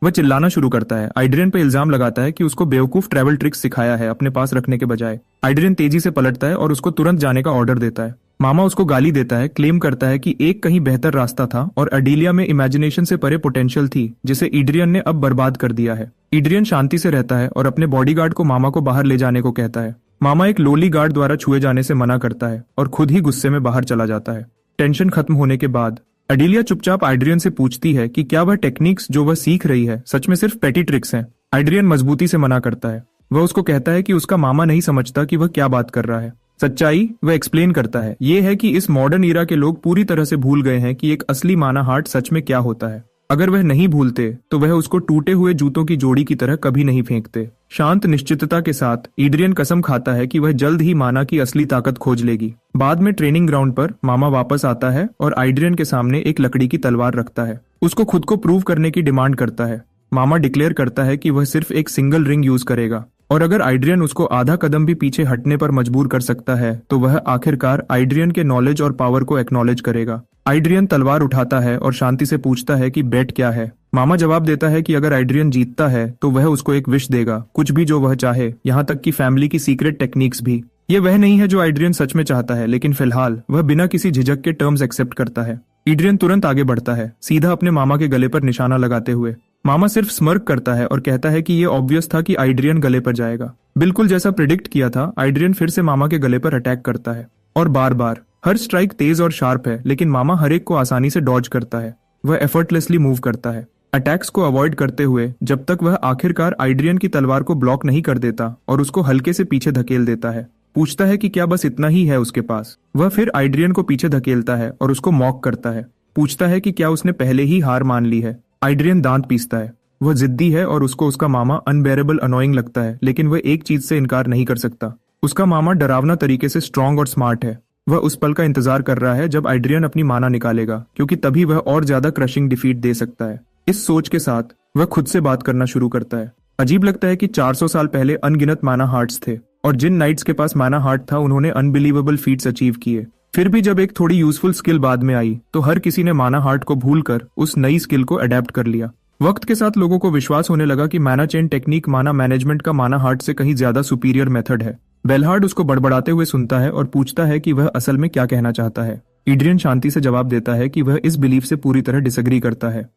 वह चिल्लाना शुरू करता है। एड्रियन पे इल्जाम लगाता है कि उसको बेवकूफ ट्रैवल ट्रिक्स सिखाया है अपने पास रखने के बजाय। एड्रियन तेजी से पलटता है और उसको तुरंत जाने का ऑर्डर देता है। मामा उसको गाली देता है, क्लेम करता है कि एक कहीं बेहतर रास्ता था और एडिलिया में इमेजिनेशन से परे पोटेंशियल थी जिसे एड्रियन ने अब बर्बाद कर दिया है। एड्रियन शांति से रहता है और अपने बॉडीगार्ड को मामा को बाहर ले जाने को कहता है। मामा एक लोली गार्ड द्वारा छुए जाने से मना करता है और खुद ही गुस्से में बाहर चला जाता है। टेंशन खत्म होने के बाद एडिलिया चुपचाप एड्रियन से पूछती है कि क्या वह टेक्निक्स जो वह सीख रही है सच में सिर्फ पेटी ट्रिक्स हैं। एड्रियन मजबूती से मना करता है। वह उसको कहता है कि उसका मामा नहीं समझता कि वह क्या बात कर रहा है। सच्चाई वह एक्सप्लेन करता है ये है कि इस मॉडर्न ईरा के लोग पूरी तरह से भूल गए हैं कि एक असली माना हार्ट सच में क्या होता है। अगर वह नहीं भूलते तो वह उसको टूटे हुए जूतों की जोड़ी की तरह कभी नहीं फेंकते। शांत निश्चितता के साथ एड्रियन कसम खाता है कि वह जल्द ही माना की असली ताकत खोज लेगी। बाद में ट्रेनिंग ग्राउंड पर मामा वापस आता है और एड्रियन के सामने एक लकड़ी की तलवार रखता है। उसको खुद को प्रूव करने की डिमांड करता है। मामा डिक्लेयर करता है कि वह सिर्फ एक सिंगल रिंग यूज करेगा और अगर एड्रियन उसको आधा कदम भी पीछे हटने पर मजबूर कर सकता है तो वह आखिरकार एड्रियन के नॉलेज और पावर को एक्नॉलेज करेगा। एड्रियन तलवार उठाता है और शांति से पूछता है कि बेट क्या है। मामा जवाब देता है कि अगर एड्रियन जीतता है तो वह उसको एक विश देगा, कुछ भी जो वह चाहे, यहाँ तक कि फैमिली की सीक्रेट टेक्निक्स भी। ये वह नहीं है जो एड्रियन सच में चाहता है, लेकिन फिलहाल वह बिना किसी झिझक के टर्म्स एक्सेप्ट करता है। एड्रियन तुरंत आगे बढ़ता है, सीधा अपने मामा के गले पर निशाना लगाते हुए। मामा सिर्फ स्मर्क करता है और कहता है कि ये ऑब्वियस था कि एड्रियन गले पर जाएगा। बिल्कुल जैसा प्रिडिक्ट किया था, एड्रियन फिर से मामा के गले पर अटैक करता है और बार बार। हर स्ट्राइक तेज और शार्प है, लेकिन मामा हर एक को आसानी से डॉज करता है। वह एफर्टलेसली मूव करता है, अटैक्स को अवॉइड करते हुए, जब तक वह आखिरकार एड्रियन की तलवार को ब्लॉक नहीं कर देता और उसको हल्के से पीछे धकेल देता है। पूछता है कि क्या बस इतना ही है उसके पास। वह फिर एड्रियन को पीछे धकेलता है और उसको मॉक करता है। पूछता है कि क्या उसने पहले ही हार मान ली है। एड्रियन दांत पीसता है। वह जिद्दी है और उसको उसका मामा अनबेरेबल अनोइंग लगता है, लेकिन वह एक चीज से इनकार नहीं कर सकता। उसका मामा डरावना तरीके से स्ट्रांग और स्मार्ट है। वह उस पल का इंतजार कर रहा है जब एड्रियन अपनी माना निकालेगा, क्योंकि तभी वह और ज्यादा क्रशिंग डिफीट दे सकता है। इस सोच के साथ वह खुद से बात करना शुरू करता है। अजीब लगता है कि 400 साल पहले अनगिनत माना हार्ट्स थे और जिन नाइट्स के पास माना हार्ट था उन्होंने अनबिलीवेबल फीट्स अचीव किए। फिर भी जब एक थोड़ी यूजफुल स्किल बाद में आई तो हर किसी ने माना हार्ट को भूलकर उस नई स्किल को अडेप्ट कर लिया। वक्त के साथ लोगों को विश्वास होने लगा कि माना चेन टेक्निक माना मैनेजमेंट का माना हार्ट से कहीं ज्यादा सुपीरियर मेथड है। बेलहार्ड उसको बड़बड़ाते हुए सुनता है और पूछता है कि वह असल में क्या कहना चाहता है। एड्रियन शांति से जवाब देता है कि वह इस बिलीफ से पूरी तरह डिसएग्री करता है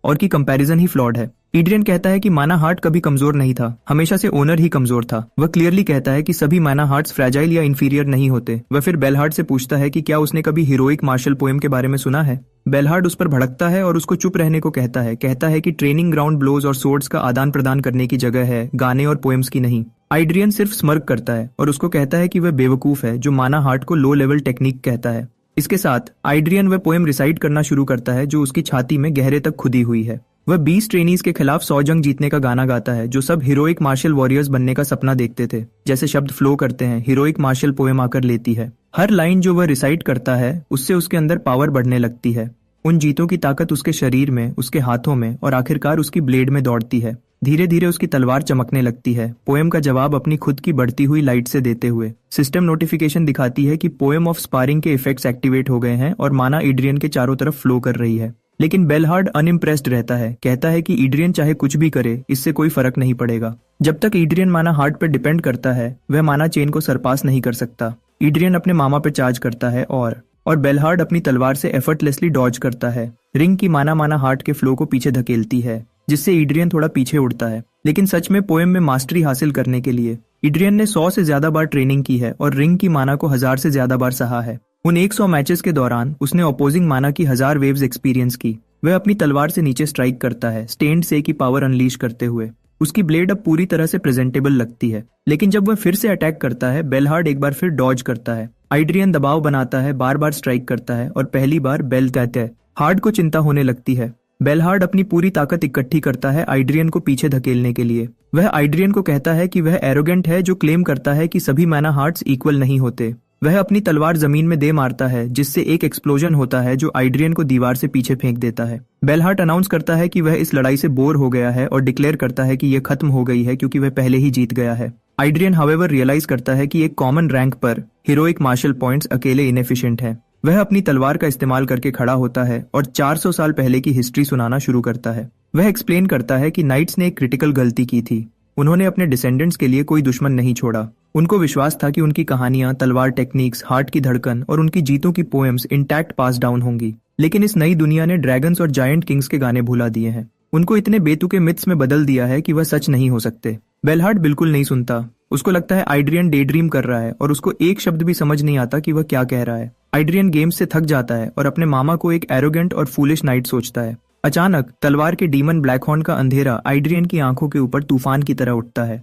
और कि कंपैरिजन ही फ्लॉड है। एड्रियन कहता है कि माना हार्ट कभी कमजोर नहीं था, हमेशा से ओनर ही कमजोर था। वह क्लियरली कहता है कि सभी माना हार्ट्स फ्रैजाइल या इंफीरियर नहीं होते। वह फिर बेलहार्ड से पूछता है कि क्या उसने कभी हीरोइक मार्शल पोएम के बारे में सुना है। बेलहार्ड उस पर भड़कता है और उसको चुप रहने को कहता है कि ट्रेनिंग ग्राउंड ब्लोज और सोर्ड्स का आदान प्रदान करने की जगह है, गाने और पोएम्स की नहीं। एड्रियन सिर्फ स्मर्क करता है और उसको कहता है कि वह बेवकूफ है जो माना हार्ट को लो लेवल टेक्निक कहता है। इसके साथ एड्रियन वह पोएम रिसाइट करना शुरू करता है जो उसकी छाती में गहरे तक खुदी हुई है। वह 20 ट्रेनीज के खिलाफ 100 जंग जीतने का गाना गाता है जो सब हीरोइक मार्शल वॉरियर्स बनने का सपना देखते थे। जैसे शब्द फ्लो करते हैं, हीरोइक मार्शल पोएम आकर लेती है। हर लाइन जो वह रिसाइट करता है उससे उसके अंदर पावर बढ़ने लगती है। उन जीतों की ताकत उसके शरीर में, उसके हाथों में और आखिरकार उसकी ब्लेड में दौड़ती है। धीरे धीरे उसकी तलवार चमकने लगती है, पोएम का जवाब अपनी खुद की बढ़ती हुई लाइट से देते हुए। सिस्टम नोटिफिकेशन दिखाती है कि पोएम ऑफ स्पारिंग के इफेक्ट्स एक्टिवेट हो गए हैं और माना एड्रियन के चारों तरफ फ्लो कर रही है। लेकिन बेलहार्ड अनइम्प्रेस्ड रहता है, कहता है कि एड्रियन चाहे कुछ भी करे, इससे कोई फर्क नहीं पड़ेगा। जब तक एड्रियन माना हार्ट पर डिपेंड करता है वह माना चेन को सरपास नहीं कर सकता। एड्रियन अपने मामा पे चार्ज करता है और बेलहार्ड अपनी तलवार से एफर्टलेसली डॉज करता है। रिंग की माना हार्ट के फ्लो को पीछे धकेलती है जिससे एड्रियन थोड़ा पीछे उड़ता है। लेकिन सच में पोएम में मास्टरी हासिल करने के लिए एड्रियन ने 100 से ज्यादा बार ट्रेनिंग की है और रिंग की माना को 1000 से ज्यादा बार सहा है। उन 100 मैचेस के दौरान उसने अपोजिंग माना की 1000 वेव्स एक्सपीरियंस की। वह अपनी तलवार से नीचे स्ट्राइक करता है, स्टेंड से की पावर अनलीश करते हुए। उसकी ब्लेड अब पूरी तरह से प्रेजेंटेबल लगती है। लेकिन जब वह फिर से अटैक करता है, बेलहार्ड एक बार फिर डॉज करता है। एड्रियन दबाव बनाता है, बार बार स्ट्राइक करता है और पहली बार बेल कहता है। हार्ड को चिंता होने लगती है। बेलहार्ड अपनी पूरी ताकत इकट्ठी करता है एड्रियन को पीछे धकेलने के लिए। वह एड्रियन को कहता है कि वह एरोगेंट है जो क्लेम करता है कि सभी माना हार्ट्स इक्वल नहीं होते। वह अपनी तलवार जमीन में दे मारता है जिससे एक एक्सप्लोजन होता है जो एड्रियन को दीवार से पीछे फेंक देता है। बेलहार्ड अनाउंस करता है कि वह इस लड़ाई से बोर हो गया है और डिक्लेयर करता है कि यह खत्म हो गई है क्योंकि वह पहले ही जीत गया है। एड्रियन हावेवर रियलाइज करता है कि एक कॉमन रैंक पर हीरोइक मार्शल पॉइंट्स अकेले इनएफिशिएंट है। वह अपनी तलवार का इस्तेमाल करके खड़ा होता है और 400 साल पहले की हिस्ट्री सुनाना शुरू करता है। वह एक्सप्लेन करता है कि नाइट्स ने एक क्रिटिकल गलती की थी। उन्होंने अपने डिसेंडेंट्स के लिए कोई दुश्मन नहीं छोड़ा। उनको विश्वास था कि उनकी कहानियां, तलवार टेक्निक्स, हार्ट की धड़कन और उनकी जीतों की पोएम्स इंटैक्ट पास डाउन होंगी। लेकिन इस नई दुनिया ने ड्रैगन्स और जायंट किंग्स के गाने भुला दिए हैं। उनको इतने बेतुके मिथ्स में बदल दिया है कि वह सच नहीं हो सकते। बेलहार्ड बिल्कुल नहीं सुनता। उसको लगता है एड्रियन डे ड्रीम कर रहा है और उसको एक शब्द भी समझ नहीं आता कि वह क्या कह रहा है। एड्रियन गेम्स से थक जाता है और अपने मामा को एक एरोगेंट और फूलिश नाइट सोचता है। अचानक तलवार के डीमन ब्लैक हॉर्न का अंधेरा एड्रियन की आंखों के ऊपर तूफान की तरह उठता है।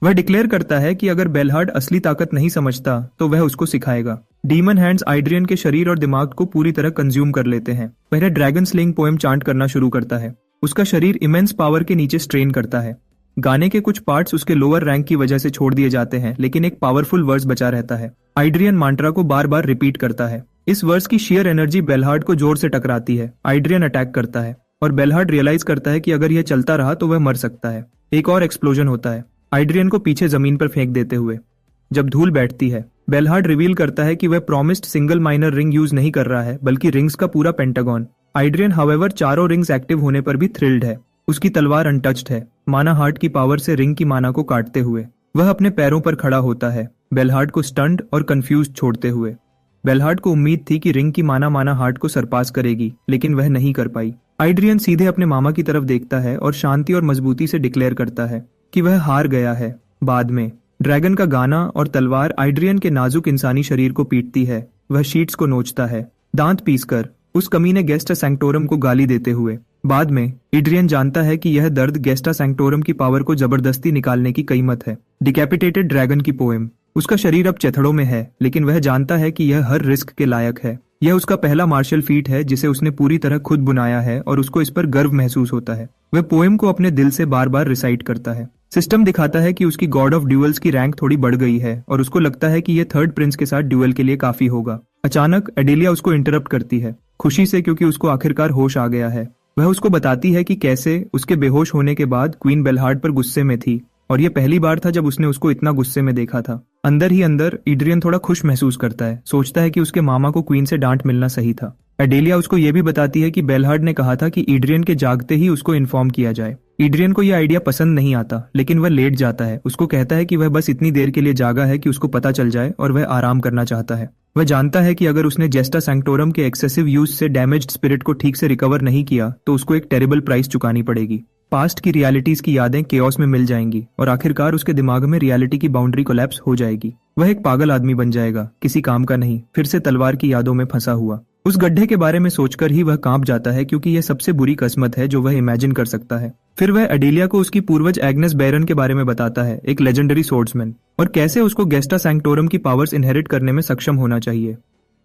वह डिक्लेयर करता है कि अगर बेलहार्ड असली ताकत नहीं समझता तो वह उसको सिखाएगा। डीमन हैंड्स आइड्रियन के शरीर और दिमाग को पूरी तरह कंज्यूम कर लेते हैं। वह ड्रैगन स्लिंग पोएम चांट करना शुरू करता है। उसका शरीर इमेंस पावर के नीचे स्ट्रेन करता है। गाने के कुछ पार्ट्स उसके लोअर रैंक की वजह से छोड़ दिए जाते हैं, लेकिन एक पावरफुल वर्स बचा रहता है। आइड्रियन मांट्रा को बार बार रिपीट करता है। इस वर्स की शेयर एनर्जी बेलहार्ड को जोर से टकराती है। आइड्रियन अटैक करता है और बेलहार्ड रियलाइज करता है कि अगर यह चलता रहा तो वह मर सकता है। एक और एक्सप्लोजन होता है, आइड्रियन को पीछे जमीन पर फेंक देते हुए। जब धूल बैठती है, बेलहार्ड रिवील करता है कि वह promised single minor ring use नहीं कर रहा है, बल्कि रिंग्स का पूरा पेंटागन। आइड्रियन हावेवर चारों रिंग्स एक्टिव होने पर भी थ्रिल्ड है। उसकी तलवार अनटच्ड है, माना हार्ट की पावर से रिंग की माना को काटते हुए। वह अपने पैरों पर खड़ा होता है, बेलहार्ड को स्टन्ड और कंफ्यूज छोड़ते हुए। बेलहार्ड को उम्मीद थी कि रिंग की माना हार्ट को सरपास करेगी, लेकिन वह नहीं कर पाई। आइड्रियन सीधे अपने मामा की तरफ देखता है और शांति और मजबूती से डिक्लेयर करता है कि वह हार गया है। बाद में ड्रैगन का गाना और तलवार आइड्रियन के नाजुक इंसानी शरीर को पीटती है। वह शीट्स को नोचता है, दांत पीसकर उस कमीने गेस्टा सैंक्टोरम को गाली देते हुए। बाद में एड्रियन जानता है कि यह दर्द गेस्टा सैंक्टोरम की पावर को जबरदस्ती निकालने की कीमत है। डिकैपिटेटेड ड्रैगन की पोएम। उसका शरीर अब चेथड़ों में है, लेकिन वह जानता है कि यह हर रिस्क के लायक है। यह उसका पहला मार्शल फीट है जिसे उसने पूरी तरह खुद बुनाया है और उसको इस पर गर्व महसूस होता है। वह पोएम को अपने दिल से बार बार रिसाइट करता है। सिस्टम दिखाता है कि उसकी गॉड ऑफ ड्यूअल्स की रैंक थोड़ी बढ़ गई है और उसको लगता है कि यह थर्ड प्रिंस के साथ ड्यूअल के लिए काफी होगा। अचानक एडेलिया उसको इंटरप्ट करती है, खुशी से, क्योंकि उसको आखिरकार होश आ गया है। वह उसको बताती है कि कैसे उसके बेहोश होने के बाद क्वीन बेलहार्ड पर गुस्से में थी और यह पहली बार था जब उसने उसको इतना गुस्से में देखा था। अंदर ही अंदर एड्रियन थोड़ा खुश महसूस करता है, सोचता है कि उसके मामा को क्वीन से डांट मिलना सही था। एडेलिया उसको यह भी बताती है कि बेलहार्ड ने कहा था कि एड्रियन के जागते ही उसको इन्फॉर्म किया जाए। एड्रियन को यह आइडिया पसंद नहीं आता, लेकिन वह लेट जाता है। उसको कहता है कि वह बस इतनी देर के लिए जागा है कि उसको पता चल जाए और वह आराम करना चाहता है। वह जानता है कि अगर उसने जेस्टा सैंक्टोरम के एक्सेसिव यूज से डैमेज्ड स्पिरिट को ठीक से रिकवर नहीं किया तो उसको एक टेरिबल प्राइस चुकानी पड़ेगी। पास्ट की रियलिटीज की यादें केओस में मिल जाएंगी और आखिरकार उसके दिमाग में रियलिटी की बाउंड्री कोलैप्स हो जाएगी। वह एक पागल आदमी बन जाएगा, किसी काम का नहीं, फिर से तलवार की यादों में फंसा हुआ। उस गड्ढे के बारे में सोचकर ही वह कांप जाता है, क्योंकि यह सबसे बुरी किस्मत है जो वह इमेजिन कर सकता है। फिर वह एडेलिया को उसकी पूर्वज एग्नेस बैरन के बारे में बताता है, एक लेजेंडरी सोर्ड्समैन, और कैसे उसको गेस्टा सैंक्टोरम की पावर्स इनहेरिट करने में सक्षम होना चाहिए।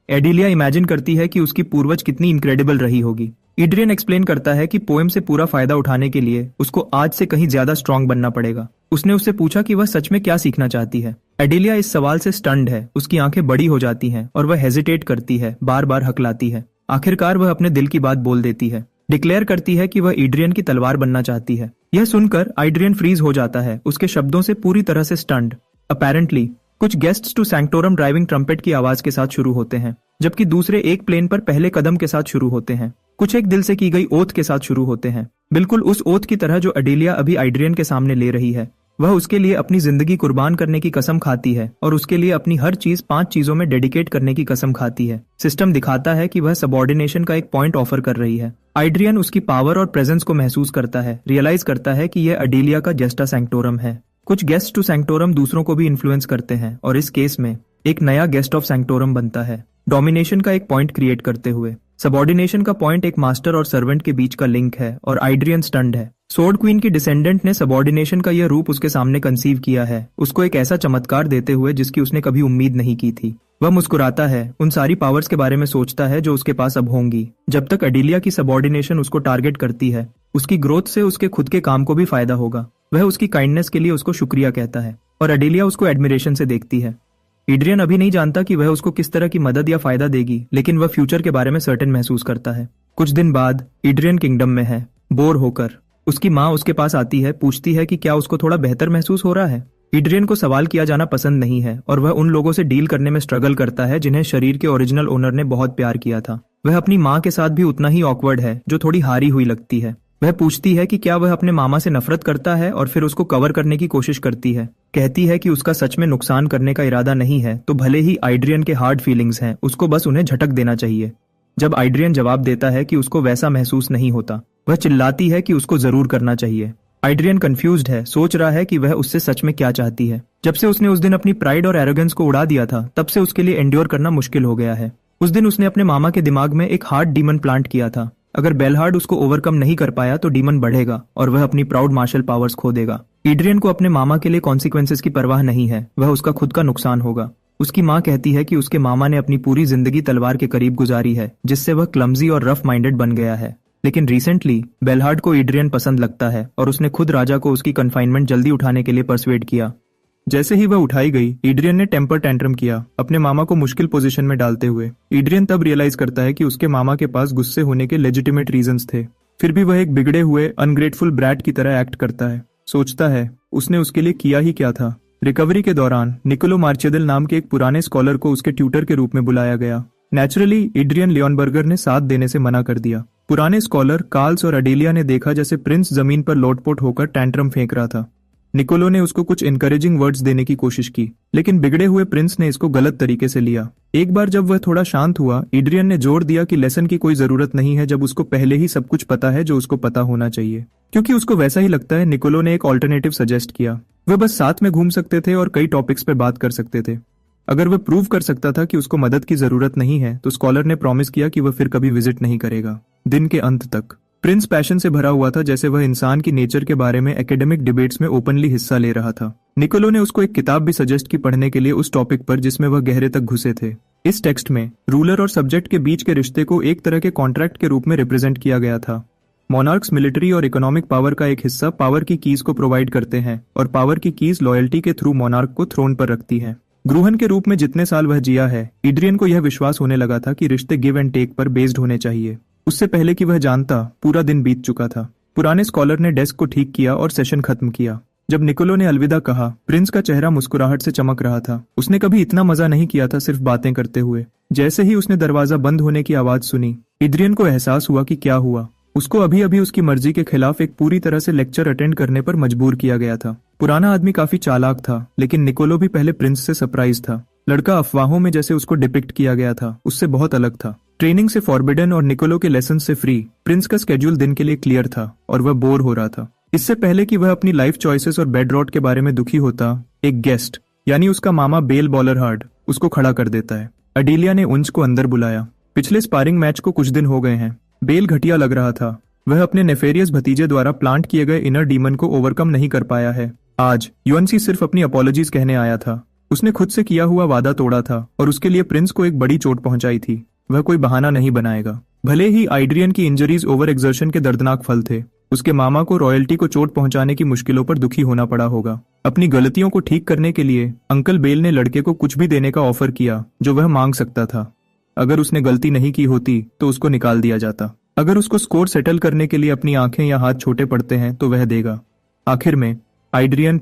एडेलिया इमेजिन करती है कि उसकी पूर्वज कितनी इनक्रेडिबल रही होगी। एड्रियन एक्सप्लेन करता है कि पोएम से पूरा फायदा उठाने के लिए उसको आज से कहीं ज्यादा स्ट्रांग बनना पड़ेगा। उसने उससे पूछा कि वह सच में क्या सीखना चाहती है। एडेलिया इस सवाल से स्टन्ड है, उसकी आंखें बड़ी हो जाती हैं और वह हेजिटेट करती है, बार बार हकलाती है। आखिरकार वह अपने दिल की बात बोल देती है, डिक्लेयर करती है कि वह एड्रियन की तलवार बनना चाहती है। यह सुनकर एड्रियन फ्रीज हो जाता है, उसके शब्दों से पूरी तरह से स्टन्ड। अपेरेंटली कुछ गेस्ट्स टू सैंक्टोरम ड्राइविंग ट्रम्पेट की आवाज के साथ शुरू होते हैं, जबकि दूसरे एक प्लेन पर पहले कदम के साथ शुरू होते हैं। कुछ एक दिल से की गई ओथ के साथ शुरू होते हैं, बिल्कुल उस ओथ की तरह जो एडेलिया अभी एड्रियन के सामने ले रही है। वह उसके लिए अपनी जिंदगी कुर्बान करने की कसम खाती है और उसके लिए अपनी हर चीज 5 चीजों में डेडिकेट करने की कसम खाती है। सिस्टम दिखाता है कि वह सबऑर्डिनेशन का एक पॉइंट ऑफर कर रही है। एड्रियन उसकी पावर और प्रेजेंस को महसूस करता है, रियलाइज करता है कि यह एडेलिया का जेस्टा सैंक्टोरम है। कुछ गेस्ट टू सैंक्टोरम दूसरों को भी इन्फ्लुएंस करते हैं और इस केस में एक नया गेस्ट ऑफ सैंक्टोरम बनता है, डोमिनेशन का एक पॉइंट क्रिएट करते हुए। सबऑर्डिनेशन का पॉइंट एक मास्टर और सर्वेंट के बीच का लिंक है और एड्रियन स्टन्ड है। सोर्ड क्वीन की डिसेंडेंट ने सबऑर्डिनेशन का यह रूप उसके सामने कंसीव किया है, उसको एक ऐसा चमत्कार देते हुए जिसकी उसने कभी उम्मीद नहीं की थी। वह मुस्कुराता है, उन सारी पावर्स के बारे में सोचता है जो उसके पास अब होंगी। जब तक एडेलिया की सबऑर्डिनेशन उसको टारगेट करती है, उसकी ग्रोथ से उसके खुद के काम को भी फायदा होगा। वह उसकी काइंडनेस के लिए उसको शुक्रिया कहता है और एडेलिया उसको एडमिरेशन से देखती है। एड्रियन अभी नहीं जानता कि वह उसको किस तरह की मदद या फायदा देगी, लेकिन वह फ्यूचर के बारे में सर्टेन महसूस करता है। कुछ दिन बाद एड्रियन किंगडम में है, बोर होकर। उसकी माँ उसके पास आती है, पूछती है कि क्या उसको थोड़ा बेहतर महसूस हो रहा है। एड्रियन को सवाल किया जाना पसंद नहीं है और वह उन लोगों से डील करने में स्ट्रगल करता है जिन्हें शरीर के ओरिजिनल ओनर ने बहुत प्यार किया था। वह अपनी माँ के साथ भी उतना ही ऑकवर्ड है, जो थोड़ी हारी हुई लगती है। वह पूछती है कि क्या वह अपने मामा से नफरत करता है और फिर उसको कवर करने की कोशिश करती है। कहती है कि उसका सच में नुकसान करने का इरादा नहीं है, तो भले ही एड्रियन के हार्ड फीलिंग्स हैं, उसको बस उन्हें झटक देना चाहिए। जब एड्रियन जवाब देता है कि उसको वैसा महसूस नहीं होता, वह चिल्लाती है कि उसको जरूर करना चाहिए। एड्रियन कंफ्यूज्ड है, सोच रहा है कि वह उससे सच में क्या चाहती है। जब से उसने उस दिन अपनी प्राइड और एरोगेंस को उड़ा दिया था, तब से उसके लिए एंड्योर करना मुश्किल हो गया है। उस दिन उसने अपने मामा के दिमाग में एक हार्ड डीमन प्लांट किया था। अगर बेलहार्ड उसको ओवरकम नहीं कर पाया तो डीमन बढ़ेगा और वह अपनी प्राउड मार्शल पावर्स खो देगा। एड्रियन को अपने मामा के लिए कॉन्सिक्वेंसेस की परवाह नहीं है, वह उसका खुद का नुकसान होगा। उसकी माँ कहती है कि उसके मामा ने अपनी पूरी जिंदगी तलवार के करीब गुजारी है, जिससे वह क्लमजी और रफ माइंडेड बन गया है। लेकिन रिसेंटली बेलहार्ड को एड्रियन पसंद लगता है और उसने खुद राजा को उसकी कन्फाइनमेंट जल्दी उठाने के लिए परसुएड किया। जैसे ही वह उठाई गई, एड्रियन ने टेम्पर टैंट्रम किया, अपने मामा को मुश्किल पोजीशन में डालते हुए। एड्रियन तब रियलाइज करता है कि उसके मामा के पास गुस्से होने के लेजिटिमेट रीजंस थे, फिर भी वह एक बिगड़े हुए अनग्रेटफुल ब्रैट की तरह एक्ट करता है। सोचता है उसने उसके लिए किया ही क्या था। रिकवरी के दौरान निकोलो मार्चेदल नाम के एक पुराने स्कॉलर को उसके ट्यूटर के रूप में बुलाया गया। नेचुरली एड्रियन लियोनबर्गर ने साथ देने से मना कर दिया। पुराने स्कॉलर कार्ल्स और अडेलिया ने देखा जैसे प्रिंस जमीन पर लोटपोट होकर टैंट्रम फेंक रहा था। निकोलो ने उसको कुछ इनकरेजिंग वर्ड्स देने की कोशिश की, लेकिन बिगड़े हुए प्रिंस ने इसको गलत तरीके से लिया। एक बार जब वह थोड़ा शांत हुआ, एड्रियन ने जोर दिया कि लेसन की कोई जरूरत नहीं है जब उसको पहले ही सब कुछ पता है जो उसको पता होना चाहिए। क्योंकि उसको वैसा ही लगता है, निकोलो ने एक ऑल्टरनेटिव सजेस्ट किया। वह बस साथ में घूम सकते थे और कई टॉपिक्स पे बात कर सकते थे। अगर वह प्रूव कर सकता था कि उसको मदद की जरूरत नहीं है, तो स्कॉलर ने प्रॉमिस किया कि वह फिर कभी विजिट नहीं करेगा, दिन के अंत तक। प्रिंस पैशन से भरा हुआ था, जैसे वह इंसान की नेचर के बारे में एकेडमिक डिबेट्स में ओपनली हिस्सा ले रहा था। निकोलो ने उसको एक किताब भी सजेस्ट की पढ़ने के लिए उस टॉपिक पर जिसमें वह गहरे तक घुसे थे। इस टेक्स्ट में रूलर और सब्जेक्ट के बीच के रिश्ते को एक तरह के कॉन्ट्रैक्ट के रूप में रिप्रेजेंट किया गया था। मोनार्क्स मिलिट्री और इकोनॉमिक पावर का एक हिस्सा पावर की कीज को प्रोवाइड करते हैं और पावर की कीज लॉयल्टी के थ्रू मोनार्क को थ्रोन पर रखती है। ग्रूहन के रूप में जितने साल वह जिया है, एड्रियन को यह विश्वास होने लगा था कि रिश्ते गिव एंड टेक पर बेस्ड होने चाहिए। उससे पहले कि वह जानता, पूरा दिन बीत चुका था। पुराने स्कॉलर ने डेस्क को ठीक किया और सेशन खत्म किया। जब निकोलो ने अलविदा कहा, प्रिंस का चेहरा मुस्कुराहट से चमक रहा था। उसने कभी इतना मजा नहीं किया था सिर्फ बातें करते हुए। जैसे ही उसने दरवाजा बंद होने की आवाज सुनी, एड्रियन को एहसास हुआ कि क्या हुआ। उसको अभी अभी उसकी मर्जी के खिलाफ एक पूरी तरह से लेक्चर अटेंड करने पर मजबूर किया गया था। पुराना आदमी काफी चालाक था, लेकिन निकोलो भी पहले प्रिंस से सरप्राइज था। लड़का अफवाहों में जैसे उसको डिपिक्ट किया गया था, उससे बहुत अलग था। ट्रेनिंग से फॉरबिडन और निकोलो के लेसन से फ्री, प्रिंस का स्केड्यूल दिन के लिए क्लियर था और वह बोर हो रहा था। इससे पहले कि वह अपनी लाइफ चॉइसेस और बेड रॉट के बारे में दुखी होता, एक गेस्ट यानी उसका मामा बेल बॉलरहार्ड उसको खड़ा कर देता है। अडेलिया ने उंच को अंदर बुलाया। पिछले स्पारिंग मैच को कुछ दिन हो गए हैं। बेल घटिया लग रहा था। वह अपने नेफेरियस भतीजे द्वारा प्लांट किए गए इनर डीमन को ओवरकम नहीं कर पाया है। आज यूएनसी सिर्फ अपनी अपॉलॉजीज कहने आया था। उसने खुद से किया हुआ वादा तोड़ा था और उसके लिए प्रिंस को एक बड़ी चोट पहुंचाई थी। वह कोई बहाना नहीं बनाएगा। भले ही एड्रियन की इंजरीज ओवर एक्सर्शन के दर्दनाक फल थे, उसके मामा को रॉयल्टी को चोट पहुंचाने की मुश्किलों पर दुखी होना पड़ा होगा। अपनी गलतियों को ठीक करने के लिए अंकल बेल ने लड़के को कुछ भी देने का ऑफर किया जो वह मांग सकता था। अगर उसने गलती नहीं की होती तो उसको निकाल दिया जाता। अगर उसको स्कोर सेटल करने के लिए अपनी आंखें या हाथ छोटे पड़ते हैं तो वह देगा। आखिर में एड्रियन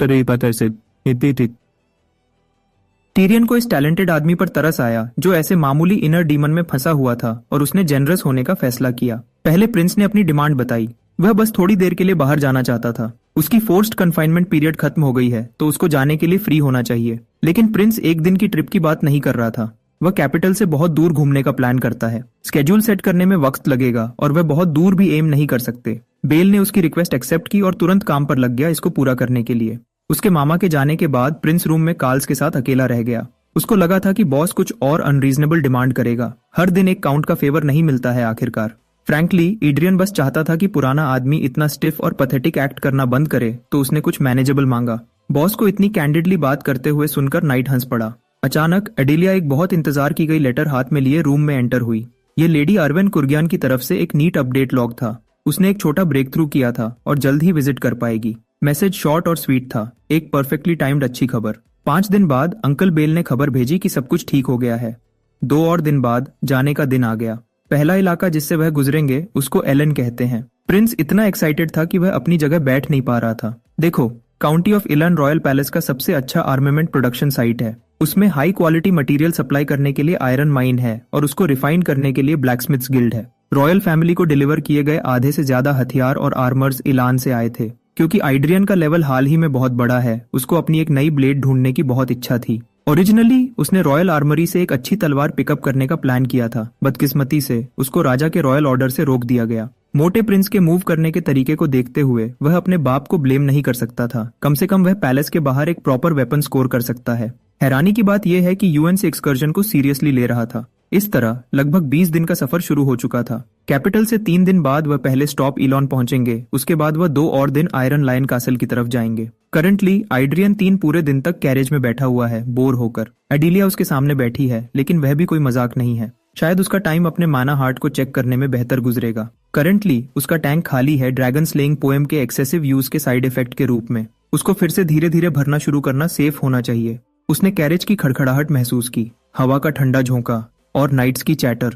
टीरियन को इस टैलेंटेड आदमी पर तरस आया जो ऐसे मामूली इनर डीमन में फंसा हुआ था और उसने जेनरस होने का फैसला किया। पहले प्रिंस ने अपनी डिमांड बताई। वह बस थोड़ी देर के लिए बाहर जाना चाहता था। उसकी फोर्स्ड कन्फाइनमेंट पीरियड खत्म हो गई है तो उसको जाने के लिए फ्री होना चाहिए। लेकिन प्रिंस एक दिन की ट्रिप की बात नहीं कर रहा था। वह कैपिटल से बहुत दूर घूमने का प्लान करता है। स्केड्यूल सेट करने में वक्त लगेगा और वह बहुत दूर भी एम नहीं कर सकते। बेल ने उसकी रिक्वेस्ट एक्सेप्ट की और तुरंत काम पर लग गया इसको पूरा करने के लिए। उसके मामा के जाने के बाद प्रिंस रूम में कार्ल्स के साथ अकेला रह गया। उसको लगा था कि बॉस कुछ और अनरीजनेबल डिमांड करेगा। हर दिन एक काउंट का फेवर नहीं मिलता है आखिरकार। फ्रैंकली एड्रियन बस चाहता था कि पुराना आदमी इतना स्टिफ और पैथेटिक एक्ट करना बंद करे, तो उसने कुछ मैनेजेबल मांगा। बॉस को इतनी कैंडिडली बात करते हुए सुनकर नाइट हंस पड़ा। अचानक एडेलिया एक बहुत इंतजार की गई लेटर हाथ में लिए रूम में एंटर हुई। ये लेडी अरवेन कुर्गियान की तरफ से एक नीट अपडेट लॉग था। उसने एक छोटा ब्रेक थ्रू किया था और जल्द ही विजिट कर पाएगी। मैसेज शॉर्ट और स्वीट था, एक परफेक्टली टाइम्ड अच्छी खबर। 5 दिन बाद अंकल बेल ने खबर भेजी कि सब कुछ ठीक हो गया है। 2 और दिन बाद जाने का दिन आ गया। पहला इलाका जिससे वह गुजरेंगे उसको एलन कहते हैं। प्रिंस इतना एक्साइटेड था कि वह अपनी जगह बैठ नहीं पा रहा था। देखो, county of Elon royal palace का सबसे अच्छा आर्मामेंट प्रोडक्शन साइट है। उसमें हाई क्वालिटी मटेरियल सप्लाई करने के लिए आयरन माइन है और उसको रिफाइन करने के लिए ब्लैकस्मिथ्स गिल्ड है। रॉयल फैमिली को डिलीवर किए गए आधे से ज्यादा हथियार और आर्मर्स इलान से आए थे। क्योंकि एड्रियन का लेवल हाल ही में बहुत बड़ा है, उसको अपनी एक नई ब्लेड ढूंढने की बहुत इच्छा थी। ओरिजिनली उसने रॉयल आर्मरी से एक अच्छी तलवार पिकअप करने का प्लान किया था। बदकिस्मती से उसको राजा के रॉयल ऑर्डर से रोक दिया गया। मोटे प्रिंस के मूव करने के तरीके को देखते हुए वह अपने बाप को ब्लेम नहीं कर सकता था। कम से कम वह पैलेस के बाहर एक प्रॉपर वेपन स्कोर कर सकता है। हैरानी की बात यह है कि यूएन से एक्सकर्जन को सीरियसली ले रहा था। इस तरह लगभग 20 दिन का सफर शुरू हो चुका था। कैपिटल से 3 दिन बाद वह पहले स्टॉप इलॉन पहुंचेंगे, उसके बाद वह 2 और दिन आयरन लायन कासल की तरफ जाएंगे। करंटली आइड्रियन 3 पूरे दिन तक कैरेज में बैठा हुआ है, बोर होकर। एडिलिया उसके सामने बैठी है, लेकिन वह भी कोई मजाक नहीं है। शायद उसका टाइम अपने माना हार्ट को चेक करने में बेहतर गुजरेगा। करंटली उसका टैंक खाली है ड्रैगन स्लेइंग पोएम के एक्सेसिव यूज के साइड इफेक्ट के रूप में। उसको फिर से धीरे धीरे भरना शुरू करना सेफ होना चाहिए। उसने कैरेज की खड़खड़ाहट महसूस की, हवा का ठंडा झोंका और नाइट्स की चैटर,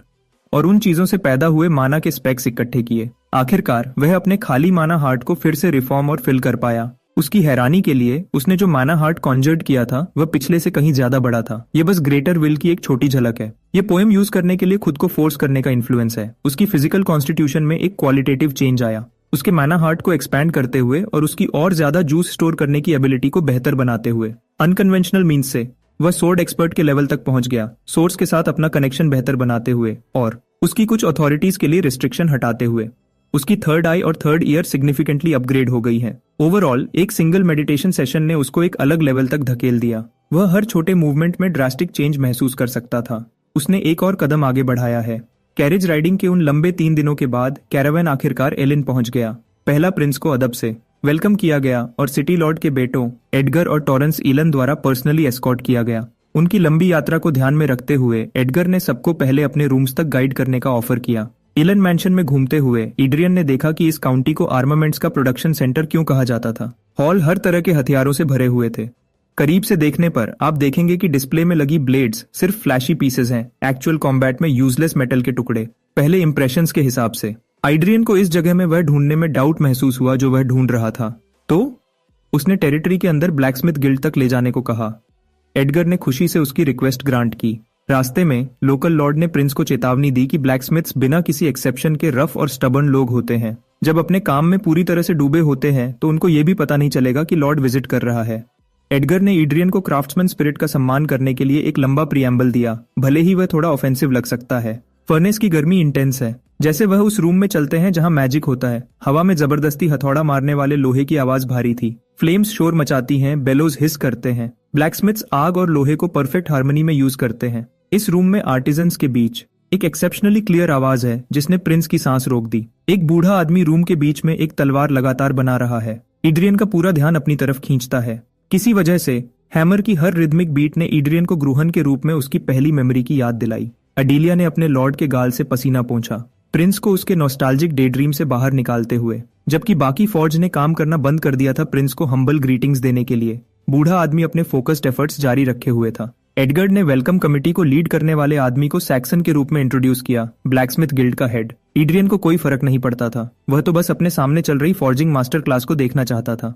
और उन चीजों से पैदा हुए माना के स्पेक्स इकट्ठे किए। आखिरकार वह अपने खाली माना हार्ट को फिर से रिफॉर्म और फिल कर पाया। उसकी हैरानी के लिए उसने जो माना हार्ट कॉन्जर्ड किया था वह पिछले से कहीं ज्यादा बड़ा था। ये बस ग्रेटर विल की एक छोटी झलक है। ये पोएम यूज करने के लिए खुद को फोर्स करने का इन्फ्लुएंस है। उसकी फिजिकल कॉन्स्टिट्यूशन में एक क्वालिटेटिव चेंज आया, उसके माना हार्ट को एक्सपैंड करते हुए और उसकी और ज्यादा जूस स्टोर करने की एबिलिटी को बेहतर बनाते हुए। अनकन्वेंशनल मीन्स से वह सोर्ड एक्सपर्ट के लेवल तक पहुंच गया, सोर्स के साथ अपना कनेक्शन बेहतर बनाते हुए और उसकी कुछ अथॉरिटीज के लिए रिस्ट्रिक्शन हटाते हुए। उसकी थर्ड आई और थर्ड ईयर सिग्निफिकेंटली अपग्रेड हो गई है। ओवरऑल एक सिंगल मेडिटेशन सेशन ने उसको एक अलग लेवल तक धकेल दिया। वह हर छोटे मूवमेंट में ड्रास्टिक चेंज महसूस कर सकता था। उसने एक और कदम आगे बढ़ाया है। कैरेज राइडिंग के उन लंबे 3 दिनों के बाद कैरावैन आखिरकार एलिन पहुंच गया। पहला प्रिंस को अदब से वेलकम किया गया और सिटी लॉर्ड के बेटों एडगर और टॉरेंस ईलन द्वारा पर्सनली एस्कॉर्ट किया गया। उनकी लंबी यात्रा को ध्यान में रखते हुए एडगर ने सबको पहले अपने रूम्स तक गाइड करने का ऑफर किया। इलन मैंशन में घूमते हुए एड्रियन ने देखा कि इस काउंटी को आर्मामेंट्स का प्रोडक्शन सेंटर क्यों कहा जाता था। हॉल हर तरह के हथियारों से भरे हुए थे। करीब से देखने पर आप देखेंगे कि डिस्प्ले में लगी ब्लेड्स सिर्फ फ्लैशी पीसेस हैं, एक्चुअल कॉम्बैट में यूजलेस मेटल के टुकड़े। पहले इंप्रेशंस के हिसाब से एड्रियन को इस जगह में वह ढूंढने में डाउट महसूस हुआ जो वह ढूंढ रहा था, तो उसने टेरिटरी के अंदर ब्लैकस्मिथ गिल्ड तक ले जाने को कहा। एडगर ने खुशी से उसकी रिक्वेस्ट ग्रांट की। रास्ते में लोकल लॉर्ड ने प्रिंस को चेतावनी दी कि ब्लैकस्मिथ्स बिना किसी एक्सेप्शन के रफ और स्टबर्न लोग होते हैं। जब अपने काम में पूरी तरह से डूबे होते हैं तो उनको ये भी पता नहीं चलेगा कि लॉर्ड विजिट कर रहा है। एडगर ने एड्रियन को क्राफ्ट्समैन स्पिरिट का सम्मान करने के लिए एक लंबा प्रियम्बल दिया, भले ही वह थोड़ा ऑफेंसिव लग सकता है। फर्नेस की गर्मी इंटेंस है। जैसे वह उस रूम में चलते हैं जहां मैजिक होता है। हवा में जबरदस्ती हथौड़ा मारने वाले लोहे की आवाज भारी थी। फ्लेम्स शोर मचाती हैं, बेलोज हिस करते हैं। ब्लैकस्मिथ्स आग और लोहे को परफेक्ट हार्मनी में यूज करते हैं। इस रूम में आर्टिजन्स के बीच एक एक्सेप्शनली क्लियर आवाज है जिसने प्रिंस की सांस रोक दी। एक बूढ़ा आदमी रूम के बीच में एक तलवार लगातार बना रहा है। एड्रियन का पूरा ध्यान अपनी तरफ खींचता है। किसी वजह से हैमर की हर रिदमिक बीट ने एड्रियन को ग्रूहन के रूप में उसकी पहली मेमोरी की याद दिलाई। एडिलिया ने अपने लॉर्ड के गाल से पसीना पोंछा, प्रिंस को उसके नॉस्टैल्जिक डे ड्रीम से बाहर निकालते हुए। जबकि बाकी फॉर्ज ने काम करना बंद कर दिया था प्रिंस को हम्बल ग्रीटिंग्स देने के लिए, बूढ़ा आदमी अपने फोकस्ड एफर्ट्स जारी रखे हुए था। एडगर ने वेलकम कमेटी को लीड करने वाले आदमी को सैक्सन के रूप में इंट्रोड्यूस किया, ब्लैकस्मिथ गिल्ड का हेड। एड्रियन को कोई फर्क नहीं पड़ता था, वह तो बस अपने सामने चल रही फॉर्जिंग मास्टर क्लास को देखना चाहता था।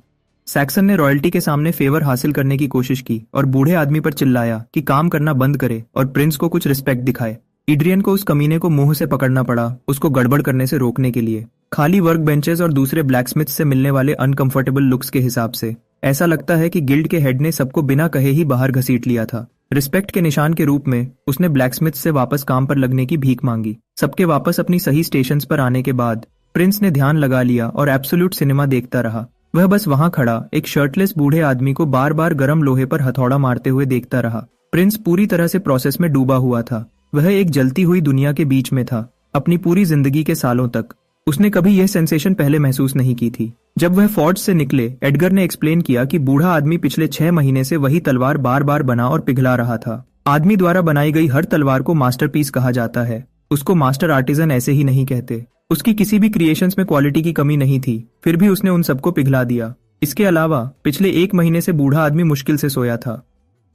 सैक्सन ने रॉयल्टी के सामने फेवर हासिल करने की कोशिश की और बूढ़े आदमी पर चिल्लाया कि काम करना बंद करे और प्रिंस को कुछ रिस्पेक्ट दिखाए। एड्रियन को उस कमीने को मुंह से पकड़ना पड़ा, उसको गड़बड़ करने से रोकने के लिए। खाली वर्क बेंचेस और दूसरे ब्लैकस्मिथ से मिलने वाले अनकंफर्टेबल लुक्स के हिसाब से ऐसा लगता है कि गिल्ड के हेड ने सबको बिना कहे ही बाहर घसीट लिया था। रिस्पेक्ट के निशान के रूप में उसने ब्लैकस्मिथ से वापस काम पर लगने की भीख मांगी। सबके वापस अपनी सही स्टेशंस पर आने के बाद प्रिंस ने ध्यान लगा लिया और एब्सोल्यूट सिनेमा देखता रहा। वह बस वहां खड़ा एक शर्टलेस बूढ़े आदमी को बार बार गर्म लोहे पर हथौड़ा मारते हुए देखता रहा। प्रिंस पूरी तरह से प्रोसेस में डूबा हुआ था। वह एक जलती हुई दुनिया के बीच में था। अपनी पूरी जिंदगी के सालों तक उसने कभी यह सेंसेशन पहले महसूस नहीं की थी। जब वह फोर्ज से निकले, एडगर ने एक्सप्लेन किया कि बूढ़ा आदमी पिछले 6 महीने से वही तलवार बार बार बना और पिघला रहा था। आदमी द्वारा बनाई गई हर तलवार को मास्टरपीस कहा जाता है। उसको मास्टर आर्टिजन ऐसे ही नहीं कहते। उसकी किसी भी क्रिएशंस में क्वालिटी की कमी नहीं थी, फिर भी उसने उन सबको पिघला दिया। इसके अलावा पिछले 1 महीने से बूढ़ा आदमी मुश्किल से सोया था।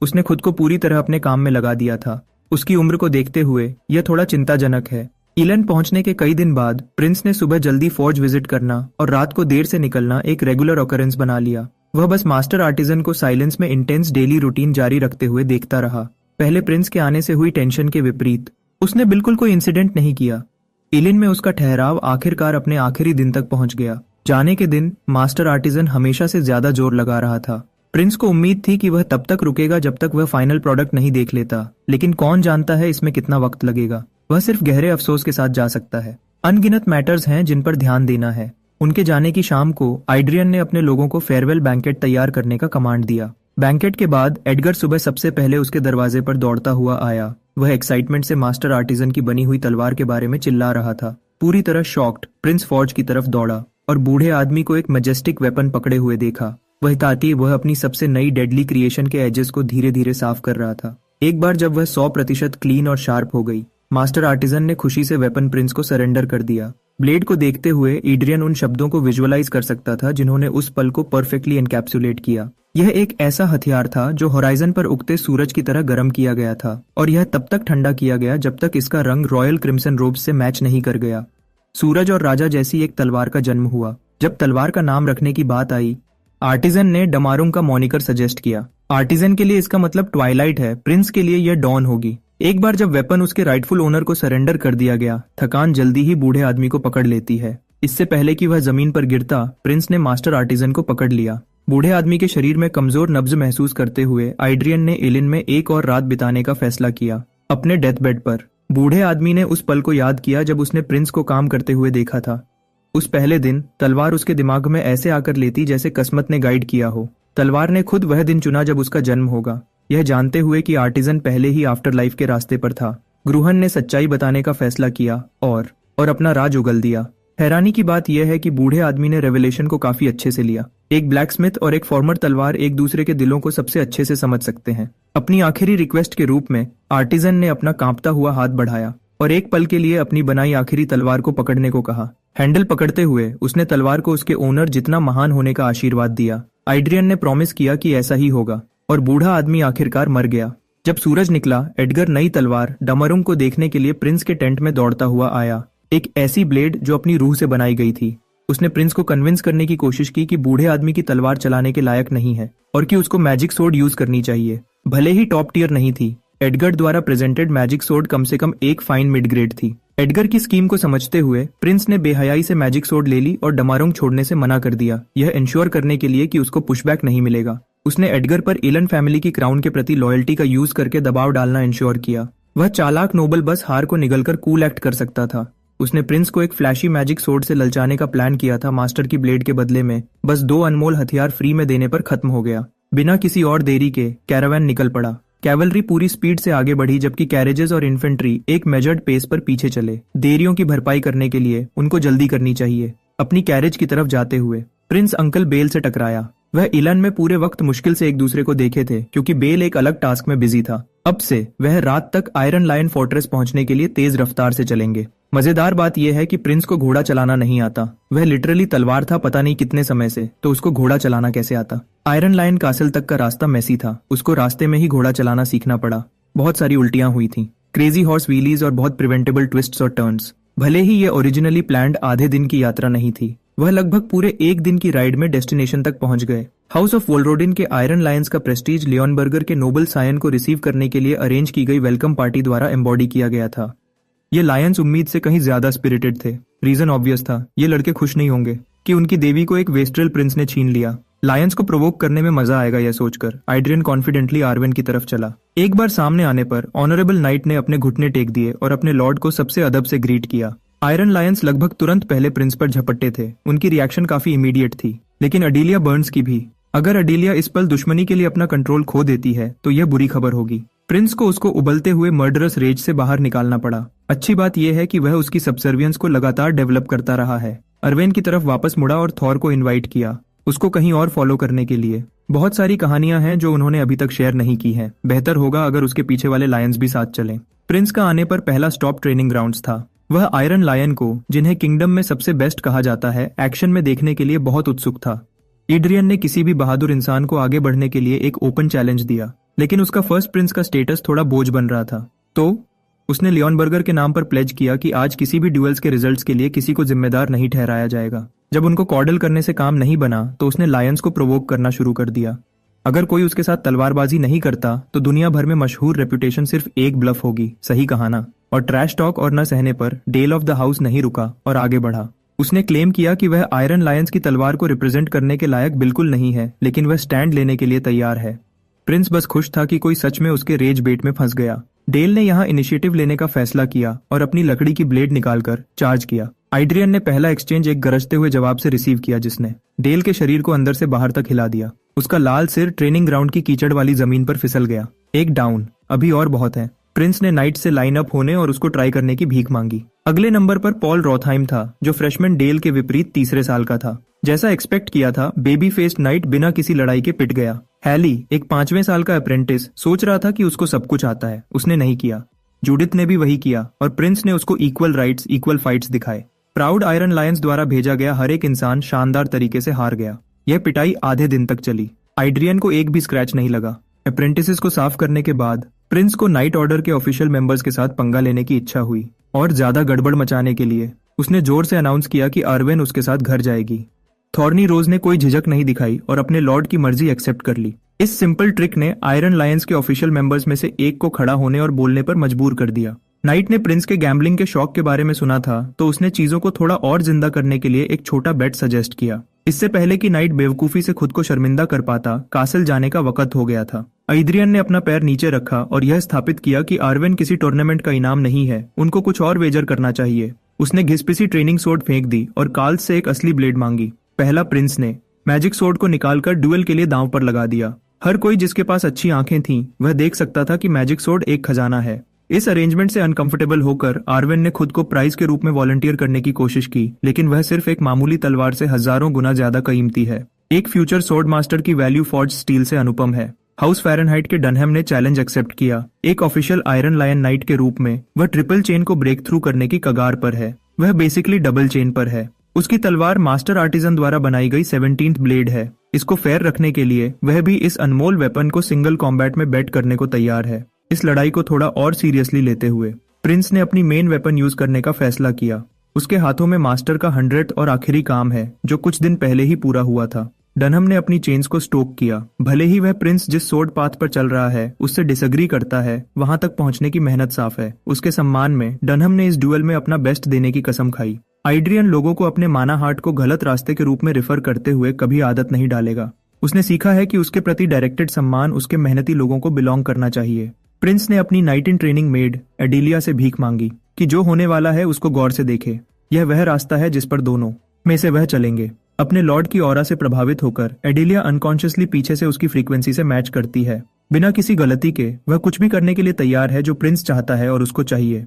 उसने खुद को पूरी तरह अपने काम में लगा दिया था। उसकी उम्र को देखते हुए यह थोड़ा चिंताजनक है। इलन पहुंचने के कई दिन बाद प्रिंस ने सुबह जल्दी फॉर्ज विजिट करना और रात को देर से निकलना एक रेगुलर ऑकरेंस बना लिया। वह बस मास्टर आर्टिजन को साइलेंस में इंटेंस डेली रूटीन जारी रखते हुए देखता रहा। पहले प्रिंस के आने से हुई टेंशन के विपरीत उसने बिल्कुल कोई इंसिडेंट नहीं किया। इलिन में उसका ठहराव आखिरकार अपने आखिरी दिन तक पहुंच गया। जाने के दिन मास्टर आर्टिजन हमेशा से ज्यादा जोर लगा रहा था। प्रिंस को उम्मीद थी कि वह तब तक रुकेगा जब तक वह फाइनल प्रोडक्ट नहीं देख लेता, लेकिन कौन जानता है इसमें कितना वक्त लगेगा। वह सिर्फ गहरे अफसोस के साथ जा सकता है। अनगिनत मैटर्स हैं जिन पर ध्यान देना है। उनके जाने की शाम को एड्रियन ने अपने लोगों को फेयरवेल बैंकेट तैयार करने का कमांड दिया। बैंकेट के बाद एडगर सुबह सबसे पहले उसके दरवाजे पर दौड़ता हुआ आया। वह एक्साइटमेंट से मास्टर आर्टिजन की बनी हुई तलवार के बारे में चिल्ला रहा था। पूरी तरह शॉक्ड प्रिंस फॉर्ज की तरफ दौड़ा और बूढ़े आदमी को एक मैजेस्टिक वेपन पकड़े हुए देखा। वह अपनी सबसे नई डेडली क्रिएशन के एजेस को धीरे धीरे साफ कर रहा था। एक बार जब वह 100% क्लीन और शार्प हो गई, मास्टर आर्टिजन ने खुशी से वेपन प्रिंस को सरेंडर कर दिया। ब्लेड को देखते हुए एड्रियन उन शब्दों को विजुअलाइज कर सकता था जिन्होंने उस पल को परफेक्टली एनकैप्सुलेट किया। यह एक ऐसा हथियार था जो होराइजन पर उगते सूरज की तरह गर्म किया गया था, और यह तब तक ठंडा किया गया जब तक इसका रंग रॉयल क्रिम्सन रोब्स से मैच नहीं कर गया। सूरज और राजा जैसी एक तलवार का जन्म हुआ। जब तलवार का नाम रखने की बात आई, आर्टिजन ने डमारुंग का मॉनिकर सजेस्ट किया। आर्टिजन के लिए इसका मतलब ट्वाइलाइट है, प्रिंस के लिए यह डॉन होगी। एक बार जब वेपन उसके राइटफुल ओनर को सरेंडर कर दिया गया, थकान जल्दी ही बूढ़े आदमी को पकड़ लेती है। इससे पहले कि वह जमीन पर गिरता, प्रिंस ने मास्टर आर्टिजन को पकड़ लिया। बूढ़े आदमी के शरीर में कमजोर नब्ज महसूस करते हुए आइड्रियन ने एलिन में एक और रात बिताने का फैसला किया, अपने डेथ बेड पर। बूढ़े आदमी ने उस पल को याद किया जब उसने प्रिंस को काम करते हुए देखा था। उस पहले दिन तलवार उसके दिमाग में ऐसे आकर लेती जैसे किस्मत ने गाइड किया हो। तलवार ने खुद वह दिन चुना जब उसका जन्म होगा, यह जानते हुए कि आर्टिजन पहले ही आफ्टर लाइफ के रास्ते पर था। ग्रूहन ने सच्चाई बताने का फैसला किया और अपना राज उगल दिया। हैरानी की बात यह है कि बूढ़े आदमी ने रेवलेशन को काफी अच्छे से लिया। एक ब्लैकस्मिथ और एक फॉर्मर तलवार एक दूसरे के दिलों को सबसे अच्छे से समझ सकते हैं। अपनी आखिरी रिक्वेस्ट के रूप में आर्टिजन ने अपना कांपता हुआ हाथ बढ़ाया और एक पल के लिए अपनी बनाई आखिरी तलवार को पकड़ने को कहा। हैंडल पकड़ते हुए उसने तलवार को उसके ओनर जितना महान होने का आशीर्वाद दिया। आइड्रियन ने प्रॉमिस किया कि ऐसा ही होगा, और बूढ़ा आदमी आखिरकार मर गया। जब सूरज निकला, एडगर नई तलवार डमरुंग को देखने के लिए प्रिंस के टेंट में दौड़ता हुआ आया। एक ऐसी ब्लेड जो अपनी रूह से बनाई गई थी। उसने प्रिंस को कन्विंस करने की कोशिश की कि बूढ़े आदमी की तलवार चलाने के लायक नहीं है और कि उसको मैजिक सोर्ड यूज करनी चाहिए, भले ही टॉप टियर नहीं थी। एडगर द्वारा प्रेजेंटेड मैजिक सोर्ड कम से कम एक फाइन मिड ग्रेड थी। एडगर की स्कीम को समझते हुए प्रिंस ने बेहयाई से मैजिक सोर्ड ले ली और डमारुंग छोड़ने से मना कर दिया, यह इंश्योर करने के लिए कि उसको पुशबैक नहीं मिलेगा। उसने एडगर पर इलन फैमिली की क्राउन के प्रति लॉयल्टी का यूज करके दबाव डालना इंश्योर किया। वह चालाक नोबल बस हार को निगलकर कूल एक्ट कर सकता था। उसने प्रिंस को एक फ्लैशी मैजिक सोर्ड से ललचाने का प्लान किया था। मास्टर की ब्लेड के बदले में बस 2 अनमोल हथियार फ्री में देने पर खत्म हो गया। बिना किसी और देरी के कैरावैन निकल पड़ा। कैवलरी पूरी स्पीड से आगे बढ़ी जबकि कैरेजेस और इन्फेंट्री एक मेजर्ड पेस पर पीछे चले। देरियों की भरपाई करने के लिए उनको जल्दी करनी चाहिए। अपनी कैरेज की तरफ जाते हुए प्रिंस अंकल बेल से टकराया। वह इलन में पूरे वक्त मुश्किल से एक दूसरे को देखे थे क्योंकि बेल एक अलग टास्क में बिजी था। अब से वह रात तक आयरन लायन फोर्ट्रेस पहुंचने के लिए तेज रफ्तार से चलेंगे। मजेदार बात यह है कि प्रिंस को घोड़ा चलाना नहीं आता। वह लिटरली तलवार था पता नहीं कितने समय से, तो उसको घोड़ा चलाना कैसे आता। आयरन लायन कासल तक का रास्ता मैसी था। उसको रास्ते में ही घोड़ा चलाना सीखना पड़ा। बहुत सारी उल्टियां हुई थी, क्रेजी हॉर्स व्हीलीज और बहुत प्रिवेंटेबल ट्विस्ट्स और टर्न्स। भले ही ये ओरिजिनली प्लान्ड आधे दिन की यात्रा नहीं थी, वह लगभग पूरे एक दिन की राइड में डेस्टिनेशन तक पहुंच गए। हाउस ऑफ वोल्रोडिन के आयरन लायंस का प्रेस्टीज लियोनबर्गर के नोबल सायन को रिसीव करने के लिए अरेंज की गई वेलकम पार्टी द्वारा एम्बॉडी किया गया था। ये लायंस उम्मीद से कहीं ज्यादा स्पिरिटेड थे। रीजन ऑब्वियस था, ये लड़के खुश नहीं होंगे कि उनकी देवी को एक वेस्ट्रल प्रिंस ने छीन लिया। लायंस को प्रोवोक करने में मजा आएगा यह सोचकर आइड्रियन कॉन्फिडेंटली आर्वेन की तरफ चला। एक बार सामने आने पर ऑनरेबल नाइट ने अपने घुटने टेक दिए और अपने लॉर्ड को सबसे अदब से ग्रीट किया। आयरन लायंस लगभग तुरंत पहले प्रिंस पर झपट्टे थे। उनकी रिएक्शन काफी इमीडिएट थी, लेकिन अडीलिया बर्न्स की भी। अगर अडीलिया इस पल दुश्मनी के लिए अपना कंट्रोल खो देती है तो यह बुरी खबर होगी। प्रिंस को उसको उबलते हुए मर्डरस रेज से बाहर निकालना पड़ा। अच्छी बात यह है कि वह उसकी सबसर्वियंस को लगातार डेवलप करता रहा है। अर्वेन की तरफ वापस मुड़ा और थॉर को इनवाइट किया उसको कहीं और फॉलो करने के लिए। बहुत सारी कहानियां हैं जो उन्होंने अभी तक शेयर नहीं की हैं। बेहतर होगा अगर उसके पीछे वाले लायंस भी साथ चलें। प्रिंस का आने पर पहला स्टॉप ट्रेनिंग ग्राउंड्स था। वह आयरन लायन को, जिन्हें किंगडम में सबसे बेस्ट कहा जाता है, एक्शन में देखने के लिए बहुत उत्सुक था। एड्रियन ने किसी भी बहादुर इंसान को आगे बढ़ने के लिए एक ओपन चैलेंज दिया, लेकिन उसका फर्स्ट प्रिंस का स्टेटस थोड़ा बोझ बन रहा था। तो उसने लियोनबर्गर के नाम पर प्लेज किया कि आज किसी भी ड्यूल्स के रिजल्ट्स के लिए किसी को जिम्मेदार नहीं ठहराया जाएगा। जब उनको कॉर्डल करने से काम नहीं बना तो उसने लायंस को प्रोवोक करना शुरू कर दिया। अगर कोई उसके साथ तलवारबाजी नहीं करता तो दुनिया भर में मशहूर रेपुटेशन सिर्फ एक ब्लफ होगी, सही कहाना। और ट्रैश टॉक और न सहने पर डेल ऑफ द हाउस नहीं रुका और आगे बढ़ा। उसने क्लेम किया कि वह आयरन लायंस की तलवार को रिप्रेजेंट करने के लायक बिल्कुल नहीं है, लेकिन वह स्टैंड लेने के लिए तैयार है। प्रिंस बस खुश था कि कोई सच में उसके रेज बेट में फंस गया। डेल ने यहाँ इनिशिएटिव लेने का फैसला किया और अपनी लकड़ी की ब्लेड निकालकर चार्ज किया। आइड्रियन ने पहला एक्सचेंज एक गरजते हुए जवाब से रिसीव किया, जिसने डेल के शरीर को अंदर से बाहर तक हिला दिया। उसका लाल सिर ट्रेनिंग ग्राउंड की कीचड़ वाली जमीन पर फिसल गया। एक डाउन, अभी और बहुत है। प्रिंस ने नाइट से लाइन अप होने और उसको ट्राई करने की भीख मांगी। अगले नंबर पर पॉल रॉथहाइम था, जो फ्रेशमैन डेल के विपरीत तीसरे साल का था। जैसा एक्सपेक्ट किया था, बेबी फेस्ड नाइट बिना किसी लड़ाई के पिट गया। हैली, एक 5वें साल का अप्रेंटिस, सोच रहा था कि उसको सब कुछ आता है। उसने नहीं किया। जूडिथ ने भी वही किया और प्रिंस ने उसको इक्वल राइट्स, इक्वल फाइट्स दिखाए। प्राउड आयरन लायंस द्वारा भेजा गया हर एक इंसान शानदार तरीके से हार गया। यह पिटाई आधे दिन तक चली। आइड्रियन को एक भी स्क्रैच नहीं लगा। अप्रेंटिसेस को साफ करने के बाद प्रिंस को नाइट ऑर्डर के ऑफिशियल मेंबर्स के साथ पंगा लेने की इच्छा हुई और ज्यादा गड़बड़ मचाने के लिए उसने जोर से अनाउंस किया कि अर्वेन उसके साथ घर जाएगी। थॉर्नी रोज ने कोई झिझक नहीं दिखाई और अपने लॉर्ड की मर्जी एक्सेप्ट कर ली। इस सिंपल ट्रिक ने आयरन लायंस के ऑफिशियल मेंबर्स में से एक को खड़ा होने और बोलने पर मजबूर कर दिया। नाइट ने प्रिंस के गैम्बलिंग के शौक के बारे में सुना था, तो उसने चीजों को थोड़ा और जिंदा करने के लिए एक छोटा बेट सजेस्ट किया। इससे पहले कि नाइट बेवकूफी से खुद को शर्मिंदा कर पाता, कासल जाने का वक्त हो गया था। आइड्रियन ने अपना पैर नीचे रखा और यह स्थापित किया कि आर्वेन किसी टूर्नामेंट का इनाम नहीं है, उनको कुछ और वेजर करना चाहिए। उसने घिसपिसी ट्रेनिंग सोर्ड फेंक दी और कार्ल से एक असली ब्लेड मांगी। पहला प्रिंस ने मैजिक सोर्ड को निकालकर ड्यूएल के लिए दांव पर लगा दिया। हर कोई जिसके पास अच्छी आंखें थीं, वह देख सकता था कि मैजिक सोर्ड एक खजाना है। इस अरेंजमेंट से अनकंफर्टेबल होकर आर्वेन ने खुद को प्राइज के रूप में वॉलंटियर करने की कोशिश की, लेकिन वह सिर्फ एक मामूली तलवार से हजारों गुना ज्यादा कीमती है। एक फ्यूचर सोर्ड मास्टर की वैल्यू फॉर्ज स्टील से अनुपम है। हाउस फ़ारेनहाइट के डनहम ने चैलेंज एक्सेप्ट किया। एक ऑफिशियल आयरन लायन नाइट के रूप में वह ट्रिपल चेन को ब्रेक थ्रू करने की कगार पर है। वह बेसिकली डबल चेन पर है। उसकी तलवार मास्टर आर्टिजन द्वारा बनाई गई 17th ब्लेड है। इसको फेयर रखने के लिए वह भी इस अनमोल वेपन को सिंगल कॉम्बैट में बेट करने को तैयार है। इस लड़ाई को थोड़ा और सीरियसली लेते हुए प्रिंस ने अपनी मेन वेपन यूज करने का फैसला किया। उसके हाथों में मास्टर का 100th और आखिरी काम है, जो कुछ दिन पहले ही पूरा हुआ था। डनहम ने अपनी चेन्स को स्टोक किया। भले ही वह प्रिंस जिस सोर्ड पाथ पर चल रहा है उससे डिसएग्री करता है, वहां तक पहुंचने की मेहनत साफ है। उसके सम्मान में डनहम ने इस ड्यूएल में अपना बेस्ट देने की कसम खाई। आइड्रियन लोगों को अपने माना हार्ट को गलत रास्ते के रूप में रिफर करते हुए कभी आदत नहीं डालेगा। उसने सीखा है कि उसके प्रति डायरेक्टेड सम्मान उसके मेहनती लोगों को बिलोंग करना चाहिए। प्रिंस ने अपनी नाइट इन ट्रेनिंग मेड एडिलिया से भीख मांगी कि जो होने वाला है उसको गौर से देखे। यह वह रास्ता है जिस पर दोनों में से वह चलेंगे। अपने लॉर्ड की ऑरा से प्रभावित होकर एडिलिया अनकॉन्शियसली पीछे से उसकी फ्रीक्वेंसी से मैच करती है। बिना किसी गलती के वह कुछ भी करने के लिए तैयार है जो प्रिंस चाहता है और उसको चाहिए।